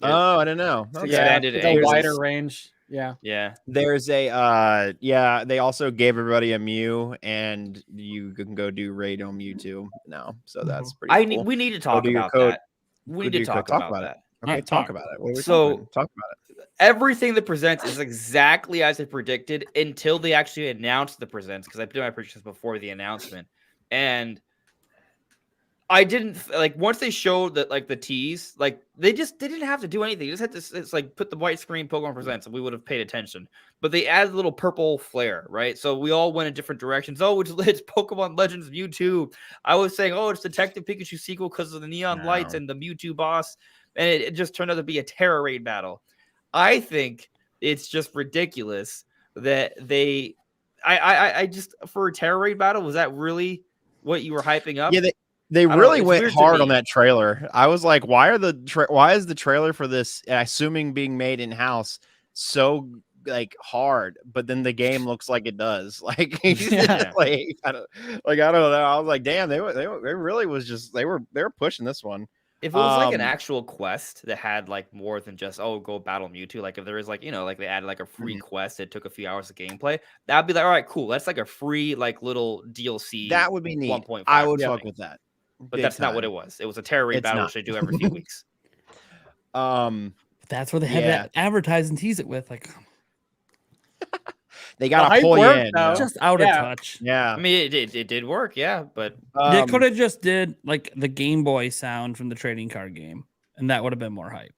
Oh, I didn't know. Okay. Expanded a wider range. Yeah. There's a they also gave everybody a Mew, and you can go do raid on Mewtwo now. So that's pretty cool. We need to talk about that. We need to talk about that. Okay, talk about it. What are we talking about it. Everything that presents is exactly as I predicted until they actually announced the presents, because I did my predictions before the announcement. And I didn't like once they showed that like the tease, like they didn't have to do anything. They just had to it's like put the white screen Pokemon Presents and we would have paid attention. But they added a little purple flare, right? So we all went in different directions. Oh, it's Pokemon Legends Mewtwo. I was saying, oh, it's Detective Pikachu sequel because of the neon lights and the Mewtwo boss. And it just turned out to be a Terra Raid battle. I think it's just ridiculous that I just for a Terra Raid battle, was that really what you were hyping up? Yeah, they really went hard on that trailer. I was like, why is the trailer for this, assuming being made in house, so like hard? But then the game looks like it does. Like, I don't know. I was like, damn, they really was just they were pushing this one. If it was like an actual quest that had like more than just go battle Mewtwo, like if there is like like they added like a free quest that took a few hours of gameplay, that'd be like all right, cool. That's like a free like little DLC. That would be neat. 1.5. I would fuck with that. But Big that's not what time. it was. It was a terror raid It's battle not. which they do every few weeks. That's where they had to advertise and tease it with, like they got to hype pull you worked, in. though. just out of touch. Yeah. I mean, it did work, yeah, but They could have just did like the Game Boy sound from the trading card game, and that would have been more hype.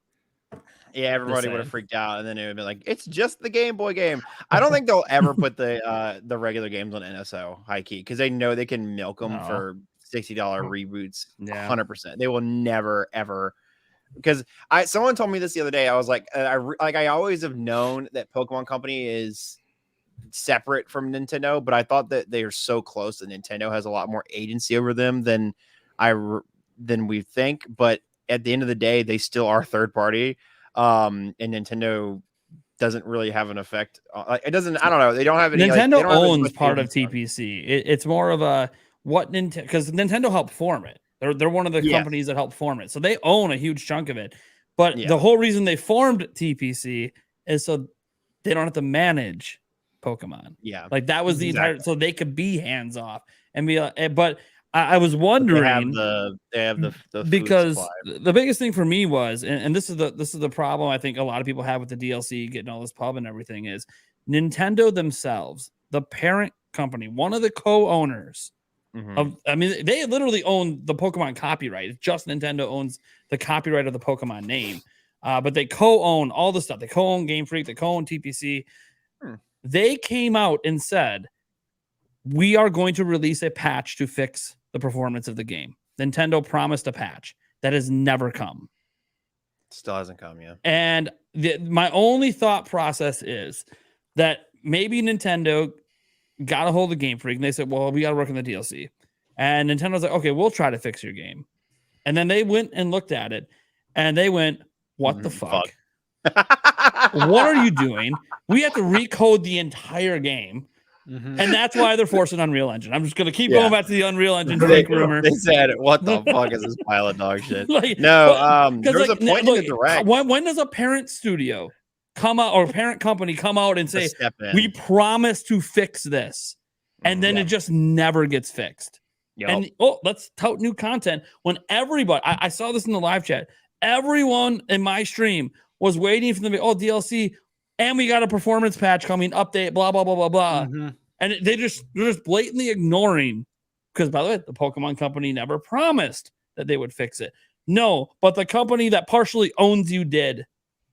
Yeah, everybody would have saying. freaked out, and then it would be like, it's just the Game Boy game. I don't think they'll ever put the regular games on NSO high key because they know they can milk them for $60 reboots. Yeah. 100%. They will never ever. Because someone told me this the other day. I was like, I always have known that Pokemon Company is separate from Nintendo, but I thought that they are so close that Nintendo has a lot more agency over them than we think. But at the end of the day, they still are third party. And Nintendo doesn't really have an effect. It doesn't. I don't know. They don't have any. Nintendo they don't have as owns much part of agency on it. TPC. It's more of a what Nintendo, because Nintendo helped form it. They're one of the companies that helped form it, so they own a huge chunk of it. But the whole reason they formed TPC is so they don't have to manage Pokemon. Yeah, like that was the entire, so they could be hands off and be. But I was wondering, they have the food because supply. the biggest thing for me was, and this is the problem I think a lot of people have with the DLC getting all this pub and everything, is Nintendo themselves, the parent company, one of the co-owners of, I mean, they literally own the Pokemon copyright. It's just Nintendo owns the copyright of the Pokemon name, but they co-own all the stuff. They co-own Game Freak, they co-own TPC. They came out and said, we are going to release a patch to fix the performance of the game. Nintendo promised a patch that has never come. Still hasn't come yet. And my only thought process is that maybe Nintendo got a hold of Game Freak and they said, well, we got to work on the DLC. And Nintendo's like, okay, we'll try to fix your game. And then they went and looked at it and they went, what the fuck? What are you doing? We have to recode the entire game. And that's why they're forcing Unreal Engine. I'm just going to keep going back to the Unreal Engine fake rumor. They said, what the fuck is this pile of dog shit? Like, there was a point in the direct. When does a parent studio come out or a parent company come out and say, we promise to fix this? And then it just never gets fixed. And let's tout new content. When everybody, I saw this in the live chat, everyone in my stream was waiting for them to be, DLC, and we got a performance patch coming, update, blah, blah, blah, blah, blah. And they're just blatantly ignoring, because by the way, the Pokemon company never promised that they would fix it. No, but the company that partially owns you did.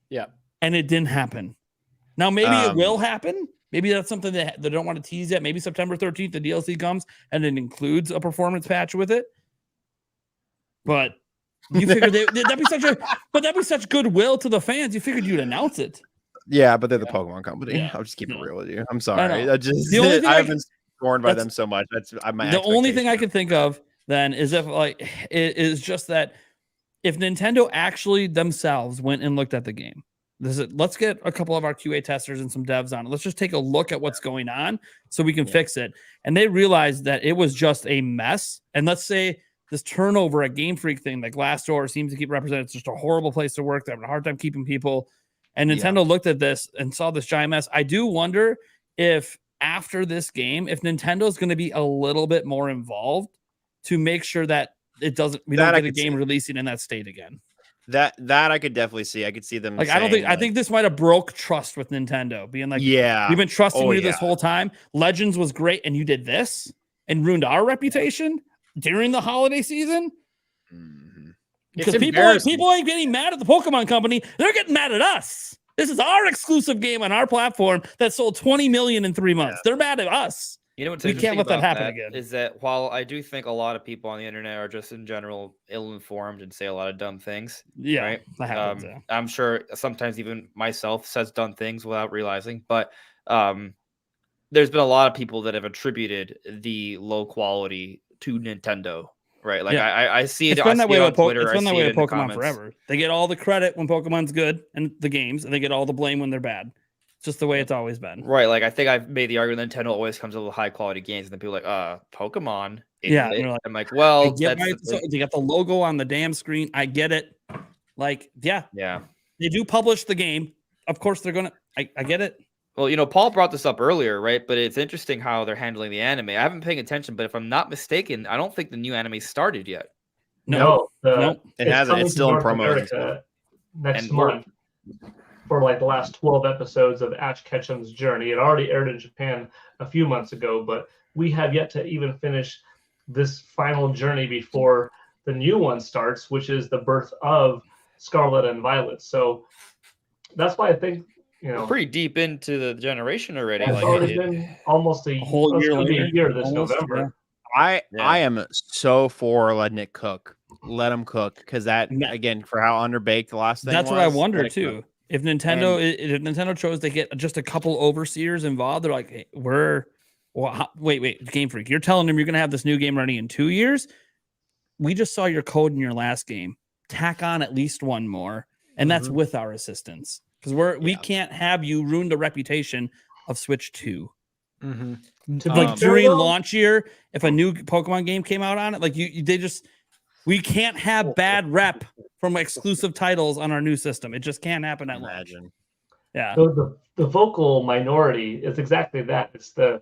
Yeah. And it didn't happen. Now, maybe it will happen. Maybe that's something that they don't want to tease yet. Maybe September 13th, the DLC comes and it includes a performance patch with it. But you figured that'd be such goodwill to the fans. You figured you'd announce it. Yeah, but they're the Pokemon company. Yeah. I'll just keep it real with you. I'm sorry. I've been scorned by them so much. That's the only thing I can think of then is is just that if Nintendo actually themselves went and looked at the game, let's get a couple of our QA testers and some devs on it. Let's just take a look at what's going on so we can fix it. And they realized that it was just a mess. And let's say this turnover at Game Freak thing, like Glassdoor seems to keep representing, it's just a horrible place to work. They're having a hard time keeping people. And Nintendo looked at this and saw this giant mess. I do wonder if after this game, if Nintendo is going to be a little bit more involved to make sure that we don't get a game releasing in that state again. That I could definitely see. I could see them. I think this might have broke trust with Nintendo, being like, yeah, we've been trusting you this whole time. Legends was great, and you did this and ruined our reputation during the holiday season. Because people ain't getting mad at the Pokemon company, they're getting mad at us. This is our exclusive game on our platform that sold 20 million in 3 months. They're mad at us. You know what's we can't let that happen again. Is that while I do think a lot of people on the internet are just in general ill-informed and say a lot of dumb things. Yeah, right? That happens, I'm sure sometimes even myself says dumb things without realizing. But there's been a lot of people that have attributed the low quality to Nintendo. Right, like I see it. It's been that way on with Twitter. It's been that way with Pokemon forever. They get all the credit when Pokemon's good and the games, and they get all the blame when they're bad. It's just the way it's always been. Right, like I think I've made the argument that Nintendo always comes up with high quality games, and then people are like, Pokemon Yeah, it. and they're like, I'm like, I well, get that's why the it's so, thing. they got the logo on the damn screen. I get it. Like, yeah, Yeah. they do publish the game. Of course, they're gonna. I get it. Well, Paul brought this up earlier, right? But it's interesting how they're handling the anime. I haven't been paying attention, but if I'm not mistaken, I don't think the new anime started yet. No, No, It it's hasn't. coming It's to still in North promos and stuff. America next And we're- month for like the last 12 episodes of Ash Ketchum's journey. It already aired in Japan a few months ago, but we have yet to even finish this final journey before the new one starts, which is the birth of Scarlet and Violet. So that's why I think, We're pretty deep into the generation already. it's Like already it, been almost a whole it's year gonna be a later, year this almost, November. I Yeah. am so for letting it cook. Let them cook because that Yeah. again for how underbaked the last thing. That's what I was, wonder let it too. cook. If Nintendo chose to get just a couple overseers involved, they're like, hey, wait, Game Freak, you're telling them you're gonna have this new game ready in 2 years? We just saw your code in your last game. Tack on at least one more, and that's with our assistance because we can't have you ruin the reputation of Switch 2. Mm-hmm. To be Like fair, during though, launch year, if a new Pokemon game came out on it, like we can't have bad rep from exclusive titles on our new system. It just can't happen at launch. Imagine. Yeah. So the vocal minority is exactly that. It's the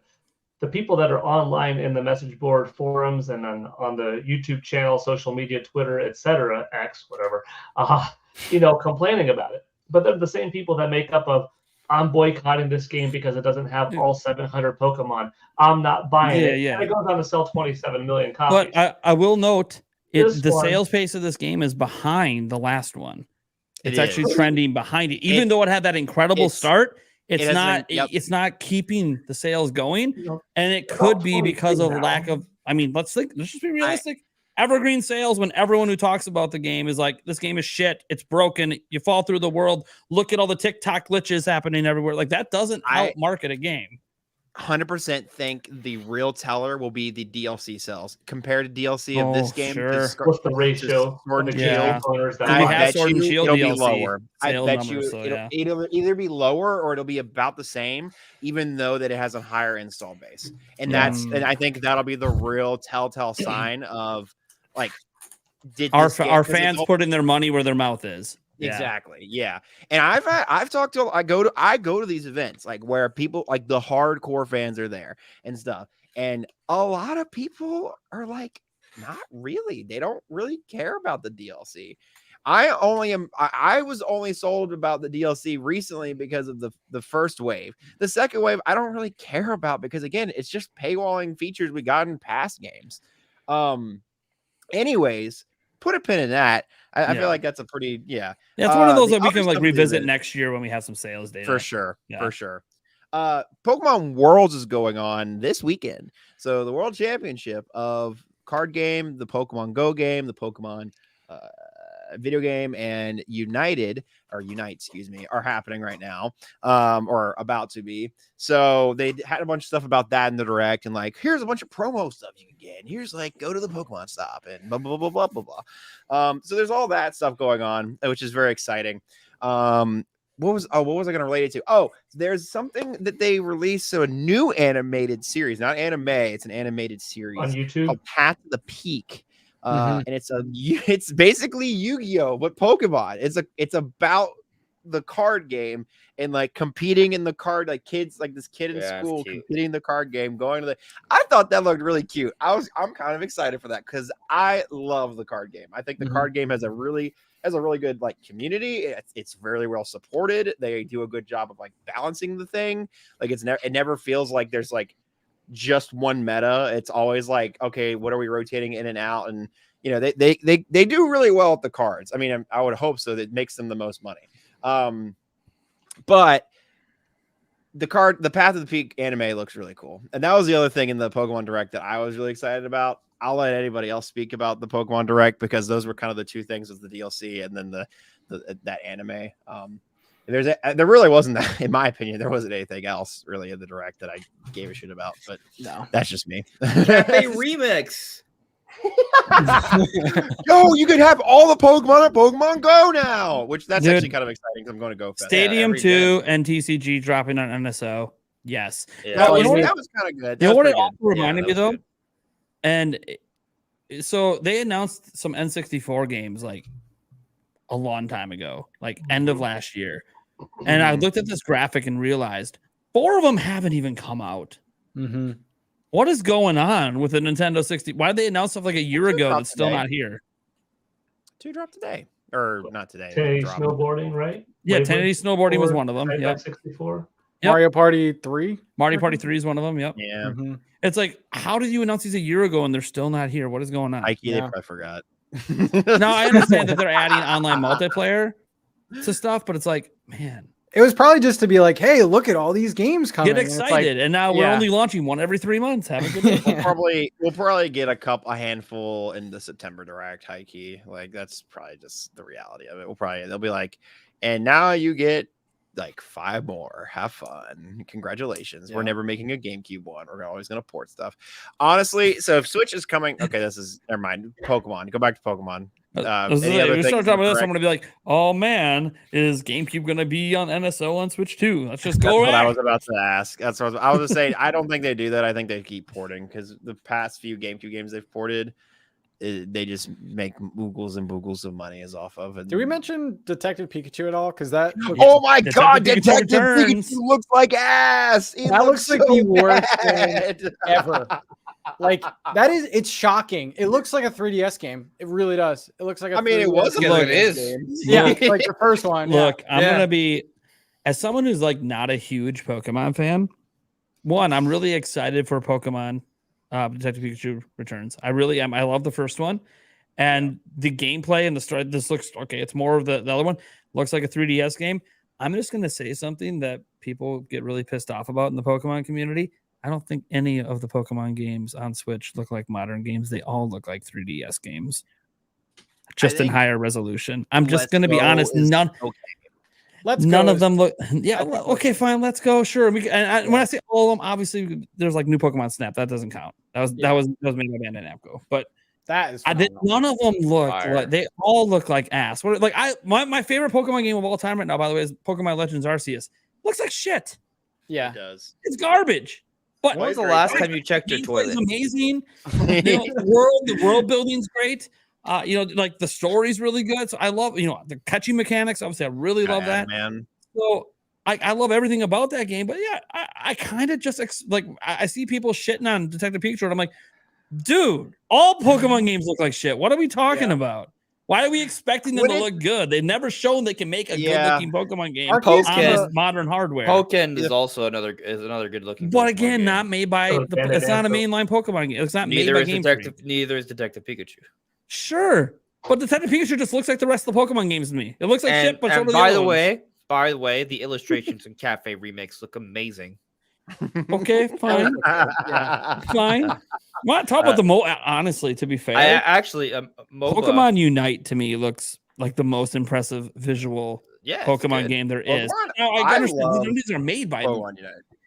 people that are online in the message board forums and on the YouTube channel, social media, Twitter, etc., X, whatever, complaining about it. But they're the same people that make up of, I'm boycotting this game because it doesn't have all 700 Pokemon. I'm not buying it. Yeah. And it goes on to sell 27 million copies. But I will note This the one- sales pace of this game is behind the last one. It It's actually is. trending behind it. Even though it had that incredible it's- start, it it's has not been- yep. it's not keeping the sales going. You And it They're could all be because 23 of now. lack of let's just be realistic. Evergreen sales, when everyone who talks about the game is like, this game is shit, it's broken, you fall through the world, look at all the TikTok glitches happening everywhere. Like that doesn't help market a game. 100% think the real teller will be the DLC sales compared to DLC of this game. Sure. What's the ratio Sword of and the Shield owners that Do we I buy have it? bet Sword and you Shield it'll be DLC lower. I sales bet numbers, you so it'll either be lower or it'll be about the same, even though that it has a higher install base. And and I think that'll be the real telltale sign of like, did Our this game- our 'cause it's fans all- putting their money where their mouth is. Yeah. Exactly. Yeah. And I've talked to I go to these events like where people like the hardcore fans are there and stuff. And a lot of people are like, not really. They don't really care about the DLC. I was only sold about the DLC recently because of the first wave. The second wave, I don't really care about because again, it's just paywalling features we got in past games. Anyways, put a pin in that. I feel like that's a pretty Yeah, it's one of those the that we other can like stuff revisit is- next year when we have some sales data. for sure. Yeah. For sure. Pokemon Worlds is going on this weekend. So the World Championship of card game, the Pokemon Go game, the Pokemon video game, and Unite, excuse me, are happening right now, or about to be. So they had a bunch of stuff about that in the direct, and like, here's a bunch of promo stuff you can get. And here's like, go to the Pokemon stop and blah blah blah blah blah blah. So there's all that stuff going on, which is very exciting. What was I going to relate it to? Oh, there's something that they released, so a new animated series, not anime, it's an animated series on YouTube. called Path to the Peak. And it's basically Yu-Gi-Oh, but Pokemon. It's about the card game and like competing in the card, like kids, like this kid in Yeah, it's school cute. competing in the card game, going to the. I thought that looked really cute. I'm kind of excited for that because I love the card game. I think the card game has a really good like community. It's very well supported. They do a good job of like balancing the thing. Like it never feels like there's like just one meta. It's always like, okay, what are we rotating in and out? And you know, they do really well at the cards. I mean, I would hope so. That makes them the most money. But the Path of the Peak anime looks really cool. And that was the other thing in the Pokemon Direct that I was really excited about. I'll let anybody else speak about the Pokemon Direct because those were kind of the two things, was the DLC and then that anime. There really wasn't that, in my opinion, there wasn't anything else really in the Direct that I gave a shit about, but No. that's just me. Cafe Remix. Yo, you could have all the Pokemon at Pokemon Go now, which that's Dude, actually kind of exciting because I'm going to go. Stadium every 2 and TCG dropping on NSO. Yes. Yeah. That you know what was kind of good. You know what it That was also reminded me though? good. And so they announced some N64 games like a long time ago, like end of last year. And I looked at this graphic and realized 4 of them haven't even come out. Mm-hmm. What is going on with the Nintendo 60? Why did they announce stuff like a year ago that's still not here? 2 dropped today, or not today. 1080 snowboarding, right? Yeah, 1080 snowboarding was one of them. Yeah, 64. Yep. Mario Party 3. Mario Party 3 is one of them. Yep. Yeah, Mm-hmm. It's like, how did you announce these a year ago and they're still not here? What is going on? Ike, they Yeah. probably forgot. Now I understand that they're adding online multiplayer to stuff, but it's like, man, It was probably just to be like, hey, look at all these games coming. get And it's like, excited. And now we're yeah. only launching one every 3 months. Have a good day. We'll probably get a handful in the September Direct, high key. Like that's probably just the reality of it. They'll be like, and now you get like 5 more. Have fun. Congratulations. We're never making a GameCube one. We're always gonna port stuff. Honestly, so if Switch is coming, okay, never mind. Pokemon. Go back to Pokemon. We start talking about this. I'm gonna be like, oh man, is GameCube gonna be on NSO on Switch too? Let's just go. That's what I was about to ask. That's what I was just saying. I don't think they do that. I think they keep porting because the past few GameCube games they've ported, they just make oogles and boogles of money as off of. And Did we mention Detective Pikachu at all? Because that looks, oh my Detective god, Pikachu Detective returns. Pikachu looks like ass. that looks like the worst thing ever. Like it's shocking. It looks like a 3DS game. It really does. It looks like a I mean, it 3DS was game. Look, it is. Yeah, like the first one. Look, I'm Yeah. gonna be, as someone who's like not a huge Pokemon fan. One, I'm really excited for Pokemon Detective Pikachu Returns. I really am. I love the first one, and the gameplay and the story. This looks okay. It's more of the other one. Looks like a 3DS game. I'm just gonna say something that people get really pissed off about in the Pokemon community. I don't think any of the Pokemon games on Switch look like modern games. They all look like 3DS games, just in higher resolution. I'm just going to be honest. None of them look. Yeah. Okay. Fine. Let's go. Sure. When I say all of them, obviously there's like new Pokemon Snap. That doesn't count. That was made by Bandai Namco. But that is none of them look like, they all look like ass. My favorite Pokemon game of all time right now, by the way, is Pokemon Legends Arceus. Looks like shit. Yeah. It does. It's garbage. But when was the last time you checked your toilet? It's amazing. The world building's great. Like the story's really good. So I love, the catching mechanics. Obviously, I really love that, man. So I love everything about that game. But yeah, I kind of just I see people shitting on Detective Pikachu, and I'm like, dude, all Pokemon games look like shit. What are we talking about? Why are we expecting them to look good? They've never shown they can make a good-looking Pokemon game on modern hardware. Pokken is also another good-looking. But again, game. not made by. It's not a mainline Pokemon game. It's not made by Game Freak. Neither is Detective Pikachu. Sure, but Detective Pikachu just looks like the rest of the Pokemon games to me. It looks like shit. But by the way, the illustrations in Cafe remakes look amazing. Okay, fine, fine. I'm not talking about the honestly, to be fair, Pokemon Unite to me looks like the most impressive visual Pokemon game there is. Now, I understand these are made by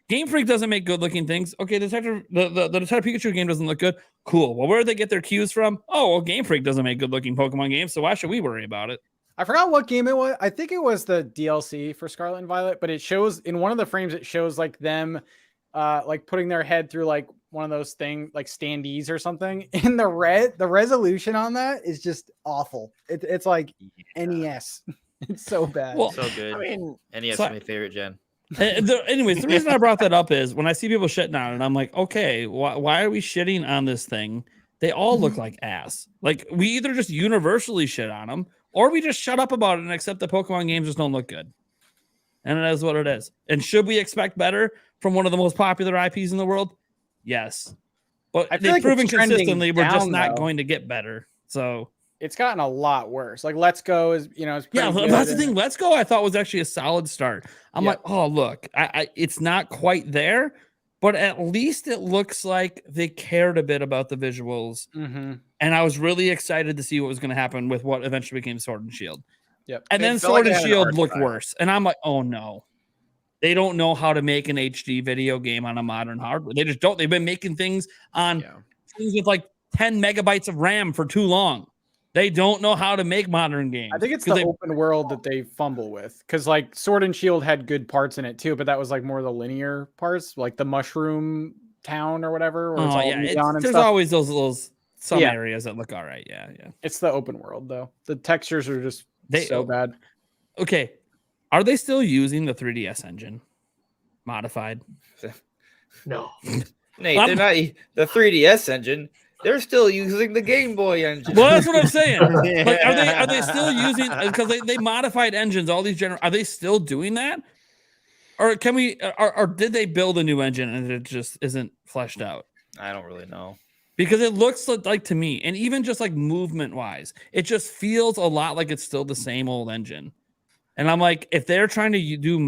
Game Freak doesn't make good looking things. Okay, the Detective Pikachu game doesn't look good. Cool. Well, where do they get their cues from? Oh, well, Game Freak doesn't make good looking Pokemon games, so why should we worry about it? I forgot what game it was. I think it was the DLC for Scarlet and Violet, but it shows in one of the frames, it shows like them like putting their head through like one of those things like standees or something. And the resolution on that is just awful. It's like NES. It's so bad. Well, so good. I mean, NES is my favorite gen. Anyways, the reason I brought that up is when I see people shitting on it, I'm like, okay, why are we shitting on this thing? They all look like ass. Like we either just universally shit on them, or we just shut up about it and accept that Pokemon games just don't look good. And it is what it is. And should we expect better from one of the most popular IPs in the world? Yes. But they've proven consistently we're just not going to get better. So it's gotten a lot worse. Like Let's Go is, it's that's the thing. Let's Go I thought was actually a solid start. I'm like, oh look, it's not quite there, but at least it looks like they cared a bit about the visuals. Mm-hmm. And I was really excited to see what was going to happen with what eventually became Sword and Shield. Yep. And then Sword and Shield looked worse. And I'm like, oh no. They don't know how to make an HD video game on a modern hardware. They just don't. They've been making things on things with like 10 megabytes of RAM for too long. They don't know how to make modern games. I think it's the open world that they fumble with. Because like Sword and Shield had good parts in it too, but that was like more the linear parts, like the mushroom town or whatever, or it's Oh all yeah, neon and there's stuff. always those some Yeah. areas that look all right. Yeah, yeah. It's the open world though. The textures are just They so bad. Okay, are they still using the 3DS engine modified? No. Nate, they're not the 3DS engine. They're still using the Game Boy engine. Well, that's what I'm saying. Like, are they still using, because they modified engines, all these are they still doing that? Or can we or did they build a new engine and it just isn't fleshed out? I don't really know. Because it looks like to me, and even just like movement wise, it just feels a lot like it's still the same old engine. And I'm like, if they're trying to do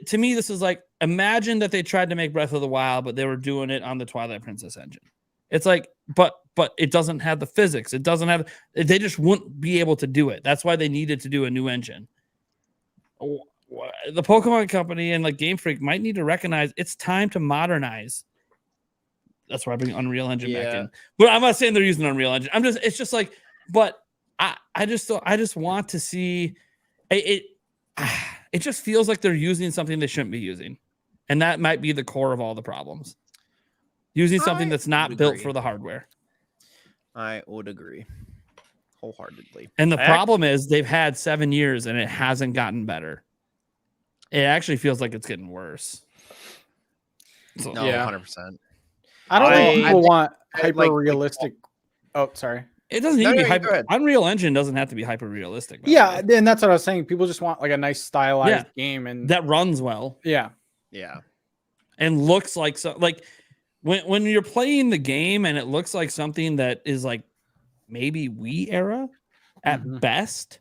to me, this is like, imagine that they tried to make Breath of the Wild, but they were doing it on the Twilight Princess engine. It's like, but it doesn't have the physics. It doesn't have. They just wouldn't be able to do it. That's why they needed to do a new engine. The Pokemon Company and like Game Freak might need to recognize it's time to modernize. That's why I bring Unreal Engine back in. But I'm not saying they're using Unreal Engine. It's just like, but I just want to see it. It just feels like they're using something they shouldn't be using, and that might be the core of all the problems. Using something that's not built for the hardware. I would agree wholeheartedly. And the problem is they've had 7 years and it hasn't gotten better. It actually feels like it's getting worse. So, No, 100%. I don't think people want like- hyper realistic. Oh, sorry. It doesn't need to be go hyper. ahead. Unreal Engine doesn't have to be hyper realistic. Yeah, and that's what I was saying. People just want like a nice stylized game and that runs well. Yeah. And looks like so. Like when you're playing the game and it looks like something that is like maybe Wii era at best.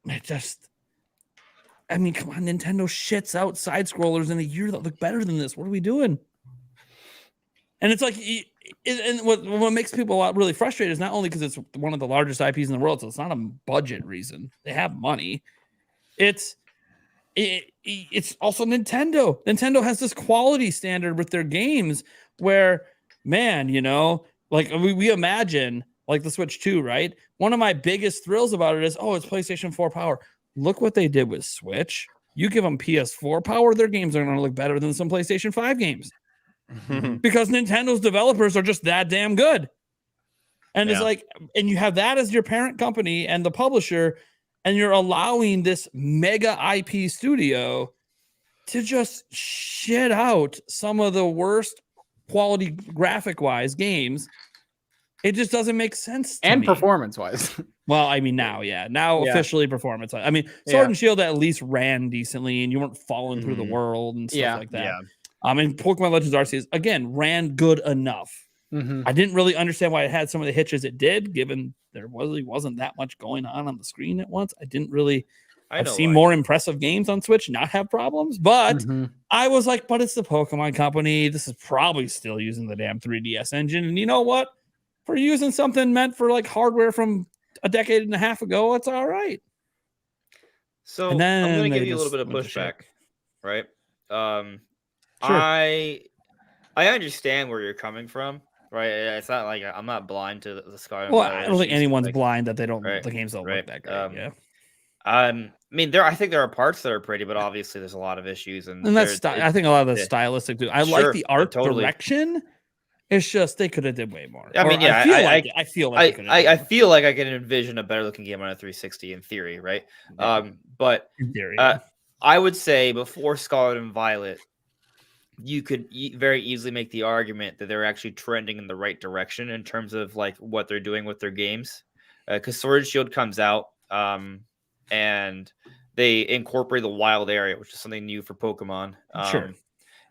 It just. I mean, come on, Nintendo shits out side scrollers in a year that look better than this. What are we doing? And it's like, and what makes people really frustrated is not only because it's one of the largest IPs in the world, so it's not a budget reason. They have money. It's also Nintendo. Nintendo has this quality standard with their games where, man, like we imagine like the Switch 2, right? One of my biggest thrills about it is, it's PlayStation 4 power. Look what they did with Switch. You give them PS4 power, their games are going to look better than some PlayStation 5 games. Because Nintendo's developers are just that damn good. And it's like, and you have that as your parent company and the publisher, and you're allowing this mega IP studio to just shit out some of the worst quality graphic wise games. It just doesn't make sense to me. Performance wise. Well, I mean, now officially performance. I mean, Sword and Shield at least ran decently, and you weren't falling through the world and stuff like that. And Pokemon Legends Arceus again ran good enough. I didn't really understand why it had some of the hitches it did, given there wasn't that much going on the screen at once. I didn't really. I've seen more impressive games on Switch not have problems, but I was like, but it's the Pokemon Company. This is probably still using the damn 3DS engine, and you know what? For using something meant for like hardware from a decade and a half ago, it's all right. So I'm going to give you a little bit of pushback, right? Sure. I understand where you're coming from, right? It's not like I'm not blind to the Sky. Well, I don't think anyone's blind that they don't. Right, the games don't look that great. I mean, I think there are parts that are pretty, but obviously there's a lot of issues, and that's I think a lot of the stylistic too. I like the art direction. It's just they could have did way more. I mean, I feel like I can envision a better looking game on a 360 in theory, right? But in theory, I would say before Scarlet and Violet, you could very easily make the argument that they're actually trending in the right direction in terms of like what they're doing with their games. Because Sword and Shield comes out, and they incorporate the wild area, which is something new for Pokemon. Sure.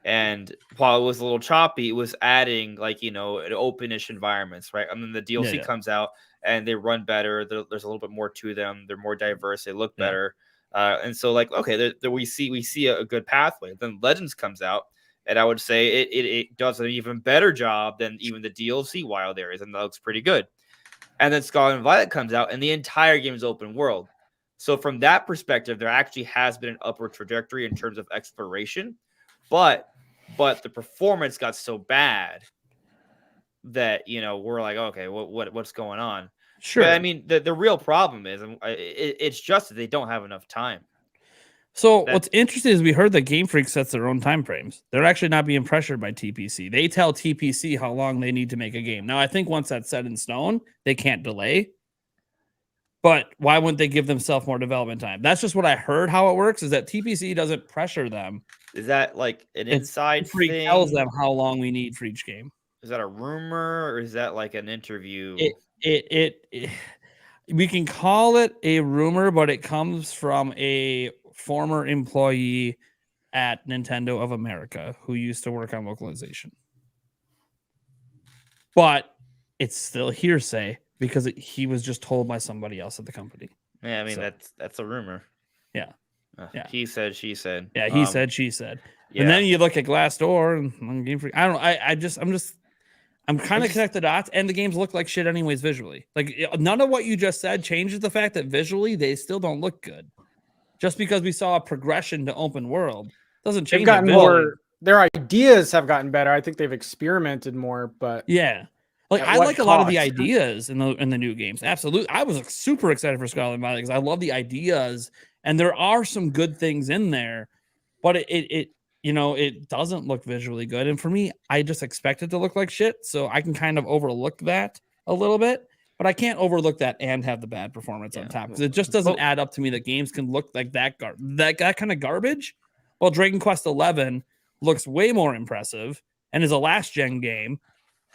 And while it was a little choppy, it was adding like, an openish environments, right? And then the DLC comes out and they run better. There's a little bit more to them. They're more diverse. They look better. And so like, okay, we see a good pathway. Then Legends comes out, and I would say it does an even better job than even the DLC wild areas, and that looks pretty good. And then Scarlet and Violet comes out, and the entire game is open world. So from that perspective, there actually has been an upward trajectory in terms of exploration. But the performance got so bad that we're like, okay, what's going on? Sure. But I mean, the real problem is it's just that they don't have enough time. So what's interesting is we heard that Game Freak sets their own time frames. They're actually not being pressured by TPC. They tell TPC how long they need to make a game. Now, I think once that's set in stone, they can't delay. But why wouldn't they give themselves more development time? That's just what I heard. How it works is that TPC doesn't pressure them. Is that like an It's inside Freak thing? tells them how long we need for each game. Is that a rumor or is that like an interview? We can call it a rumor, but it comes from a former employee at Nintendo of America who used to work on localization. But it's still hearsay because he was just told by somebody else at the company. Yeah, I mean So- that's a rumor. Yeah. Yeah. He said, she said. Yeah, he said, she said. Yeah. And then you look at Glassdoor and Game Freak. I don't know. I'm kind of connect the dots, and the games look like shit anyways visually. Like none of what you just said changes the fact that visually they still don't look good. Just because we saw a progression to open world doesn't change. They've gotten it visually. more. Their ideas have gotten better. I think they've experimented more, but Yeah. Like At I what like a lot of the cost? ideas in the new games. Absolutely. I was like, super excited for Scarlet Violet because I love the ideas and there are some good things in there, but it doesn't look visually good. And for me, I just expect it to look like shit. So I can kind of overlook that a little bit, but I can't overlook that and have the bad performance on top because it just doesn't add up to me that games can look like that kind of garbage. Well, Dragon Quest 11 looks way more impressive and is a last gen game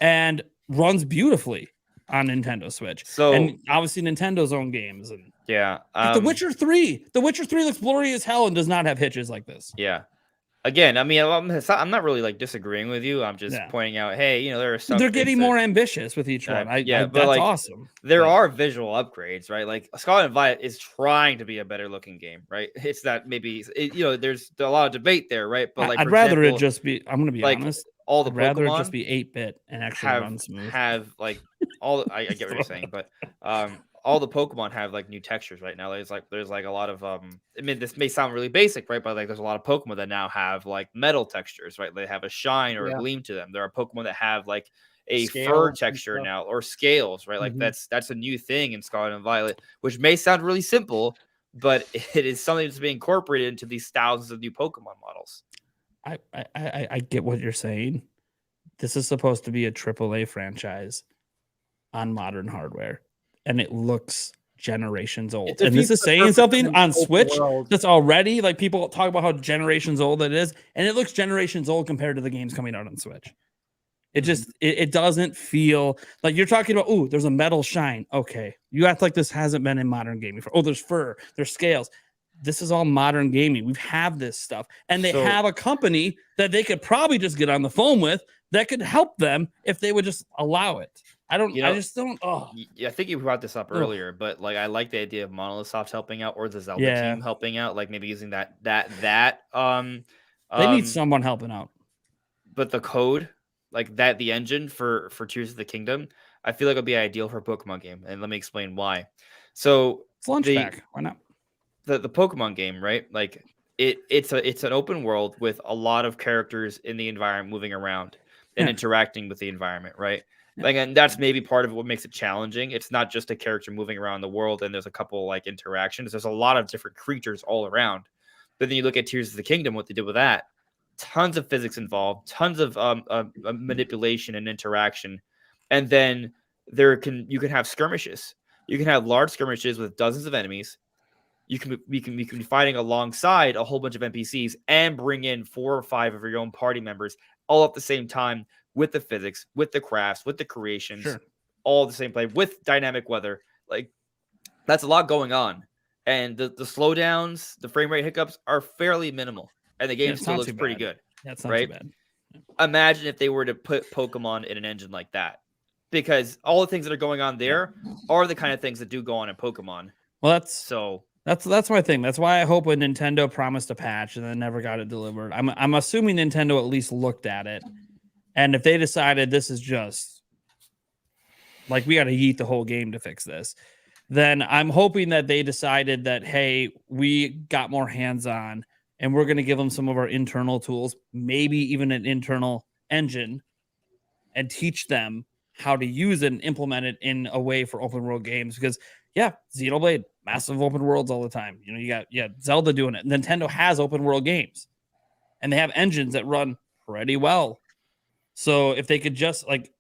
and runs beautifully on Nintendo Switch. So and obviously Nintendo's own games and yeah, The Witcher 3. The Witcher 3 looks blurry as hell and does not have hitches like this. Yeah. Again, I mean, I'm not really like disagreeing with you. I'm just pointing out, hey, there are some. They're getting more ambitious with each one. But that's like, awesome. There are visual upgrades, right? Like Scarlet and Violet is trying to be a better looking game, right? It's that maybe there's a lot of debate there, right? But like, I'd rather it just be. I'm going to be like, honest. All the I'd rather it Pokemon just be 8-bit and actually run smooth. Have like all. I get what you're saying, but all the Pokemon have like new textures right now. There's like a lot of I mean, this may sound really basic, right? But like, there's a lot of Pokemon that now have like metal textures, right? They have a shine or a gleam to them. There are Pokemon that have like a fur texture now or scales, right? Like that's a new thing in Scarlet and Violet, which may sound really simple, but it is something that's being incorporated into these thousands of new Pokemon models. I get what you're saying. This is supposed to be a AAA franchise on modern hardware, and it looks generations old. And this is saying something on Switch that's already like people talk about how generations old it is, and it looks generations old compared to the games coming out on Switch. It just it doesn't feel like you're talking about. Oh, there's a metal shine. Okay, you act like this hasn't been in modern gaming before. Oh, there's fur, there's scales. This is all modern gaming. We have this stuff, and they have a company that they could probably just get on the phone with that could help them if they would just allow it. I just don't. Oh, yeah, I think you brought this up earlier, but like I like the idea of Monolith Soft helping out or the Zelda team helping out, like maybe using that. They need someone helping out. But the code, like that, the engine for Tears of the Kingdom, I feel like it'll be ideal for a Pokemon game, and let me explain why. So it's Launchback. Why not? The Pokemon game, right? Like it's an open world with a lot of characters in the environment moving around and interacting with the environment, right? Like, and that's maybe part of what makes it challenging. It's not just a character moving around the world and there's a couple like interactions. There's a lot of different creatures all around. But then you look at Tears of the Kingdom, what they did with that, tons of physics involved, tons of manipulation and interaction. And then you can have skirmishes. You can have large skirmishes with dozens of enemies. You can be fighting alongside a whole bunch of NPCs and bring in 4 or 5 of your own party members all at the same time with the physics, with the crafts, with the creations, all the same play with dynamic weather. Like that's a lot going on, and the slowdowns, the frame rate hiccups are fairly minimal, and the game still looks pretty good. That's not too bad. Imagine if they were to put Pokemon in an engine like that, because all the things that are going on there are the kind of things that do go on in Pokemon. Well, that's my thing. That's why I hope when Nintendo promised a patch and then never got it delivered. I'm assuming Nintendo at least looked at it, and if they decided this is just like we got to yeet the whole game to fix this, then I'm hoping that they decided that hey, we got more hands-on, and we're going to give them some of our internal tools, maybe even an internal engine, and teach them how to use it and implement it in a way for open world games. Because Xenoblade massive open worlds all the time. You know, you got Zelda doing it. Nintendo has open world games, and they have engines that run pretty well. So if they could just like,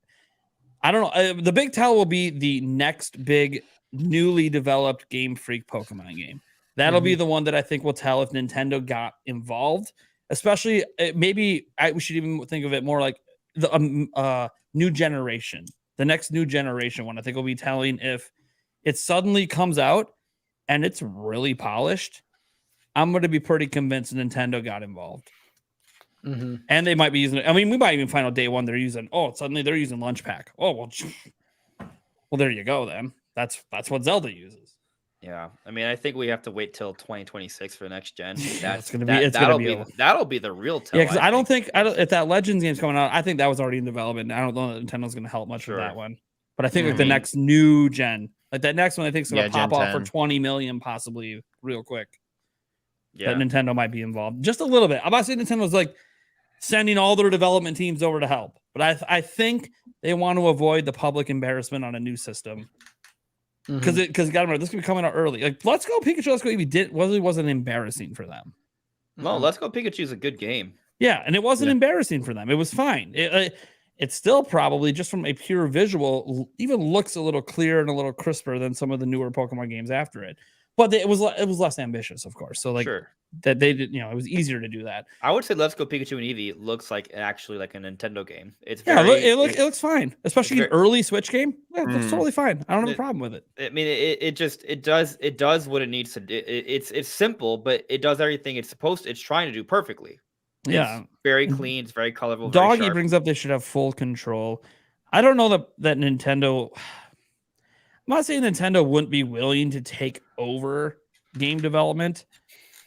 I don't know, the big tell will be the next big newly developed Game Freak Pokemon game. That'll be the one that I think will tell if Nintendo got involved. Especially, maybe we should even think of it more like the new generation. The next new generation one, I think, will be telling if it suddenly comes out and it's really polished. I'm going to be pretty convinced Nintendo got involved. And they might be using it. I mean, we might even find out day one they're using. Oh, suddenly they're using Lunch Pack. Oh, well, there you go. Then that's what Zelda uses. Yeah, I mean, I think we have to wait till 2026 for the next gen. That'll be the real tell. Yeah, because I don't think if that Legends game's coming out, I think that was already in development. I don't know that Nintendo's going to help much with that one. But I think like the next new gen, like that next one, I think is going to pop off for 20 million, possibly real quick. Yeah, that Nintendo might be involved just a little bit. I'm about to say Nintendo's like sending all their development teams over to help, but I think they want to avoid the public embarrassment on a new system. Because you got to remember, this could be coming out early. Like, Let's Go Pikachu, Let's Go Eevee wasn't embarrassing for them. No, Let's Go Pikachu is a good game. Yeah, and it wasn't embarrassing for them. It was fine. It still probably, just from a pure visual, even looks a little clearer and a little crisper than some of the newer Pokemon games after it. But it was less ambitious, of course. So like that they did, it was easier to do that. I would say Let's Go Pikachu and Eevee looks like actually like a Nintendo game. It's it looks fine, especially an early Switch game. Yeah, it looks totally fine. I don't have a problem with it. I mean, it does what it needs to do. It's simple, but it does everything it's trying to do perfectly. It's very clean. It's very colorful. Doggy brings up they should have full control. I don't know that Nintendo. I'm not saying Nintendo wouldn't be willing to take over game development.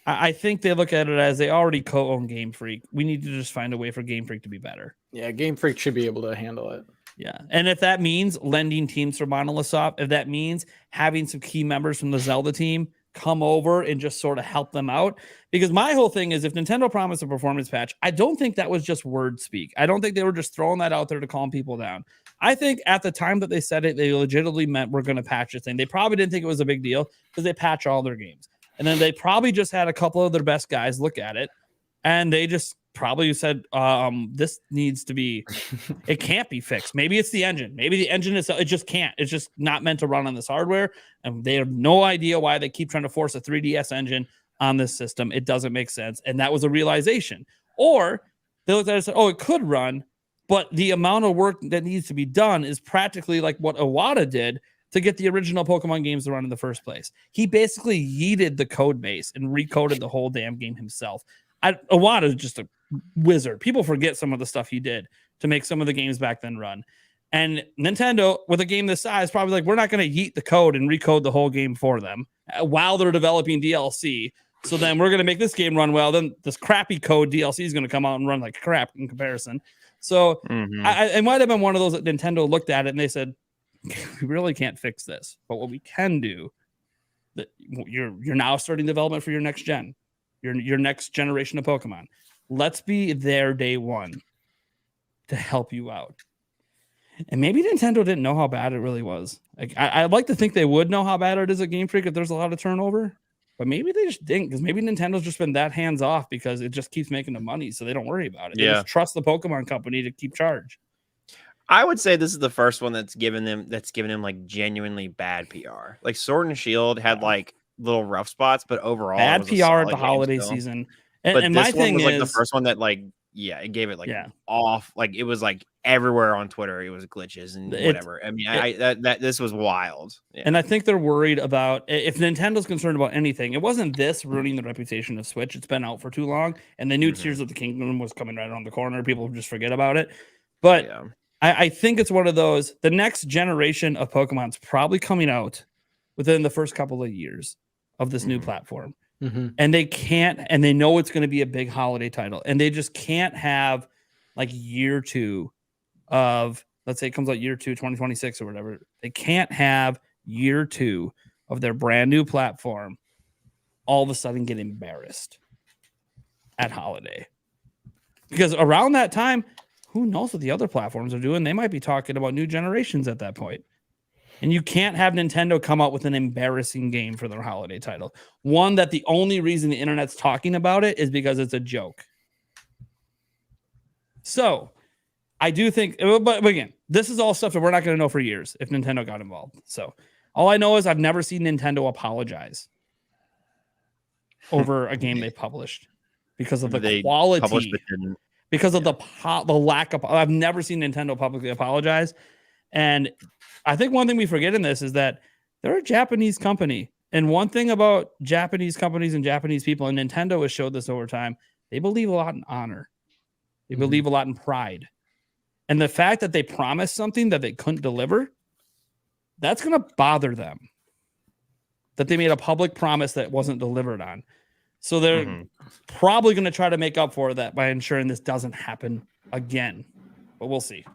I think they look at it as they already co-own Game Freak. We need to just find a way for Game Freak to be better. Yeah, Game Freak should be able to handle it. Yeah, and if that means lending teams from Monolith Soft, if that means having some key members from the Zelda team come over and just sort of help them out, because my whole thing is if Nintendo promised a performance patch, I don't think that was just word speak. I don't think they were just throwing that out there to calm people down. I think at the time that they said it, they legitimately meant we're going to patch this thing. They probably didn't think it was a big deal because they patch all their games. And then they probably just had a couple of their best guys look at it. And they just probably said, this needs to be, it can't be fixed. Maybe it's the engine. Maybe the engine itself, it just can't. It's just not meant to run on this hardware. And they have no idea why they keep trying to force a 3DS engine on this system. It doesn't make sense. And that was a realization. Or they looked at it and said, oh, it could run, but the amount of work that needs to be done is practically like what Iwata did to get the original Pokemon games to run in the first place. He basically yeeted the code base and recoded the whole damn game himself. Iwata is just a wizard. People forget some of the stuff he did to make some of the games back then run. And Nintendo, with a game this size, probably like, we're not going to yeet the code and recode the whole game for them while they're developing DLC. So then we're going to make this game run well. Then this crappy code DLC is going to come out and run like crap in comparison. So it might have been one of those that Nintendo looked at it and they said, we really can't fix this. But what we can do, that you're now starting development for your next gen, your next generation of Pokemon. Let's be there day one to help you out. And maybe Nintendo didn't know how bad it really was. Like I'd like to think they would know how bad it is at Game Freak if there's a lot of turnover. But maybe they just didn't, because maybe Nintendo's just been that hands off because it just keeps making the money, so they don't worry about it. They just trust the Pokemon company to keep charge. I would say this is the first one that's given them like genuinely bad PR. Like Sword and Shield had like little rough spots, but overall bad PR at the holiday season. And this my thing was is like the first one that like it gave it like off, like it was like everywhere on Twitter. It was glitches and whatever. I mean, this was wild. Yeah. And I think they're worried about, if Nintendo's concerned about anything, it wasn't this ruining the reputation of Switch. It's been out for too long, and they knew Tears of the Kingdom was coming right around the corner. People just forget about it. But I think it's one of those. The next generation of Pokemon's probably coming out within the first couple of years of this new platform. And they can't, and they know it's going to be a big holiday title, and they just can't have like year two of, let's say it comes out year 2, 2026 or whatever. They can't have year 2 of their brand new platform all of a sudden get embarrassed at holiday, because around that time, who knows what the other platforms are doing? They might be talking about new generations at that point. And you can't have Nintendo come out with an embarrassing game for their holiday title. One that the only reason the internet's talking about it is because it's a joke. So I do think, but again, this is all stuff that we're not going to know for years if Nintendo got involved. So all I know is I've never seen Nintendo apologize over a game they published because of the quality, because of the lack of. I've never seen Nintendo publicly apologize. And I think one thing we forget in this is that they're a Japanese company. And one thing about Japanese companies and Japanese people, and Nintendo has showed this over time, they believe a lot in honor. They believe a lot in pride. And the fact that they promised something that they couldn't deliver, that's going to bother them. That they made a public promise that wasn't delivered on. So they're probably going to try to make up for that by ensuring this doesn't happen again. But we'll see.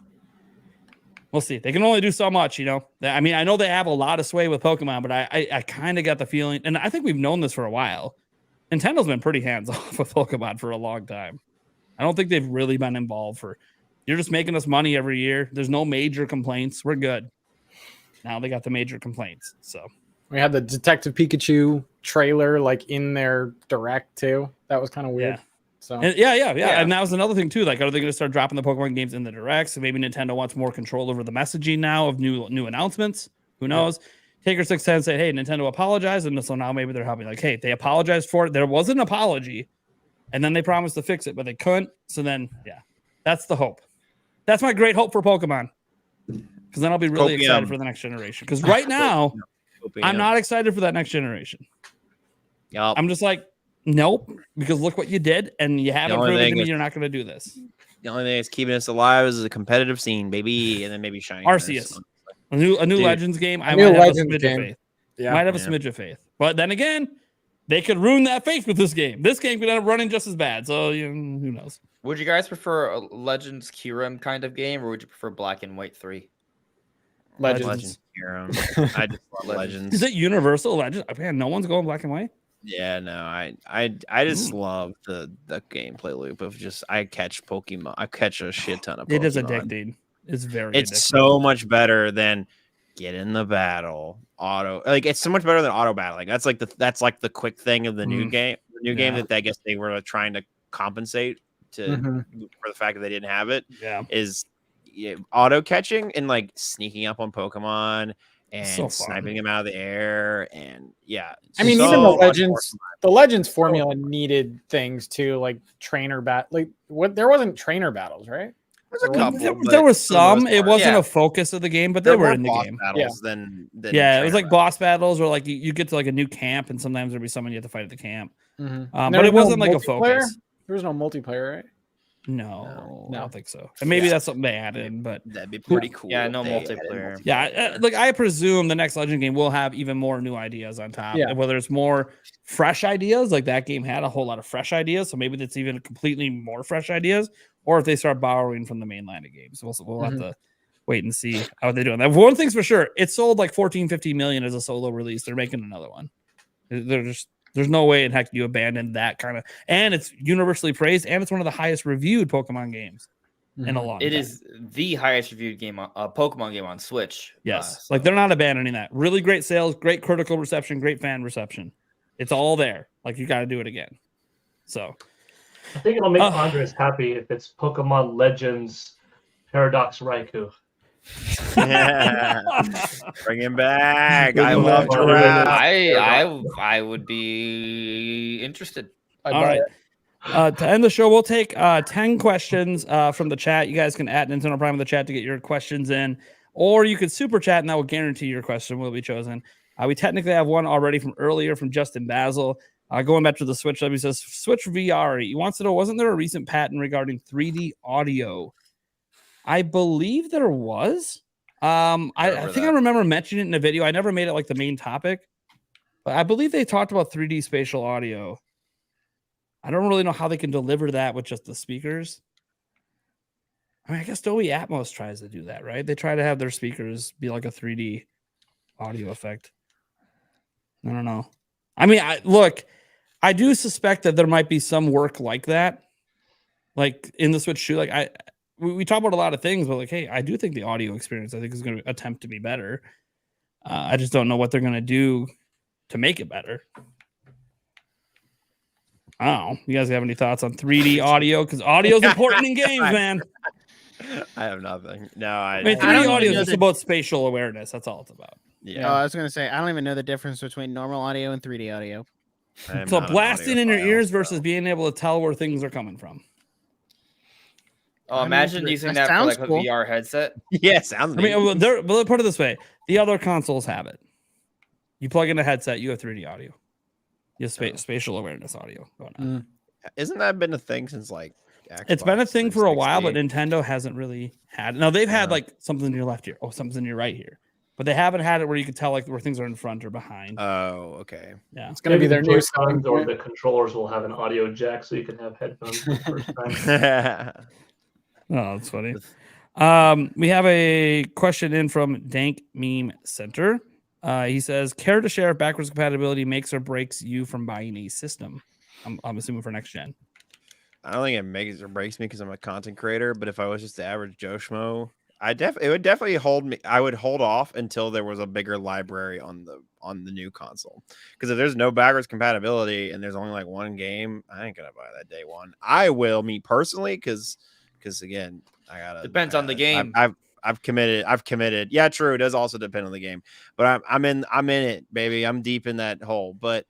We'll see. They can only do so much, you know. I mean, I know they have a lot of sway with Pokemon, but I kind of got the feeling, and I think we've known this for a while. Nintendo's been pretty hands-off with Pokemon for a long time. I don't think they've really been involved for, you're just making us money every year. There's no major complaints. We're good. Now they got the major complaints. So we had the Detective Pikachu trailer like in their direct too. That was kind of weird. Yeah. So yeah. And that was another thing too. Like, are they going to start dropping the Pokemon games in the directs? So maybe Nintendo wants more control over the messaging now of new announcements. Who knows? Taker 610 said, "Hey, Nintendo apologized," and so now maybe they're helping. Like, hey, they apologized for it. There was an apology, and then they promised to fix it, but they couldn't. So then, that's the hope. That's my great hope for Pokemon, because then I'll be really excited for the next generation. Because right now, I'm not excited for that next generation. Yep. I'm just like, nope, because look what you did, and you haven't proven to me you're not going to do this. The only thing that's keeping us alive is a competitive scene, baby, and then maybe Shiny. Arceus, a new Legends game. I might have a smidge of faith. Might have a smidge of faith, but then again, they could ruin that faith with this game. This game could end up running just as bad. So who knows? Would you guys prefer a Legends Kyurem kind of game, or would you prefer Black and White 3? Legends. I just love Legends. Is it Universal Legends? Man, no one's going Black and White. Yeah, no, I just love the gameplay loop of just I catch Pokemon. I catch a shit ton of Pokemon. It is addicting. It's very addicting. So much better than get in the battle auto. Like, it's so much better than auto battling. That's like the quick thing of the new game. The new game that I guess they were trying to compensate for the fact that they didn't have it. Is auto catching and like sneaking up on Pokemon and sniping them out of the air. And I mean, even the Legends formula needed things too, like trainer there wasn't trainer battles, right? There's a couple. There was some. It wasn't a focus of the game, but they were in the game. It was like boss battles, or like you get to like a new camp, and sometimes there'd be someone you have to fight at the camp. But it wasn't like a focus. There was no multiplayer, right? No, I don't think so. And maybe that's something they added, but that'd be pretty cool. Yeah, no multiplayer. Yeah, like I presume the next Legend game will have even more new ideas on top. Yeah. Whether it's more fresh ideas, like that game had a whole lot of fresh ideas, so maybe that's even completely more fresh ideas, or if they start borrowing from the main line of games. We'll have to wait and see how they're doing that. One thing's for sure, it sold like 14-15 million as a solo release. They're making another one. There's no way in heck you abandon that kind of, and it's universally praised, and it's one of the highest reviewed Pokemon games in a long time. It is the highest reviewed game, Pokemon game on Switch. Yes, like they're not abandoning that. Really great sales, great critical reception, great fan reception. It's all there. Like, you got to do it again. So I think it'll make Andres happy if it's Pokemon Legends Paradox Raikou. Bring him back. I love I would be interested. All right. To end the show, we'll take 10 questions from the chat. You guys can add Nintendo Prime in the chat to get your questions in, or you could super chat, and that will guarantee your question will be chosen. We technically have one already from earlier from Justin Basil. Going back to the Switch, he says, Switch VR. He wants to know, wasn't there a recent patent regarding 3D audio? I believe there was. I think I remember mentioning it in a video. I never made it like the main topic, but I believe they talked about 3D spatial audio. I don't really know how they can deliver that with just the speakers. I mean, I guess Dolby Atmos tries to do that, right? They try to have their speakers be like a 3D audio effect. I don't know. I mean, I do suspect that there might be some work like that, like in the Switch 2. Like we talk about a lot of things, but like, hey, I do think the audio experience, I think, is going to attempt to be better. I just don't know what they're going to do to make it better. I don't know. You guys have any thoughts on 3D audio? Because audio is important in games, man. I have nothing. No, I mean, 3D audio is just about spatial awareness. That's all it's about. Yeah. Oh, I was gonna say I don't even know the difference between normal audio and 3D audio. So blasting in your ears versus being able to tell where things are coming from. Oh, imagine using that for like a VR headset. Yeah, sounds. I mean, they'll put it this way: the other consoles have it. You plug in a headset, you have 3D audio. You have spatial awareness audio going on. Isn't that been a thing since like? Xbox it's been a thing for a while, but Nintendo hasn't really had it. Now they've had like something in your left ear, something's in your right ear, but they haven't had it where you can tell like where things are in front or behind. Oh, okay. Yeah, it's gonna be their new sound, or the controllers will have an audio jack, so you can have headphones for the first time. Oh, that's funny. We have a question in from Dank Meme Center. He says, "Care to share if backwards compatibility makes or breaks you from buying a system?" I'm assuming for next gen. I don't think it makes or breaks me because I'm a content creator. But if I was just the average Joe Schmo, it would definitely hold me. I would hold off until there was a bigger library on the new console. Because if there's no backwards compatibility and there's only like one game, I ain't gonna buy that day one. I will, me personally, because again, depends on the game. I've committed. Yeah, true. It does also depend on the game. But I'm in it, baby. I'm deep in that hole. But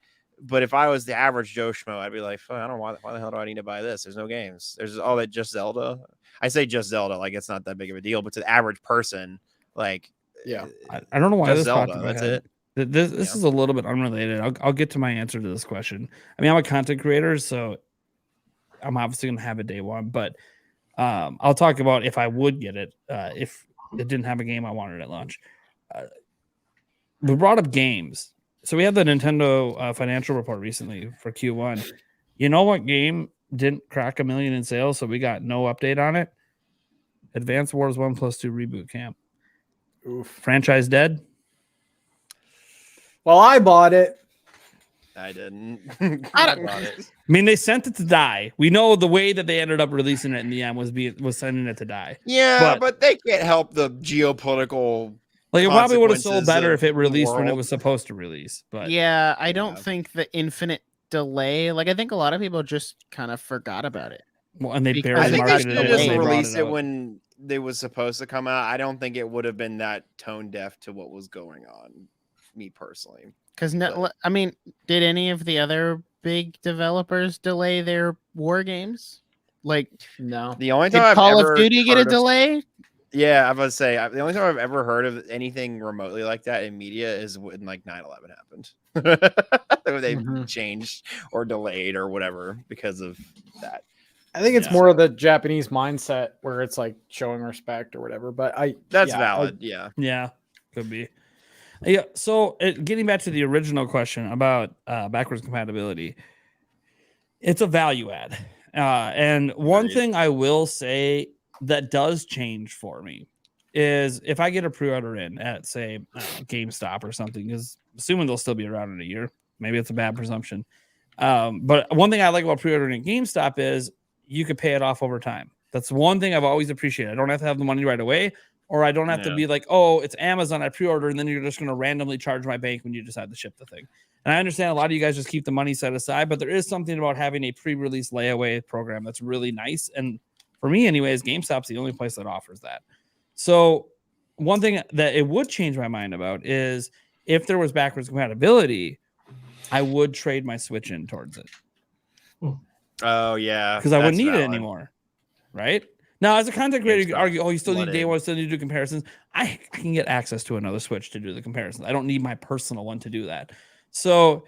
if I was the average Joe Schmo, I'd be like, I don't know why the hell do I need to buy this? There's no games. There's all that just Zelda. I say just Zelda, like it's not that big of a deal, but to the average person, like, yeah, I don't know why this Zelda. That's it. This is a little bit unrelated. I'll get to my answer to this question. I mean, I'm a content creator, so I'm obviously gonna have a day one, but I'll talk about if I would get it if it didn't have a game I wanted at launch. We brought up games. So we had the Nintendo financial report recently for Q1. You know what game didn't crack 1 million in sales, so we got no update on it? Advance Wars 1+2 Reboot Camp. Oof. Franchise dead? Well, I bought it. I didn't. I bought it. I mean, they sent it to die. We know the way that they ended up releasing it in the end was sending it to die. Yeah, but they can't help the geopolitical. Like it probably would have sold better if it released when it was supposed to release. But yeah, I don't think the infinite delay. Like I think a lot of people just kind of forgot about it. Well, and they Because barely I think marketed they it should when just they brought release it out. when they was supposed to come out. I don't think it would have been that tone deaf to what was going on. Me personally, because I mean, did any of the other big developers delay their war games? Like, no. The only did time Call I've of Duty get a delay? Yeah, I was about to say the only time I've ever heard of anything remotely like that in media is when like 9/11 happened. They changed or delayed or whatever because of that. I think it's more of the Japanese mindset where it's like showing respect or whatever. But that's valid. Yeah, could be. Yeah. So getting back to the original question about backwards compatibility, it's a value add. And one thing I will say that does change for me is if I get a pre-order in at say GameStop or something, because assuming they'll still be around in a year, maybe it's a bad presumption. But one thing I like about pre-ordering at GameStop is you could pay it off over time. That's one thing I've always appreciated. I don't have to have the money right away, or I don't have to be like, oh, it's Amazon, I pre-order, and then you're just going to randomly charge my bank when you decide to ship the thing. And I understand a lot of you guys just keep the money set aside, but there is something about having a pre-release layaway program that's really nice. And for me, anyways, GameStop's the only place that offers that. So one thing that it would change my mind about is if there was backwards compatibility, I would trade my Switch in towards it. Oh, yeah. Because I wouldn't need it anymore. Right? Now, as a content creator, you could argue, oh, you still need day one, still need to do comparisons. I can get access to another Switch to do the comparisons. I don't need my personal one to do that. So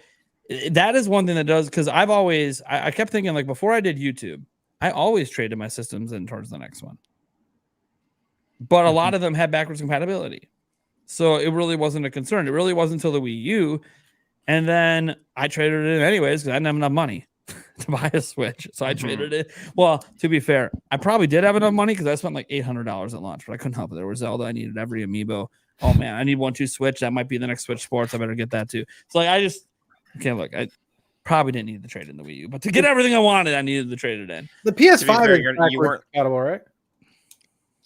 that is one thing that does, because I've always, I kept thinking, like, before I did YouTube, I always traded my systems in towards the next one. But a lot of them had backwards compatibility. So it really wasn't a concern. It really wasn't until the Wii U. And then I traded it in anyways because I didn't have enough money to buy a Switch. So I traded it. Well, to be fair, I probably did have enough money because I spent like $800 at launch, but I couldn't help it. There was Zelda. I needed every amiibo. Oh, man, I need 1-2 Switch. That might be the next Switch Sports. I better get that too. So like, I probably didn't need to trade in the Wii U, but to get everything I wanted, I needed to trade it in. The PS5 is backwards compatible, right?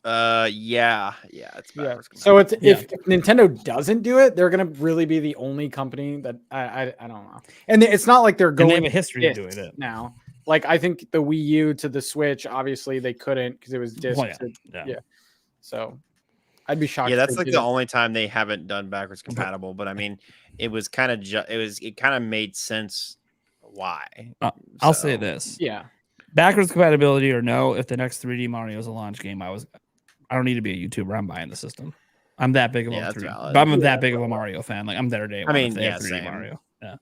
Yeah, it's backwards. So it's if Nintendo doesn't do it, they're gonna really be the only company that I don't know. And it's not like they're going. And they have a history of doing it now. Like I think the Wii U to the Switch, obviously they couldn't because it was disc. Yeah. So I'd be shocked. Yeah, that's like the only time they haven't done backwards compatible. But I mean, it was kind of it kind of made sense why. I'll say this. Yeah. Backwards compatibility or no, if the next 3D Mario is a launch game, I don't need to be a YouTuber. I'm buying the system. I'm that big of I'm that big of a Mario fan. Like I'm there today. I mean, yeah, 3D same. Mario. Yeah.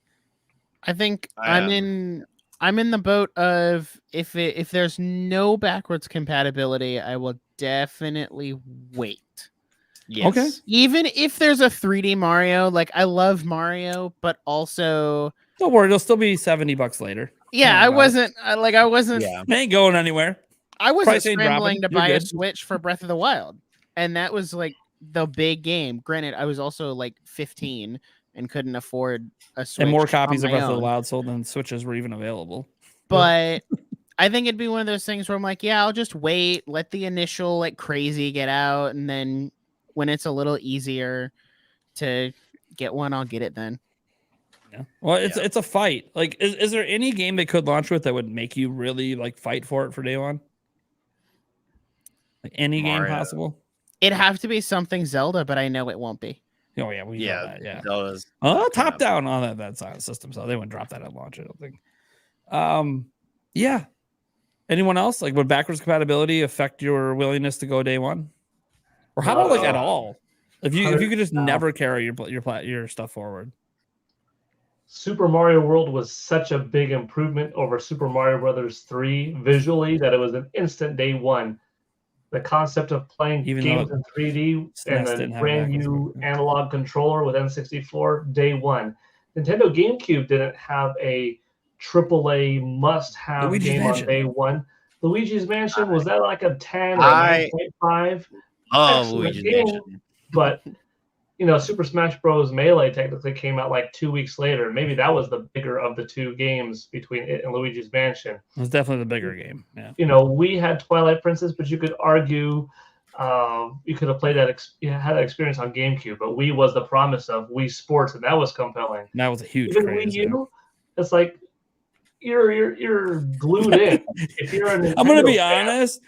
I think I'm in the boat of if there's no backwards compatibility, I will definitely wait. Yes. Okay. Even if there's a 3D Mario, like I love Mario, but also don't worry, it'll still be $70 later. Yeah, I wasn't. Yeah, it ain't going anywhere. I wasn't scrambling to buy a Switch for Breath of the Wild, and that was like the big game. Granted, I was also like 15 and couldn't afford a Switch. And more copies of Breath of the Wild sold than Switches were even available. But I think it'd be one of those things where I'm like, yeah, I'll just wait, let the initial like crazy get out, and then when it's a little easier to get one, I'll get it then. Yeah. Well, it's a fight. Like, is there any game they could launch with that would make you really like fight for it for day one? Like any game possible? It'd have to be something Zelda, but I know it won't be. Oh yeah, we know that. Yeah, Zelda's top down on that side of the system, so they wouldn't drop that at launch. I don't think. Yeah. Anyone else? Like, would backwards compatibility affect your willingness to go day one, or how about like at all? If you could just never carry your stuff forward. Super Mario World was such a big improvement over Super Mario Brothers 3 visually that it was an instant day one. The concept of playing games in 3D and a brand new analog controller with N64 day one. Nintendo GameCube didn't have a AAA must-have game on day one. Luigi's Mansion, was that like a 10 or 9.5? Oh, Luigi's Mansion. But Super Smash Bros. Melee technically came out like 2 weeks later. Maybe that was the bigger of the two games between it and Luigi's Mansion. It was definitely the bigger game. Yeah. We had Twilight Princess, but you could argue you could have played had that experience on GameCube. But Wii was the promise of Wii Sports, and that was compelling. That was a huge craze. Wii U, it's like you're glued in. If you're a Nintendo I'm gonna be honest.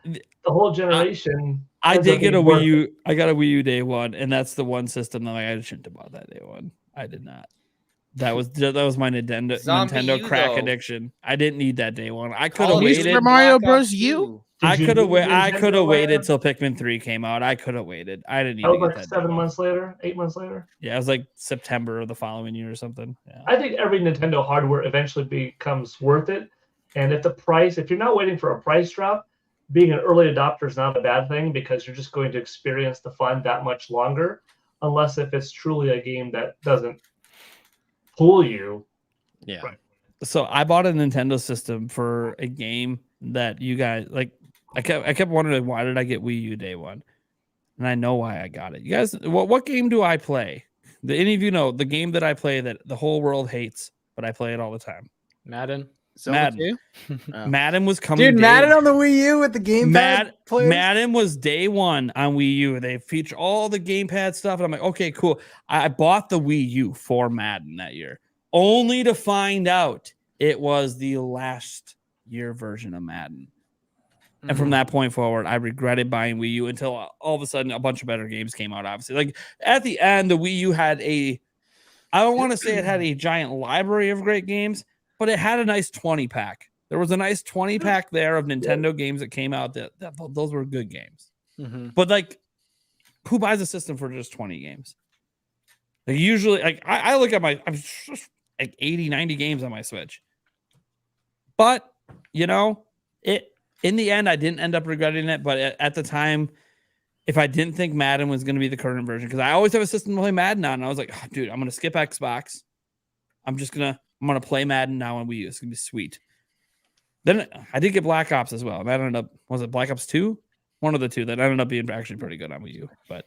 The whole generation. I did get a Wii U. I got a Wii U day one, and that's the one system that I shouldn't have bought that day one. I did not. That was my Nintendo crack addiction. I didn't need that day one. I could have waited. Super Mario Bros. U. I could have waited till Pikmin 3 came out. I could have waited. I didn't need that to was get like that 7 months later, 8 months later. Yeah, it was like September of the following year or something. Yeah. I think every Nintendo hardware eventually becomes worth it. And if you're not waiting for a price drop, being an early adopter is not a bad thing because you're just going to experience the fun that much longer, unless if it's truly a game that doesn't pull you. Yeah. Right. So I bought a Nintendo system for a game that you guys like. I kept wondering, why did I get Wii U day one? And I know why I got it. You guys, what game do I play? Do any of you know the game that I play that the whole world hates, but I play it all the time? Madden. Madden. Madden was coming. Dude, Madden on the Wii U with the gamepad. Madden was day one on Wii U. They feature all the gamepad stuff, and I'm like, okay, cool. I bought the Wii U for Madden that year, only to find out it was the last year version of Madden. And from that point forward, I regretted buying Wii U until all of a sudden a bunch of better games came out. Obviously, like at the end, the Wii U had I don't want to say it had a giant library of great games, but it had a nice 20 pack. There was a nice 20 pack there of Nintendo games that came out that those were good games. Mm-hmm. But like, who buys a system for just 20 games? Like usually, like I look at I'm just like 80, 90 games on my Switch. But in the end, I didn't end up regretting it. But at the time, if I didn't think Madden was going to be the current version, because I always have a system to play Madden on, and I was like, oh, dude, I'm going to skip Xbox. I'm going to play Madden now on Wii U. It's going to be sweet. Then I did get Black Ops as well. That ended up, was it Black Ops 2? One of the two that ended up being actually pretty good on Wii U. But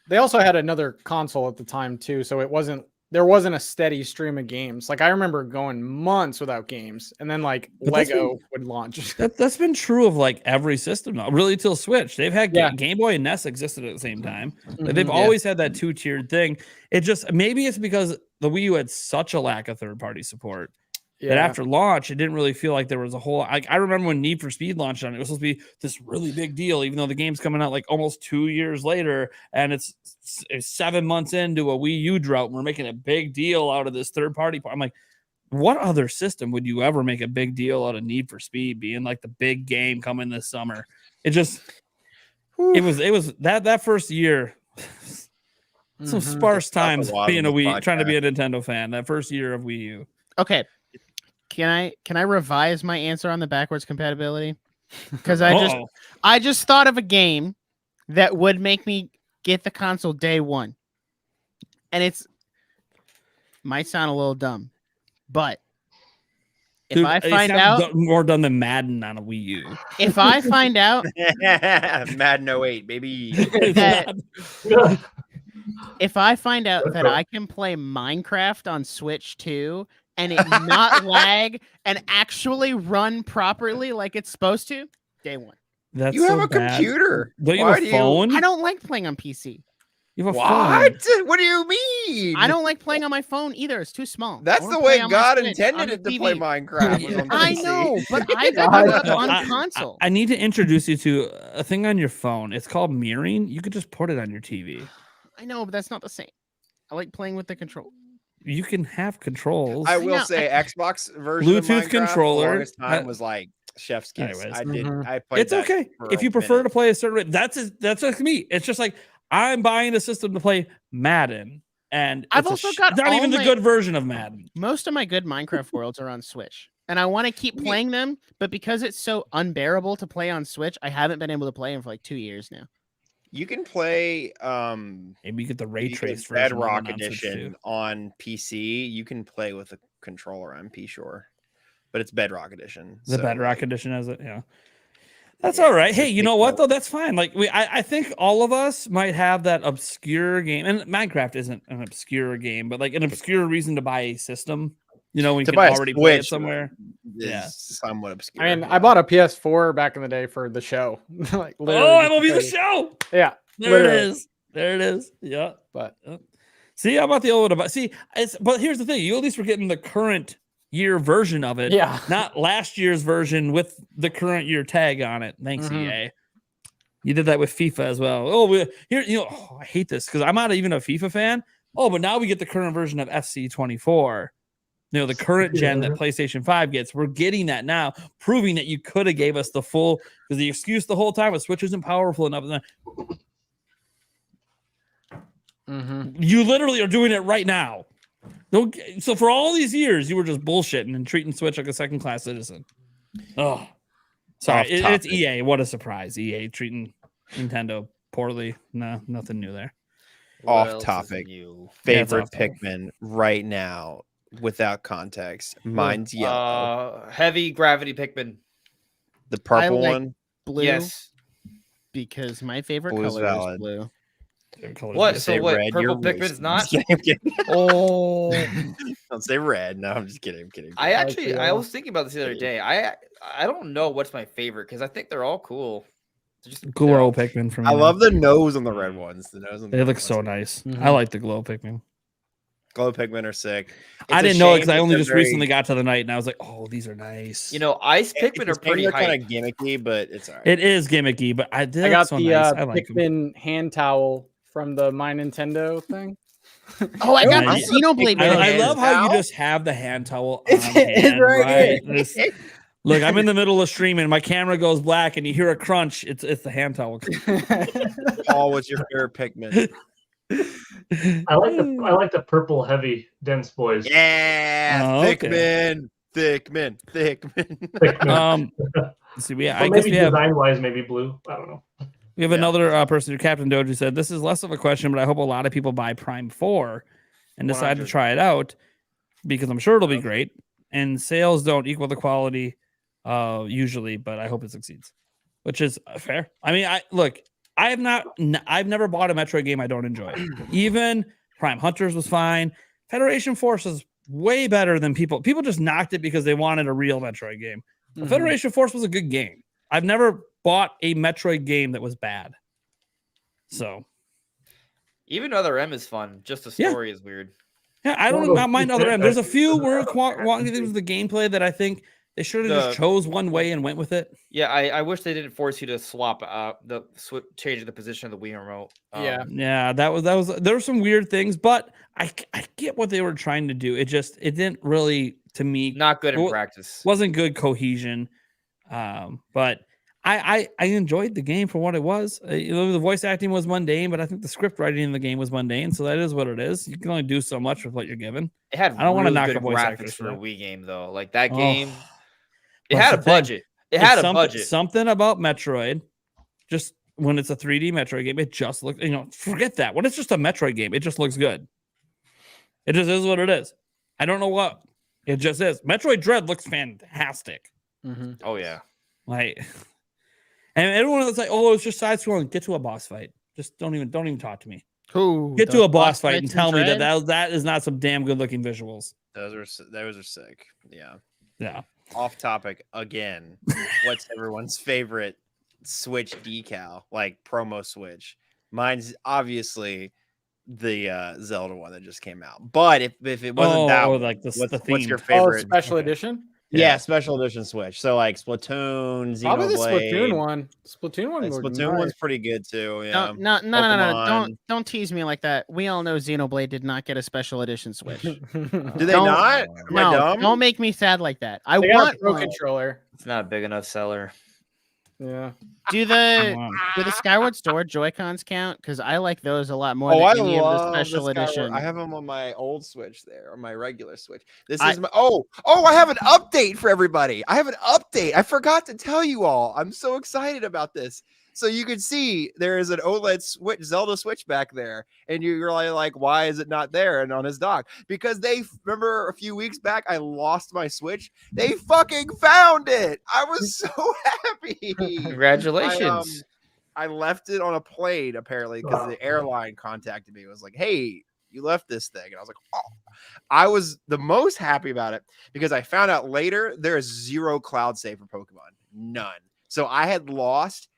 they also had another console at the time too, so it wasn't there wasn't a steady stream of games. Like I remember going months without games, and then like But that's Lego would launch. That's been true of like every system now, really till Switch. They've had Yeah. Game Boy and NES existed at the same time. Like, Mhm. they've always had that 2-tiered thing. It just maybe it's because the Wii U had such a lack of third-party support that after launch, it didn't really feel like there was a whole. I remember when Need for Speed launched on it, it was supposed to be this really big deal, even though the game's coming out like almost 2 years later, and it's 7 months into a Wii U drought. And we're making a big deal out of this third-party part. I'm like, what other system would you ever make a big deal out of Need for Speed being like the big game coming this summer? It just, it was that first year. Some sparse times being trying to be a Nintendo fan. That first year of Wii U. Okay. Can I revise my answer on the backwards compatibility? Because I just thought of a game that would make me get the console day one. And might sound a little dumb, but if I find out more done than Madden on a Wii U. If I find out Madden 08, baby. If I find out that I can play Minecraft on Switch 2 and it not lag and actually run properly like it's supposed to, day one. You have a computer. Don't you have a phone? I don't like playing on PC. You have a what? phone. What do you mean? I don't like playing on my phone either. It's too small. That's the way God intended it to play Minecraft. I know, but I got it up on console. I need to introduce you to a thing on your phone. It's called mirroring. You could just put it on your TV. I know, but that's not the same. I like playing with the control. You can have controls. I will say Xbox version Bluetooth of Minecraft, controller. The time was like chef's kiss. Anyways. I played. It's okay if you prefer to play a certain. That's like me. It's just like I'm buying a system to play Madden, and I've also got not even the good version of Madden. Most of my good Minecraft worlds are on Switch, and I want to keep playing them, but because it's so unbearable to play on Switch, I haven't been able to play them for like 2 years now. You can play maybe you get the ray trace Bedrock edition on PC. You can play with a controller, I'm sure. But it's Bedrock edition. The Bedrock edition has it, yeah. That's all right. Hey, you know what though? That's fine. Like I think all of us might have that obscure game, and Minecraft isn't an obscure game, but like an obscure reason to buy a system. You know, when you can already play it somewhere. Yeah, somewhat obscure. I mean, I bought a PS4 back in the day for the show. Like, MLB The Show. Yeah, there it is. There it is. Yeah, but see, how about the old? But here's the thing: you at least were getting the current year version of it, not last year's version with the current year tag on it. Thanks, EA. You did that with FIFA as well. I hate this because I'm not even a FIFA fan. Oh, but now we get the current version of FC24. You know, the current gen that PlayStation 5 gets. We're getting that now, proving that you could have gave us the full, because the excuse the whole time was Switch isn't powerful enough. You literally are doing it right now. So for all these years, you were just bullshitting and treating Switch like a second-class citizen. Oh, sorry. It's EA. What a surprise. EA treating Nintendo poorly. No, nothing new there. Off topic. Favorite Pikmin right now, without context. Mine's yellow. Heavy gravity Pikmin. The purple one? Blue. Yes. Because my favorite Blue's color valid. is blue. What? So what? Red, purple Pikmin's not? I'm kidding. Oh. Don't say red. No, I'm just kidding. I'm kidding. I was thinking about this the other day. I don't know what's my favorite because I think they're all cool. Glow Pikmin for me. I love the nose on the red ones. They look so nice. I like the Glow Pikmin. Glow Pikmin are sick. I didn't know it because I only just recently got to the night and I was like, oh, these are nice. You know, Ice Pikmin are pretty hype. Kind of gimmicky, but it's all right. It is gimmicky, but I got so the nice. I like Pikmin hand towel from the My Nintendo thing. Oh, I got the Xenoblade. I love how you just have the hand towel on hand, right? Look, I'm in the middle of streaming. My camera goes black, and you hear a crunch. It's the hand towel. Paul, what's your favorite Pikmin? I like the purple heavy dense boys. Yeah, Thickman. See, I guess design wise, maybe blue. I don't know. We have another person who Captain Doji said, this is less of a question, but I hope a lot of people buy Prime 4 and decide to try it out because I'm sure it'll be great. And sales don't equal the quality usually, but I hope it succeeds, which is fair. I mean, I've never bought a Metroid game I don't enjoy. Even Prime Hunters was fine. Federation Force is way better than people just knocked it because they wanted a real Metroid game. But Federation Force was a good game. I've never bought a Metroid game that was bad. So even Other M is fun. Just the story is weird. Yeah, I don't not mind Other M. There's a few weird quality things with the gameplay that I think they should have just chose one way and went with it. Yeah, I wish they didn't force you to swap change the position of the Wii remote. Yeah, that was there were some weird things, but I get what they were trying to do. It didn't really, to me, not good in practice. Wasn't good cohesion. But I enjoyed the game for what it was. The voice acting was mundane, but I think the script writing in the game was mundane. So that is what it is. You can only do so much with what you're given. It had I don't want to knock good a voice graphics actors for a Wii game though. Like that game, it That's had a the thing. budget. It had a something, budget. Something about Metroid, just when it's a 3D Metroid game, it just looks. Forget that. When it's just a Metroid game, it just looks good. It just is what it is. I don't know what it just is. Metroid Dread looks fantastic. Oh yeah. Like, and everyone was like, "Oh, it's just side scrolling." Get to a boss fight. Just don't even talk to me. Get to a boss fight and tell me that is not some damn good looking visuals. Those are sick. Yeah. Yeah. Off topic again. What's everyone's favorite Switch decal? Like promo Switch. Mine's obviously the Zelda one that just came out. But if it wasn't that one, like what's your favorite special edition? Yeah, special edition Switch. So like Splatoon, Xenoblade. Probably the Splatoon one. Splatoon one's pretty good too. Yeah. No. Don't tease me like that. We all know Xenoblade did not get a special edition Switch. Do they not? Am I dumb? Don't make me sad like that. I want want a Pro Controller. It's not a big enough seller. Yeah. Do the Skyward Sword Joy-Cons count? Because I like those a lot more than any of the special edition. I have them on my old Switch there, on my regular Switch. This is my I have an update for everybody. I have an update. I forgot to tell you all. I'm so excited about this. So you can see there is an OLED Switch, Zelda Switch back there, and you're really like, why is it not there and on his dock? Because they remember a few weeks back I lost my Switch. They fucking found it. I was so happy. Congratulations. I left it on a plane apparently because the airline contacted me. It was like, hey, you left this thing. And I was like, oh, I was the most happy about it because I found out later there is 0 cloud save for Pokemon. None. So I had lost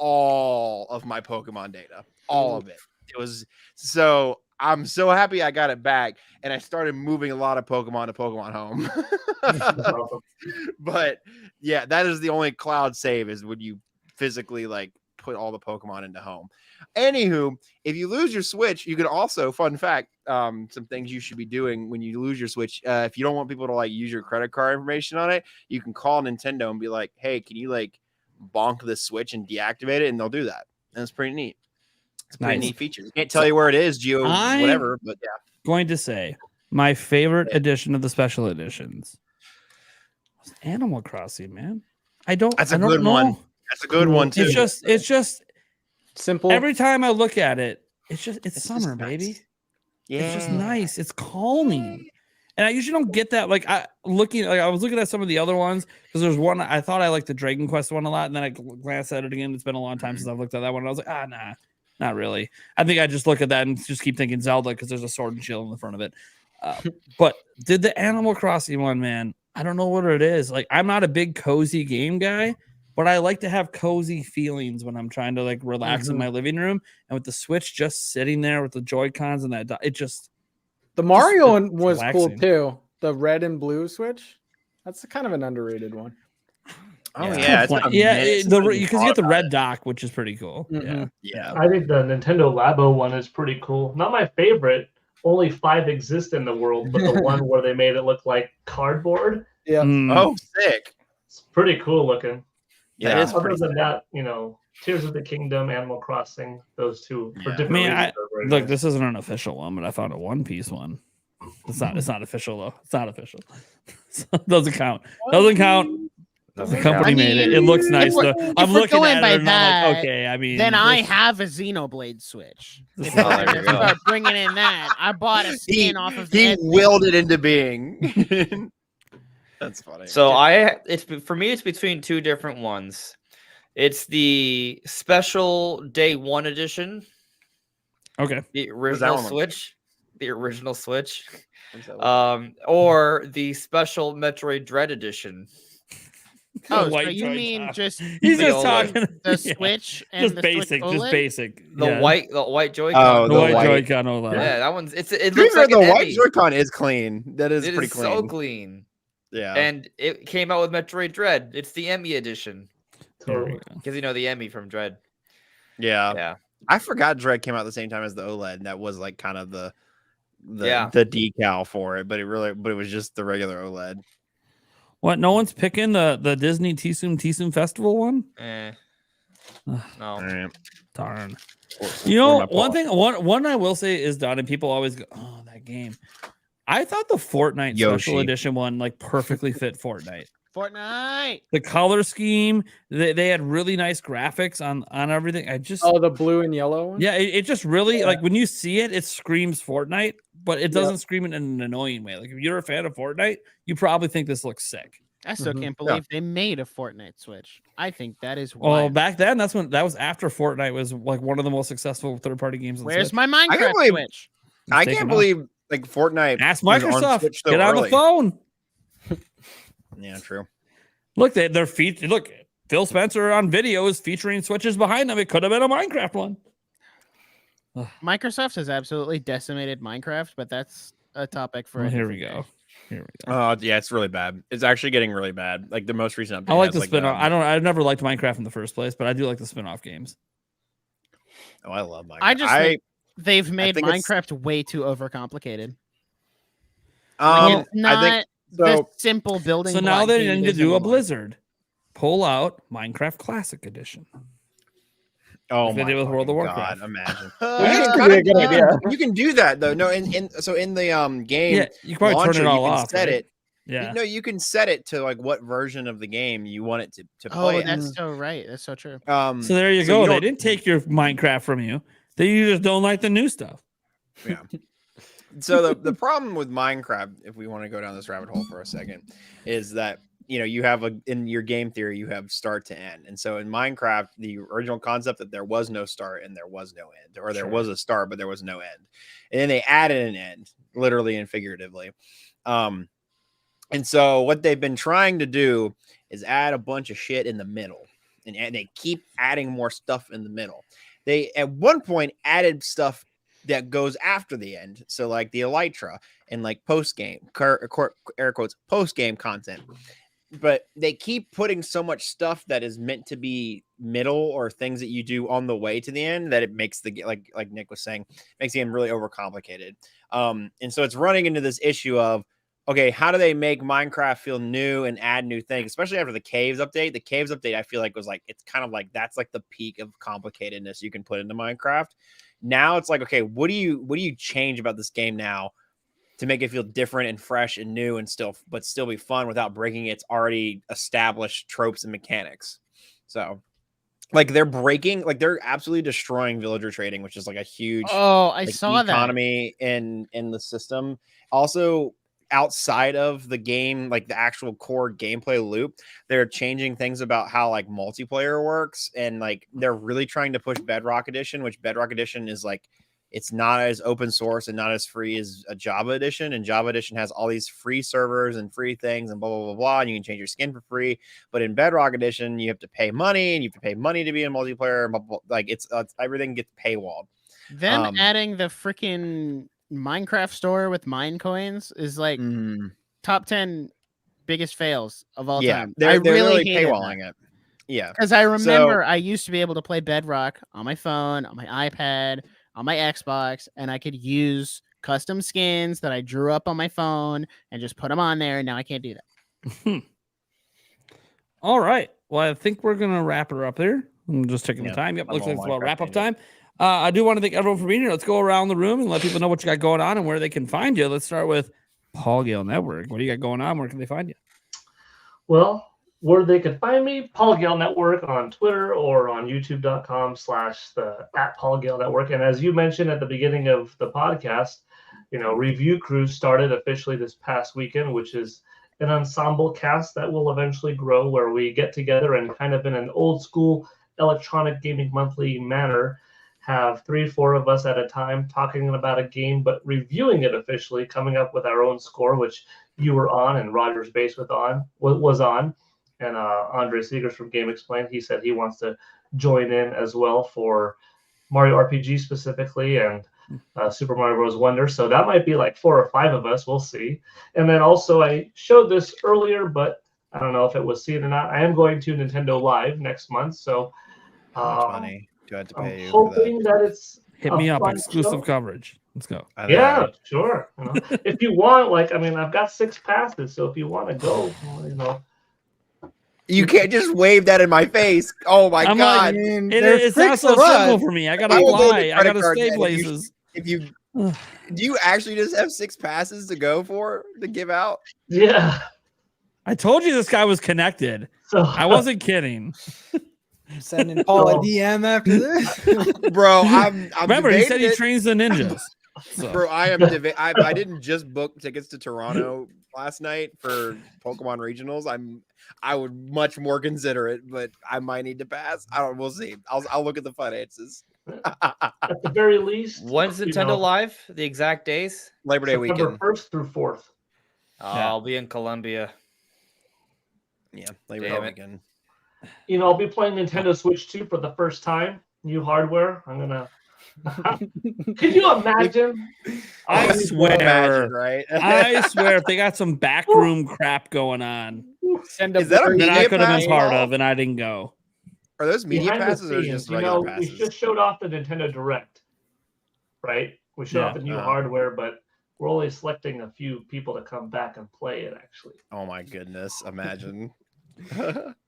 all of my Pokemon data, all of it. It was so I'm so happy I got it back, and I started moving a lot of Pokemon to Pokemon Home. But yeah, that is the only cloud save is when you physically like put all the Pokemon into Home. Anywho, if you lose your Switch, you can also, fun fact, some things you should be doing when you lose your Switch. If you don't want people to like use your credit card information on it, you can call Nintendo and be like, hey, can you like bonk the Switch and deactivate it, and they'll do that. And it's pretty neat. It's a pretty neat feature. Can't tell you where it is, Geo, whatever, but yeah. Going to say my favorite edition of the special editions was Animal Crossing, man. That's a good one. That's a good one too. It's just simple. Every time I look at it, it's summer, nice. baby. Yeah. It's just nice. It's calming. And I usually don't get that. Like I was looking at some of the other ones because there's one I thought I liked the Dragon Quest one a lot, and then I glanced at it again. It's been a long time since I've looked at that one. And I was like, nah, not really. I think I just look at that and just keep thinking Zelda because there's a sword and shield in the front of it. But did the Animal Crossing one, man? I don't know what it is. Like I'm not a big cozy game guy, but I like to have cozy feelings when I'm trying to like relax in my living room. And with the Switch just sitting there with the Joy-Cons and that, it just. The Mario one was relaxing. Cool too. The red and blue Switch. That's kind of an underrated one. Oh yeah, because you get the red dock, which is pretty cool. Yeah. I think the Nintendo Labo one is pretty cool. Not my favorite. Only 5 exist in the world, but the one where they made it look like cardboard. Yeah. Oh, sick. It's pretty cool looking. Yeah. It is Other than that, Tears of the Kingdom, Animal Crossing, those two for different reasons. Look, this isn't an official one, but I found a One Piece one. It's not official though. It's not official. So it doesn't count. The company made it. It looks nice though. I'm looking at it and I'm like, okay. I mean, then I have a Xenoblade Switch. Start bringing in that. I bought a skin off of. He willed it into being. That's funny. So for me, it's between 2 different ones. It's the special Day 1 edition. Okay. The original Switch. the original Switch, or the special Metroid Dread edition. Oh, so white you Joy-Con. mean just He's the just OLED. talking the yeah. Switch and Just the basic, Switch just OLED? basic. The yeah. white Joy-Con. Oh, the white Joy-Con OLED. Yeah, that one's it To be looks fair, like the an white Emmy. Joy-Con is clean. That is It pretty is clean. so clean. Yeah. And it came out with Metroid Dread. It's the Emmy edition. Totally. Because you know the Emmy from Dread. Yeah. Yeah. I forgot Dread came out at the same time as the OLED, and that was like kind of the Yeah. decal for it, but it was just the regular OLED. What? No one's picking the Disney Tsum Festival one? No. All right. Darn. Or You know, my one paw. thing, one I will say is done, and people always go, "Oh, that game." I thought the Fortnite Special Yoshi. Edition one like perfectly fit Fortnite. Fortnite. The color scheme, they had really nice graphics on everything. I just Oh, the blue and yellow one. yeah, it just really Yeah. like when you see it, it screams Fortnite, but it Yep. doesn't scream in an annoying way. Like if you're a fan of Fortnite, you probably think this looks sick. I still Mhm. can't believe they made a Fortnite Switch. I think that is Well, wild. back then, that was after Fortnite was like one of the most successful third-party games. On Where's Switch. my Minecraft believe- Switch? It's I taken can't off. believe like Fortnite. Ask was on Microsoft. Switch so Get on the early. phone. Yeah, true. Look, they're featured. Look, Phil Spencer on video is featuring switches behind them. It could have been a Minecraft one. Microsoft has absolutely decimated Minecraft, but that's a topic for. Well, a here we different go. day. Here we go. Oh, yeah, it's really bad. It's actually getting really bad. Like the most recent update. I like has, the like, spin-off. I've never liked Minecraft in the first place, but I do like the spin-off games. Oh, I love Minecraft. I just think they've made think it's- Minecraft way too overcomplicated. I Not think the so. simple building. So now block they game need it to is do a anymore. Blizzard. Pull out Minecraft Classic Edition. Oh Like they my did with World of fucking Warcraft. God, imagine. That could be a good idea. You can do that though. No, in the game, Yeah, you can probably launcher, turn it all you can off. set right? it. Yeah. No, you can set it to like what version of the game you want it to Oh, play. that's so right. That's so true. So So there you so go. you They don't- didn't take your Minecraft from you. You just don't like the new stuff. Yeah. So the problem with Minecraft, if we want to go down this rabbit hole for a second, is that you have in your game theory you have start to end, and so in Minecraft the original concept that there was no start and there was no end, or there was a start but there was no end, and then they added an end, literally and figuratively. And so what they've been trying to do is add a bunch of shit in the middle, and they keep adding more stuff in the middle. They at one point added stuff that goes after the end, so like the elytra and like post game air quotes post game content, but they keep putting so much stuff that is meant to be middle or things that you do on the way to the end that it makes the like Nick was saying, makes the game really overcomplicated. And so it's running into this issue of, okay, how do they make Minecraft feel new and add new things, especially after the caves update? The caves update, I feel like was like, it's kind of like, that's like the peak of complicatedness you can put into Minecraft. Now it's like, okay, what do you change about this game now to make it feel different and fresh and new and still be fun without breaking its already established tropes and mechanics? So like they're absolutely destroying villager trading, which is like a huge I saw that. economy in the system. Also, outside of the game, like the actual core gameplay loop, they're changing things about how like multiplayer works, and like they're really trying to push Bedrock Edition, which Bedrock Edition is like, it's not as open source and not as free as a Java Edition, and Java Edition has all these free servers and free things and blah blah blah blah, and you can change your skin for free. But in Bedrock Edition, you have to pay money, and you have to pay money to be in multiplayer, and blah, blah, blah. Like it's everything gets paywalled. Them adding the freaking Minecraft store with mine coins is like top 10 biggest fails of all time. They're really really hated paywalling it. Yeah, because I remember I used to be able to play Bedrock on my phone, on my iPad, on my Xbox, and I could use custom skins that I drew up on my phone and just put them on there. And now I can't do that. All right. Well, I think we're gonna wrap her up there. I'm just taking the time. Yep, I'm looks all like it's about Minecraft wrap up tangent. time. I do want to thank everyone for being here. Let's go around the room and let people know what you got going on and where they can find you. Let's start with Paul Gale Network. What do you got going on? Where can they find you? Well, where they can find me, Paul Gale Network on Twitter or on youtube.com/the @Paul Gale Network. And as you mentioned at the beginning of the podcast, Review Cruise started officially this past weekend, which is an ensemble cast that will eventually grow, where we get together and kind of in an old school electronic gaming monthly manner have 3-4 of us at a time talking about a game, but reviewing it officially, coming up with our own score, which you were on and Rogers Base was on. And Andre Seegers from Game Explained, he said he wants to join in as well for Mario RPG specifically and Super Mario Bros. Wonder. So that might be like 4 or 5 of us. We'll see. And then also I showed this earlier, but I don't know if it was seen or not. I am going to Nintendo Live next month. So How much money do I have to pay I'm you for that? hoping that it's Hit a me up, fun exclusive show. coverage. Let's go. I know. Yeah, sure. You know, if you want, like, I mean, I've got 6 passes, so if you want to go, you know. You can't just wave that in my face. Oh my I'm god! like, mean, it's not six so of us. simple for me. I gotta I will go to fly. I credit gotta card stay then places. If you do you actually just have 6 passes to give out? Yeah. I told you this guy was connected. So I wasn't kidding. Sending Paul a DM after this. Bro, I'm Remember, he said debating he it. trains the ninjas. So. Bro, I didn't just book tickets to Toronto last night for Pokemon regionals. I would much more consider it, but I might need to pass. We'll see. I'll look at the finances. at the very least, When's you Nintendo know, Live? The exact days? Labor Day September weekend. 1st through 4th. I'll be in Colombia. Yeah, Labor Damn Day it. weekend. You know, I'll be playing Nintendo Switch 2 for the first time. New hardware. I'm gonna. Can you imagine? I swear. Imagine, right? I swear, if they got some backroom crap going on Send Is that a that media I could have been pass? part of and I didn't go. Are those media Behind the passes or scenes, just you regular know, passes? we just showed off the Nintendo Direct, right? We showed off the new hardware, but we're only selecting a few people to come back and play it. Actually, Oh my goodness! Imagine.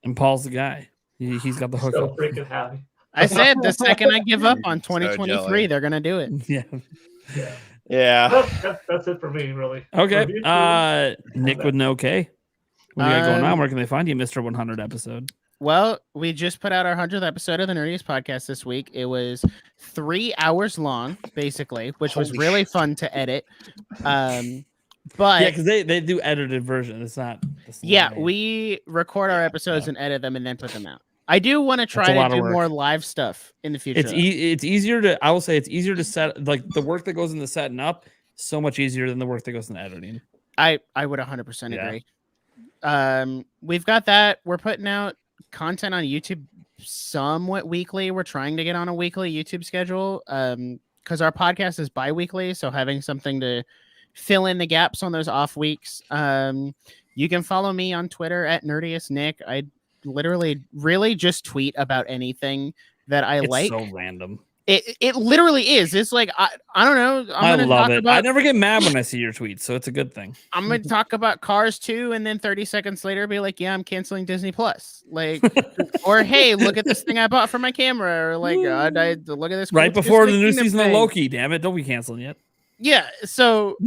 And Paul's the guy. He's got the so hookup. freaking happy. I said the second I give up on So 2023, jelly. they're gonna do it. Yeah. Yeah, Yeah. that's it for me, really. Okay. Review two. Nick with no K. What do you got going on? Um, Where can they find you, Mr. 100 episode? Well, we just put out our 100th episode of the Nerdiest Podcast this week. It was 3 hours long, basically, which was Holy really shit. fun to edit. But Yeah, because they do edited version. It's not. we record our episodes and edit them and then put them out. I do want to a try lot to of do work. more live stuff in the future. It's it's easier to. I will say it's easier to set, like, the work that goes into setting up. So much easier than the work that goes into editing. I would 100% Yeah. agree. We've got that. We're putting out content on YouTube somewhat weekly. We're trying to get on a weekly YouTube schedule because our podcast is bi-weekly, so having something to fill in the gaps on those off weeks. You can follow me on Twitter at nerdiestnick. I literally really just tweet about anything that I It's like. so random. It literally is. It's like I don't know. I gonna love talk it. About, I never get mad when I see your tweets, so it's a good thing. I'm gonna talk about Cars 2, and then 30 seconds later, be like, "Yeah, I'm canceling Disney Plus." Like, or hey, look at this thing I bought for my camera, or like, I look at this. Cool Right before the new Kingdom season of thing. Loki. Damn it! Don't be canceling yet. Yeah, so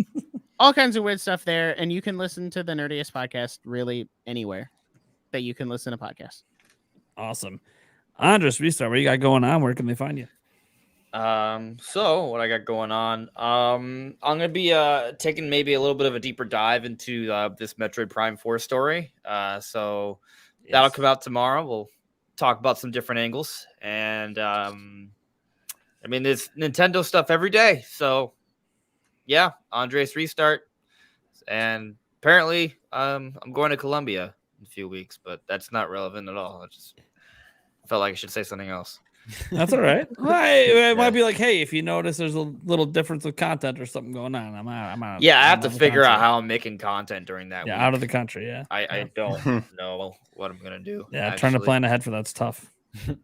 all kinds of weird stuff there, and you can listen to the Nerdiest Podcast really anywhere that you can listen to podcasts. Awesome. Andres, restart. What you got going on? Where can they find you? So what I got going on, I'm gonna be taking maybe a little bit of a deeper dive into this Metroid Prime 4 story. So that'll come out tomorrow. We'll talk about some different angles, and I mean, there's Nintendo stuff every day. So yeah, Andres restart, and apparently I'm going to Colombia in a few weeks, but that's not relevant at all. I just felt like I should say something else. That's all right. It might be like, hey, if you notice there's a little difference with content or something going on, I'm out. Yeah, I have I'm to out of the figure out country. how I'm making content during that. Yeah, week. out of the country. Yeah. I don't know what I'm gonna do. Yeah, trying to actually. plan ahead for that's tough.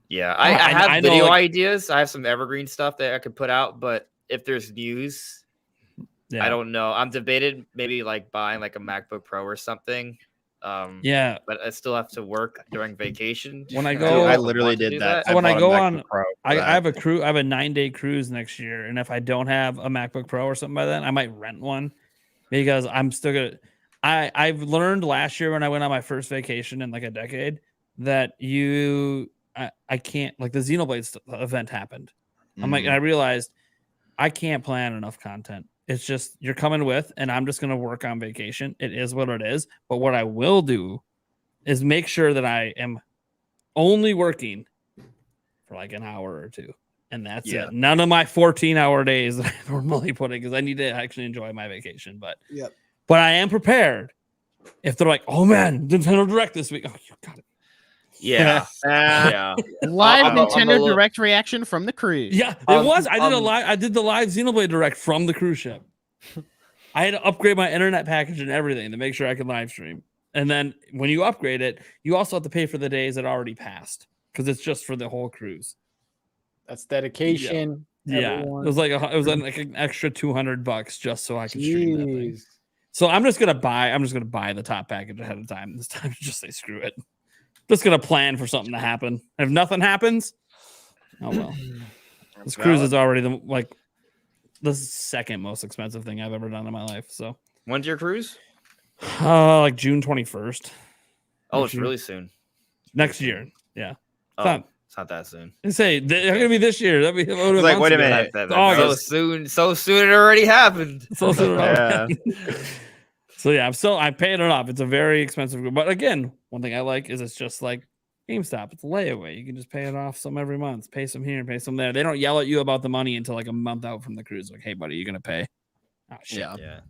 Yeah, I I have know, video like- ideas. I have some evergreen stuff that I could put out, but if there's news, Yeah. I don't know. I'm debated maybe like buying like a MacBook Pro or something. Yeah. But I still have to work during vacation. When I and go- don't I want literally to did do that. So when I bought a go MacBook on- Pro for I that. have a 9-day cruise next year, and if I don't have a MacBook Pro or something by then, I might rent one because I'm still gonna. I've learned last year when I went on my first vacation in like a decade that I can't, like, the Xenoblade event happened. I'm like, and I realized I can't plan enough content. It's just you're coming with, and I'm just gonna work on vacation. It is what it is. But what I will do is make sure that I am only working for like an hour or two, and that's Yeah. it. None of my 14-hour days that I normally put in because I need to actually enjoy my vacation. But I am prepared if they're like, oh man, Nintendo Direct this week. Oh, you got it. Yeah. Yeah. Live I'm a Nintendo little- Direct reaction from the cruise. Yeah, it was. I did the live Xenoblade Direct from the cruise ship. I had to upgrade my internet package and everything to make sure I could live stream. And then when you upgrade it, you also have to pay for the days that already passed because it's just for the whole cruise. That's dedication. Yeah, everyone. it was like an extra $200 just so I could stream that thing. Jeez. So I'm just gonna buy the top package ahead of time this time. Just say screw it. Just gonna plan for something to happen. If nothing happens, oh well. This cruise is already the second most expensive thing I've ever done in my life. So When's your cruise? like June 21st. Oh, it's really soon. Next year. Yeah. Oh, it's not that soon. Say they're gonna be this year. That'd be like, wait a minute. So soon it already happened. So soon. Yeah. So yeah, I paid it off. It's a very expensive, but again, one thing I like is it's just like GameStop. It's a layaway. You can just pay it off some every month. Pay some here, pay some there. They don't yell at you about the money until like a month out from the cruise. Like, hey, buddy, you gonna pay? Oh shit. Yeah.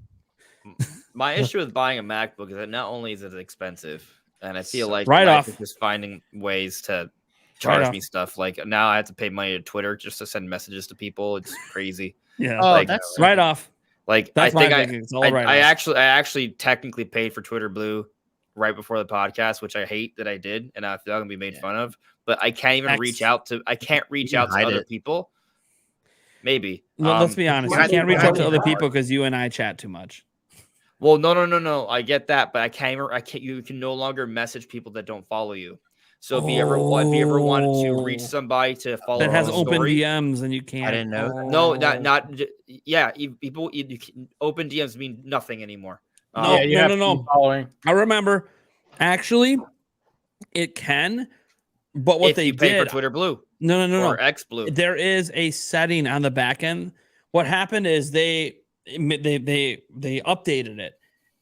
My issue with buying a MacBook is that not only is it expensive, and I feel like Right Life off. is just finding ways to charge me stuff. Like now I have to pay money to Twitter just to send messages to people. It's crazy. Yeah. Oh, Like, that's Right off. Like That's I think my thinking. It's all right I off. actually technically paid for Twitter Blue right before the podcast, which I hate that I did, and I feel I'm gonna be made fun of. But I can't even reach out to other people. Maybe. Let's be honest. I You can't reach out to think- other people because you and I chat too much. Well, no. I get that, but I can't. You can no longer message people that don't follow you. So if you ever wanted to reach somebody to follow That has a open story, DMs and you can't. I didn't know. no, not yeah. People, you can, open DMs mean nothing anymore. No, Yeah, you have to no. be following. I remember. Actually, it can. But what if they you pay did. for Twitter Blue No. or X Blue, There is a setting on the back end. What happened is they updated it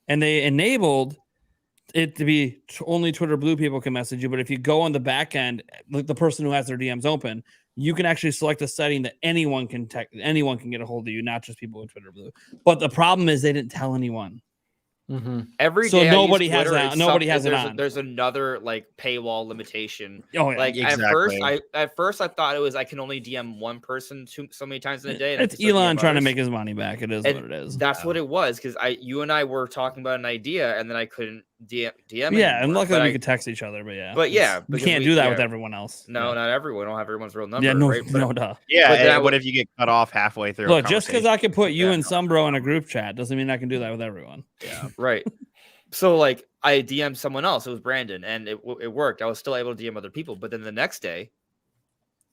and they enabled it to be only Twitter Blue people can message you. But if you go on the back end, like the person who has their DMs open, you can actually select a setting that anyone can get a hold of you, not just people with Twitter Blue. But the problem is they didn't tell anyone. every So day I nobody use has Twitter, that- it's nobody has it there's on. There's another like paywall limitation. Oh yeah. Like Exactly. at first I thought it was I can only DM one person so many times in a day. And I It's can still Elon DM trying to others. make his money back. It is And what it is. That's what it was because you and I were talking about an idea and then I couldn't DM. Yeah, and anymore, luckily but we I- could text each other, but yeah. But yeah, you because can't we- do that yeah. with everyone else. No, yeah. not everyone. I don't have everyone's real number. Yeah, no, right? But, no, duh. Yeah. But then What if you get cut off halfway through? Look, just because I can put you Yeah. and Sumbro in a group chat doesn't mean I can do that with everyone. yeah, right. So like I DM'd someone else. It was Brandon, and it worked. I was still able to DM other people, but then the next day,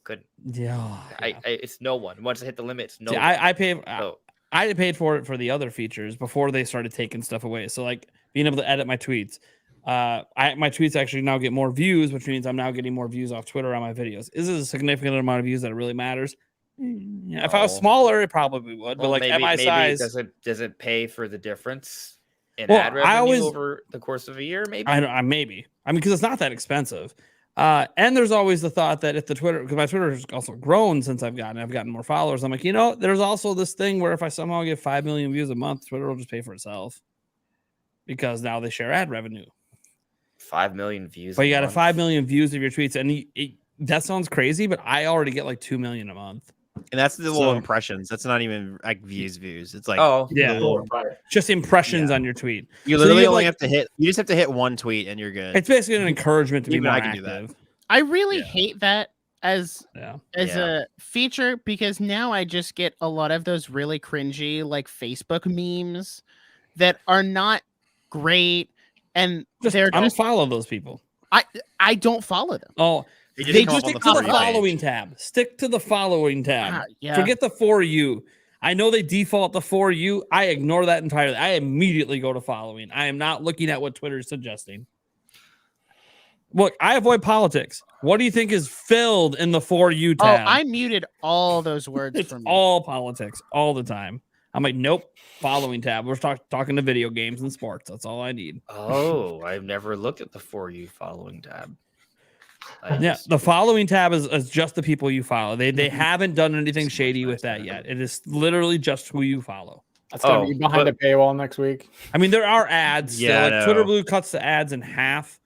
couldn't. Yeah. It's no one. Once I hit the limit, it's no. See, one. I paid for it for the other features before they started taking stuff away. So like being able to edit my tweets. My tweets actually now get more views, which means I'm now getting more views off Twitter on my videos. Is it a significant amount of views that it really matters? Yeah, if I was No. smaller, it probably would. Well, but like at my size, does it pay for the difference in Well, ad I revenue always- over the course of a year? Maybe. maybe. I mean, because it's not that expensive. And there's always the thought that if the Twitter, because my Twitter has also grown since I've gotten more followers. I'm like, there's also this thing where if I somehow get 5 million views a month, Twitter will just pay for itself because now they share ad revenue. 5 million views. But you a got month. 5 million views of your tweets, and that sounds crazy, but I already get like 2 million a month. And that's the little So- impressions. That's not even like views. It's like Oh, Yeah, the little- just impressions on your tweet. you So literally you have, only like- have to hit. You just have to hit one tweet and you're good. It's basically an encouragement to be Even more I can do that. active. I really Yeah. hate that as Yeah. a feature because now I just get a lot of those really cringy like Facebook memes that are not great and they're just Unfollow those people. I don't follow them. Oh, They they come just up on stick to the For You page. following tab. Stick to the following tab. Yeah. Forget the For You. I know they default to For You. I ignore that entirely. I immediately go to following. I am not looking at what Twitter is suggesting. Look, I avoid politics. What do you think is filled in the For You Oh, tab? I muted all those words It's from all politics all the time. I'm like, nope. Following tab. We're talking to video games and sports. That's all I need. Oh, I've never looked at the For You following tab. The following tab is just the people you follow. They haven't done anything shady with that yet. It is literally just who you follow. That's gonna be behind a paywall next week. I mean, there are ads. Yeah, still. Like Twitter Blue cuts the ads in half.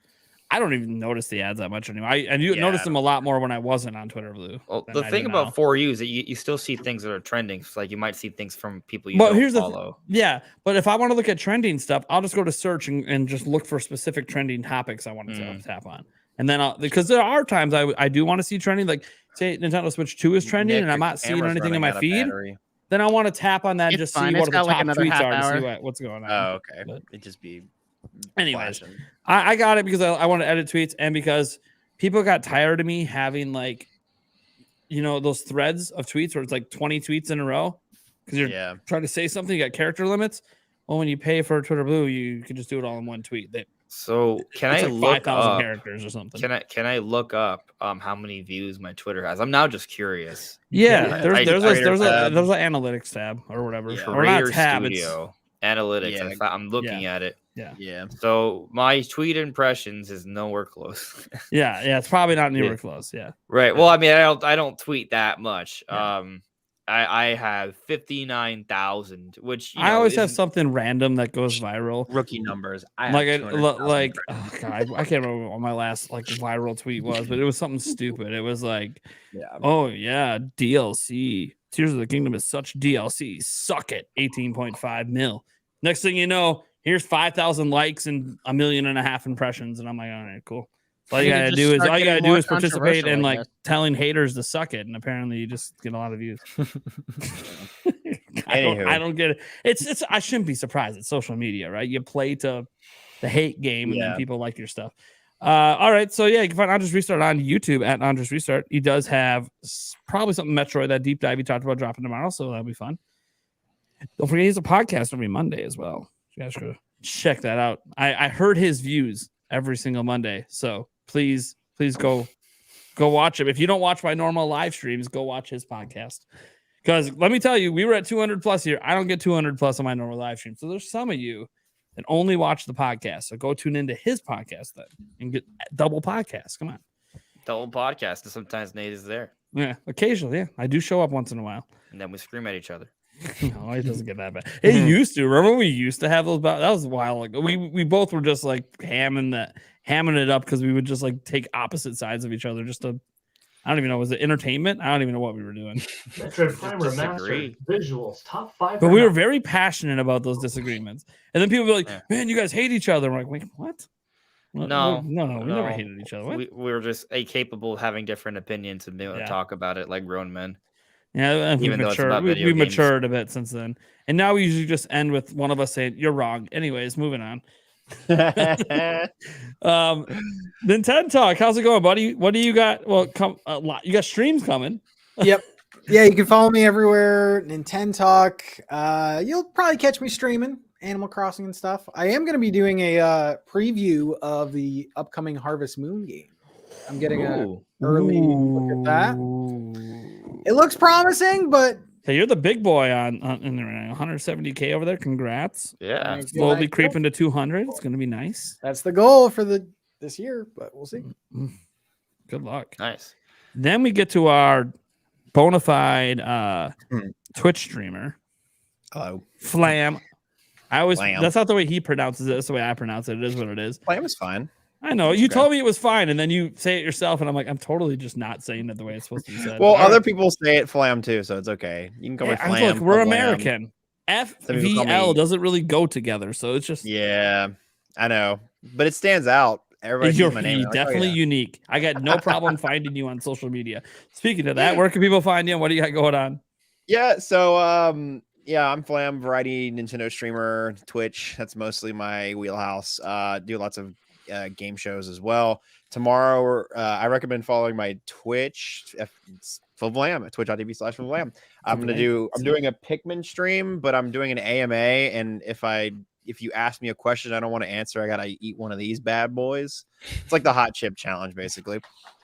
I don't even notice the ads that much anymore. I noticed them a lot more when I wasn't on Twitter Blue. Well, the thing about For You is that you still see things that are trending. So, like you might see things from people you don't follow. But if I want to look at trending stuff, I'll just go to search and just look for specific trending topics I want to tap on. And then because there are times I do want to see trending, like say Nintendo Switch 2 is trending and I'm not seeing anything in my feed. Then I want to tap on that and just see what the top tweets are to see what's going on. Oh, okay. But it'd just be. Anyways, I got it because I want to edit tweets and because people got tired of me having like, those threads of tweets where it's like 20 tweets in a row because you're trying to say something. You got character limits. Well, when you pay for Twitter Blue, you can just do it all in one tweet. So can I look 5,000 characters or something? Can I look up how many views my Twitter has? I'm now just curious. Yeah, there's an analytics tab or whatever. Yeah. Or not tab. Studio, analytics. Yeah. I'm looking at it. Yeah. So my tweet impressions is nowhere close. yeah, it's probably not anywhere close. Yeah. Right. Well, I mean, I don't tweet that much. Yeah. I have 59,000, which I always have something random that goes viral. Rookie numbers. Oh God, I can't remember what my last viral tweet was, but it was something stupid. It was like, oh yeah, DLC. Tears of the Kingdom is such DLC. Suck it. 18.5 mil. Next thing you know, here's 5,000 likes and 1.5 million impressions, and I'm like, all right, cool. All you gotta do is participate in telling haters to suck it, and apparently you just get a lot of views. I don't get it. It's I shouldn't be surprised. It's social media, right? You play to the hate game, and then people like your stuff. All right, so you can find Andres Restart on YouTube at Andres Restart. He does have probably something Metroid, that deep dive he talked about dropping tomorrow, so that'll be fun. Don't forget he's a podcast every Monday as well. You guys should check that out. I heard his views every single Monday, so please go watch him. If you don't watch my normal live streams, go watch his podcast. Because let me tell you, we were at 200 plus here. I don't get 200 plus on my normal live stream. So there's some of you that only watch the podcast. So go tune into his podcast then and get double podcasts. Come on. Double podcast. And sometimes Nate is there. Yeah, occasionally. Yeah, I do show up once in a while. And then we scream at each other. No, it doesn't get that bad. It used to. Remember when we used to have those? That was a while ago. We both were just like hamming it up because we would just take opposite sides of each other just to. I don't even know. Was it entertainment? I don't even know what we were doing. Metroid Prime remastered visuals, top 5. But we were very passionate about those disagreements. And then people would be like, man, you guys hate each other. I'm like, wait, what? No, we never hated each other. We were just capable of having different opinions and being able to talk about it like grown men. Yeah, we matured a bit since then. And now we usually just end with one of us saying, you're wrong. Anyways, moving on. Nintendo Talk, how's it going, buddy? What do you got? Well, you got streams coming. Yep. Yeah, you can follow me everywhere. Nintendo Talk. You'll probably catch me streaming Animal Crossing and stuff. I am going to be doing a preview of the upcoming Harvest Moon game. I'm getting an early look at that. It looks promising, but hey, you're the big boy on 170K over there. Congrats. Yeah. Slowly creeping to 200. It's going to be nice. That's the goal for this year, but we'll see. Good luck. Nice. Then we get to our bona fide Twitch streamer. Hello. Flam. Flam. That's not the way he pronounces it. That's the way I pronounce it. It is what it is. Flam is fine. I know. You told me it was fine, and then you say it yourself, and I'm like, I'm totally just not saying it the way it's supposed to be said. Well, other people say it Flam too, so it's okay. You can call me Flam. Look, we're American. FVL doesn't really go together, so it's just I know, but it stands out. Everybody sees my name. Definitely unique. I got no problem finding you on social media. Speaking of that, where can people find you? What do you got going on? Yeah, so I'm Flam, variety Nintendo streamer, Twitch. That's mostly my wheelhouse. Do lots of game shows as well. Tomorrow, I recommend following my Twitch, Flam, twitch.tv/Flam. I'm doing a Pikmin stream, but I'm doing an AMA, and if you ask me a question I don't want to answer, I gotta eat one of these bad boys. It's like the hot chip challenge, basically.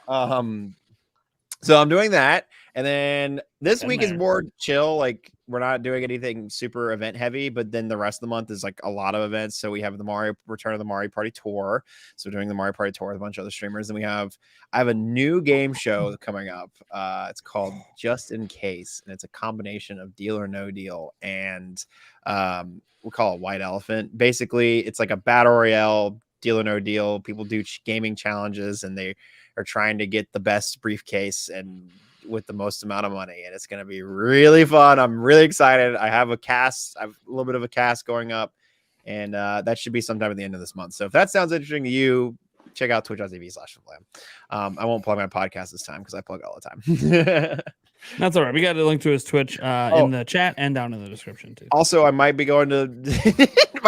So I'm doing that, And then this Been week is there. more chill. Like we're not doing anything super event heavy, but then the rest of the month is like a lot of events. So we have the Return of the Mario Party tour. So doing the Mario Party tour with a bunch of other streamers. And I have a new game show coming up. It's called Just in Case, and it's a combination of Deal or No Deal and we call it White Elephant. Basically, it's like a battle royale, Deal or No Deal. People do gaming challenges, and they are trying to get the best briefcase and with the most amount of money, and it's going to be really fun. I'm really excited. I have a little bit of a cast going up, and that should be sometime at the end of this month. So if that sounds interesting to you, check out twitch.tv/Flam. I won't plug my podcast this time because I plug all the time. That's all right. We got a link to his Twitch in the chat and down in the description too. Also, I might be going to Nintendo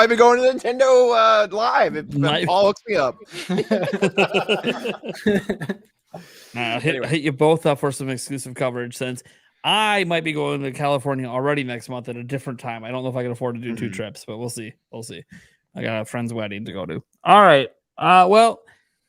Live if Paul hooks me up. Hit you both up for some exclusive coverage, since I might be going to California already next month at a different time. I don't know if I can afford to do 2 trips, but we'll see. I got a friend's wedding to go to. All right. Well,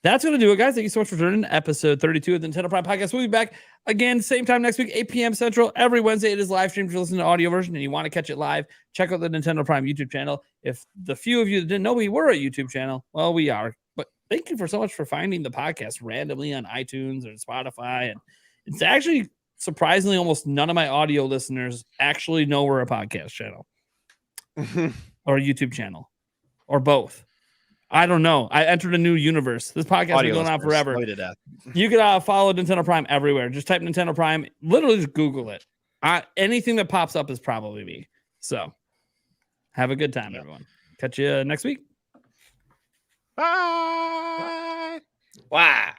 that's going to do it, guys. Thank you so much for joining episode 32 of the Nintendo Prime Podcast. We'll be back again, same time next week, 8 p.m. Central. Every Wednesday, it is live streamed. If you're listening to the audio version and you want to catch it live, check out the Nintendo Prime YouTube channel. If the few of you that didn't know we were a YouTube channel, well, we are. But thank you so much for finding the podcast randomly on iTunes or Spotify. And it's actually surprisingly almost none of my audio listeners actually know we're a podcast channel or a YouTube channel or both. I don't know. I entered a new universe. This podcast has been going on forever. You can follow Nintendo Prime everywhere. Just type Nintendo Prime. Literally just Google it. Anything that pops up is probably me. So have a good time, everyone. Catch you next week. Bye. Wow.